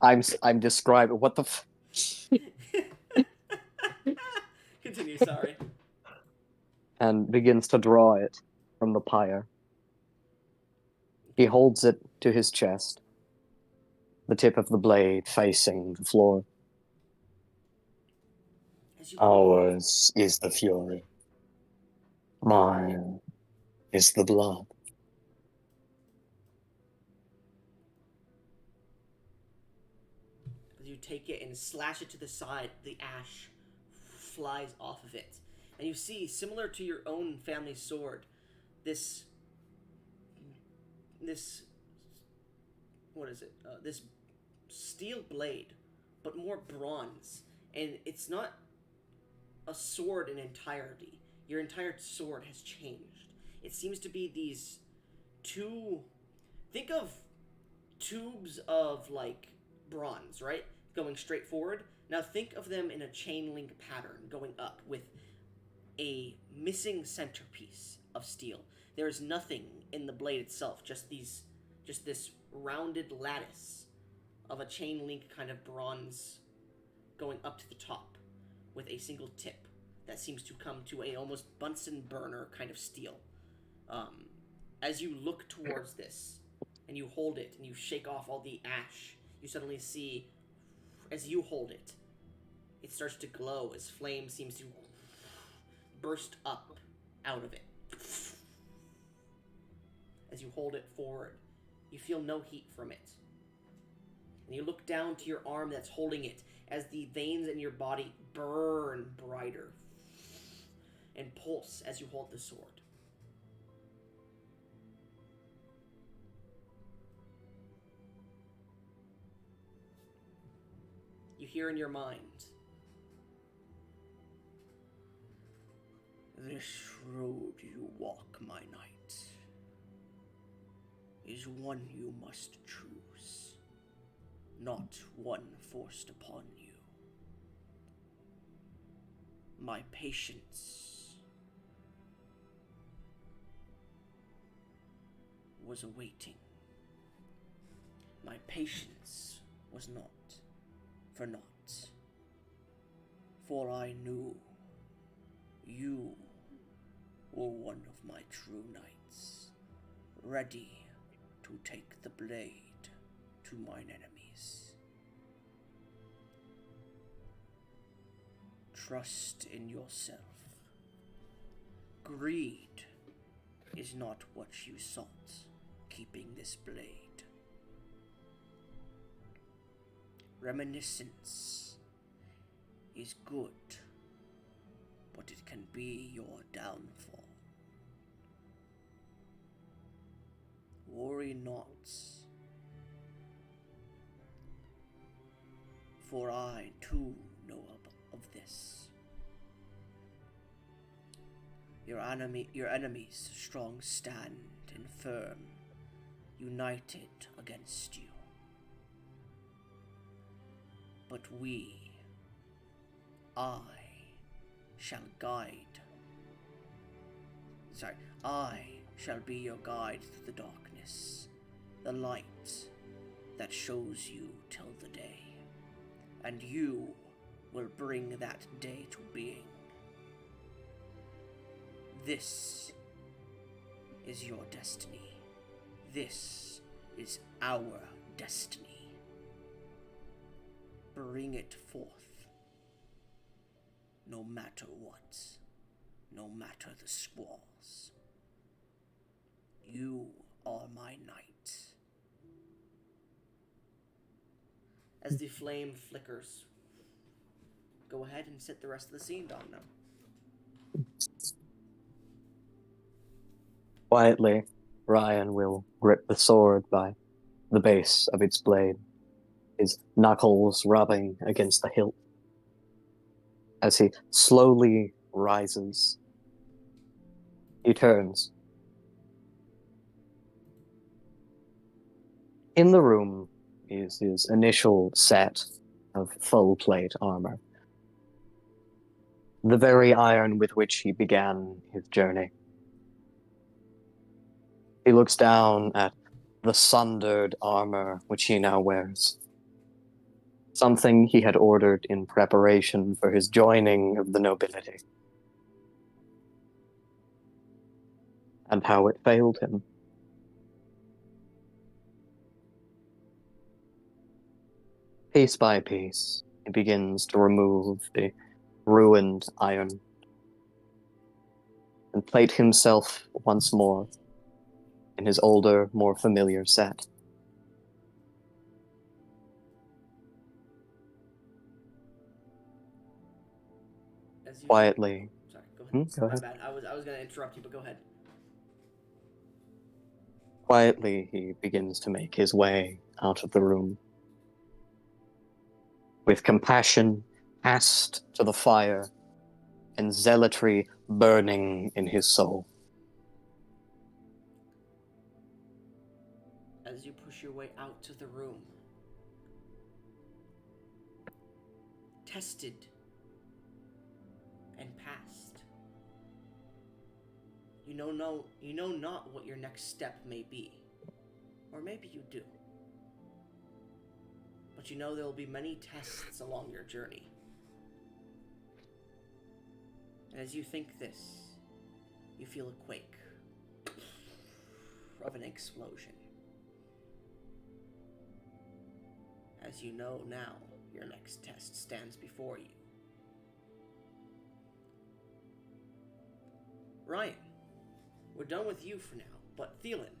I'm describing what the. Continue, sorry. And begins to draw it from the pyre. He holds it to his chest, the tip of the blade facing the floor. Ours is the fury. Mine is the blood. As you take it and slash it to the side, the ash flies off of it. And you see, similar to your own family sword, this steel blade, but more bronze. And it's not a sword in entirety. Your entire sword has changed. It seems to be these 2... Think of tubes of, like, bronze, right? Going straight forward. Now think of them in a chain link pattern going up with a missing centerpiece of steel. There is nothing in the blade itself, just this rounded lattice of a chain link kind of bronze going up to the top with a single tip that seems to come to a almost Bunsen burner kind of steel. As you look towards this and you hold it and you shake off all the ash, you suddenly see, as you hold it, it starts to glow as flame seems to burst up out of it. As you hold it forward, you feel no heat from it. And you look down to your arm that's holding it as the veins in your body burn brighter and pulse as you hold the sword. You hear in your mind, "This road you walk, my knight, is one you must choose, not one forced upon you. My patience was awaiting. My patience was not for naught, for I knew you were one of my true knights, ready to take the blade to mine enemies. Trust in yourself. Greed is not what you sought, keeping this blade. Reminiscence is good, but it can be your downfall. Worry not, for I too know of them. darkness. Your enemies strong stand and firm, united against you. But I shall be your guide through the darkness, the light that shows you till the day, and you will bring that day to being. This is your destiny. This is our destiny. Bring it forth, no matter what, no matter the squalls. You are my knight. As the flame flickers, go ahead and set the rest of the scene, Domino. Quietly, Ryen will grip the sword by the base of its blade, his knuckles rubbing against the hilt. As he slowly rises, he turns. In the room is his initial set of full plate armor, the very iron with which he began his journey. He looks down at the sundered armor which he now wears, something he had ordered in preparation for his joining of the nobility, and how it failed him. Piece by piece, he begins to remove the ruined iron and plate himself once more in his older, more familiar set. Quietly. Sorry, go ahead. Go ahead. My bad. I was gonna interrupt you, but go ahead. Quietly, he begins to make his way out of the room. With compassion cast to the fire and zealotry burning in his soul. As you push your way out to the room, tested and passed, you know not what your next step may be, or maybe you do, but you know there will be many tests along your journey. And as you think this, you feel a quake of an explosion. As you know now, your next test stands before you. Ryen, we're done with you for now, but Theolyn,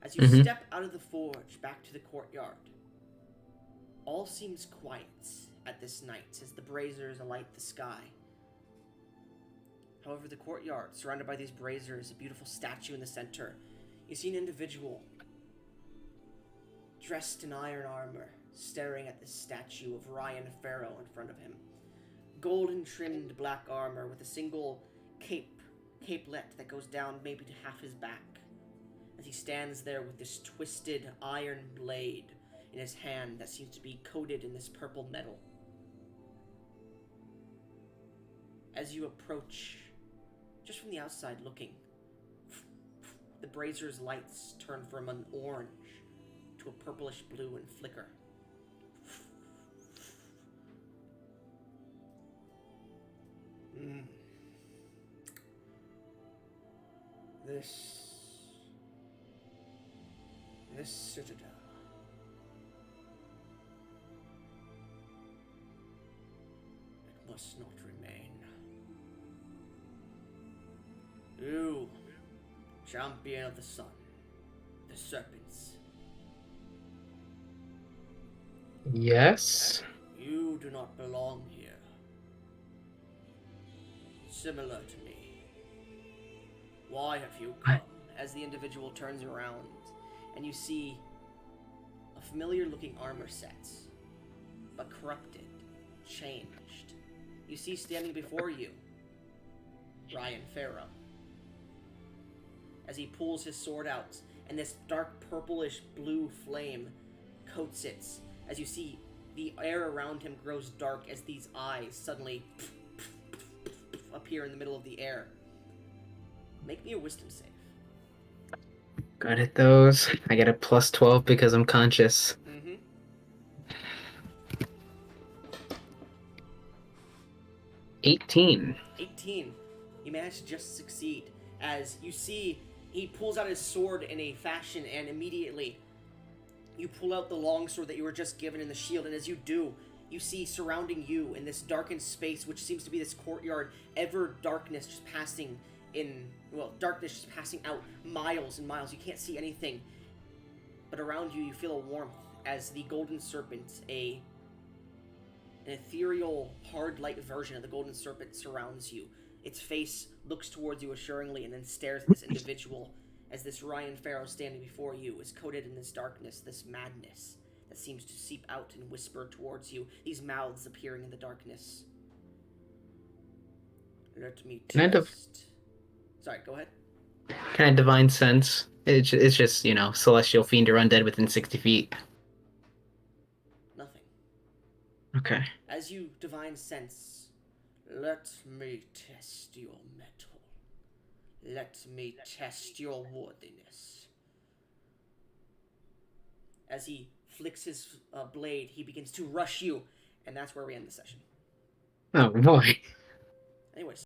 as you step out of the forge back to the courtyard, all seems quiet at this night as the braziers alight the sky. However, the courtyard, surrounded by these braziers, a beautiful statue in the center, you see an individual dressed in iron armor, staring at this statue of Ryen Ferro in front of him. Golden trimmed black armor with a single capelet that goes down maybe to half his back, as he stands there with this twisted iron blade in his hand that seems to be coated in this purple metal. As you approach, just from the outside looking, the brazier's lights turn from an orange to a purplish blue and flicker. This citadel. It must not remain. You, champion of the sun, the serpents. Yes? You do not belong here. Similar to me. Why have you come? As the individual turns around, and you see a familiar looking armor set, but corrupted, changed. you see standing before you Ryen Ferro. As he pulls his sword out, and this dark purplish blue flame coats it, as you see the air around him grows dark as these eyes suddenly appear in the middle of the air. Make me a wisdom save. Good at those. I get a plus 12 because I'm conscious. Mm-hmm. 18. 18. You manage to just succeed as you see he pulls out his sword in a fashion, and immediately you pull out the long sword that you were just given in the shield, and as you do, you see surrounding you in this darkened space, which seems to be this courtyard, ever darkness just passing in, well, darkness just passing out miles and miles. You can't see anything, but around you, you feel a warmth as the golden serpent, an ethereal, hard light version of the golden serpent surrounds you. Its face looks towards you assuringly and then stares at this individual as this Ryen Ferro standing before you is coated in this darkness, this madness that seems to seep out and whisper towards you, these mouths appearing in the darkness. Let me test. Sorry, go ahead. Can I divine sense? It's just, celestial fiend or undead within 60 feet. Nothing. Okay. As you divine sense, let me test your metal. Let me test your worthiness. As he flicks his blade, he begins to rush you, and that's where we end the session. Oh boy. Anyways.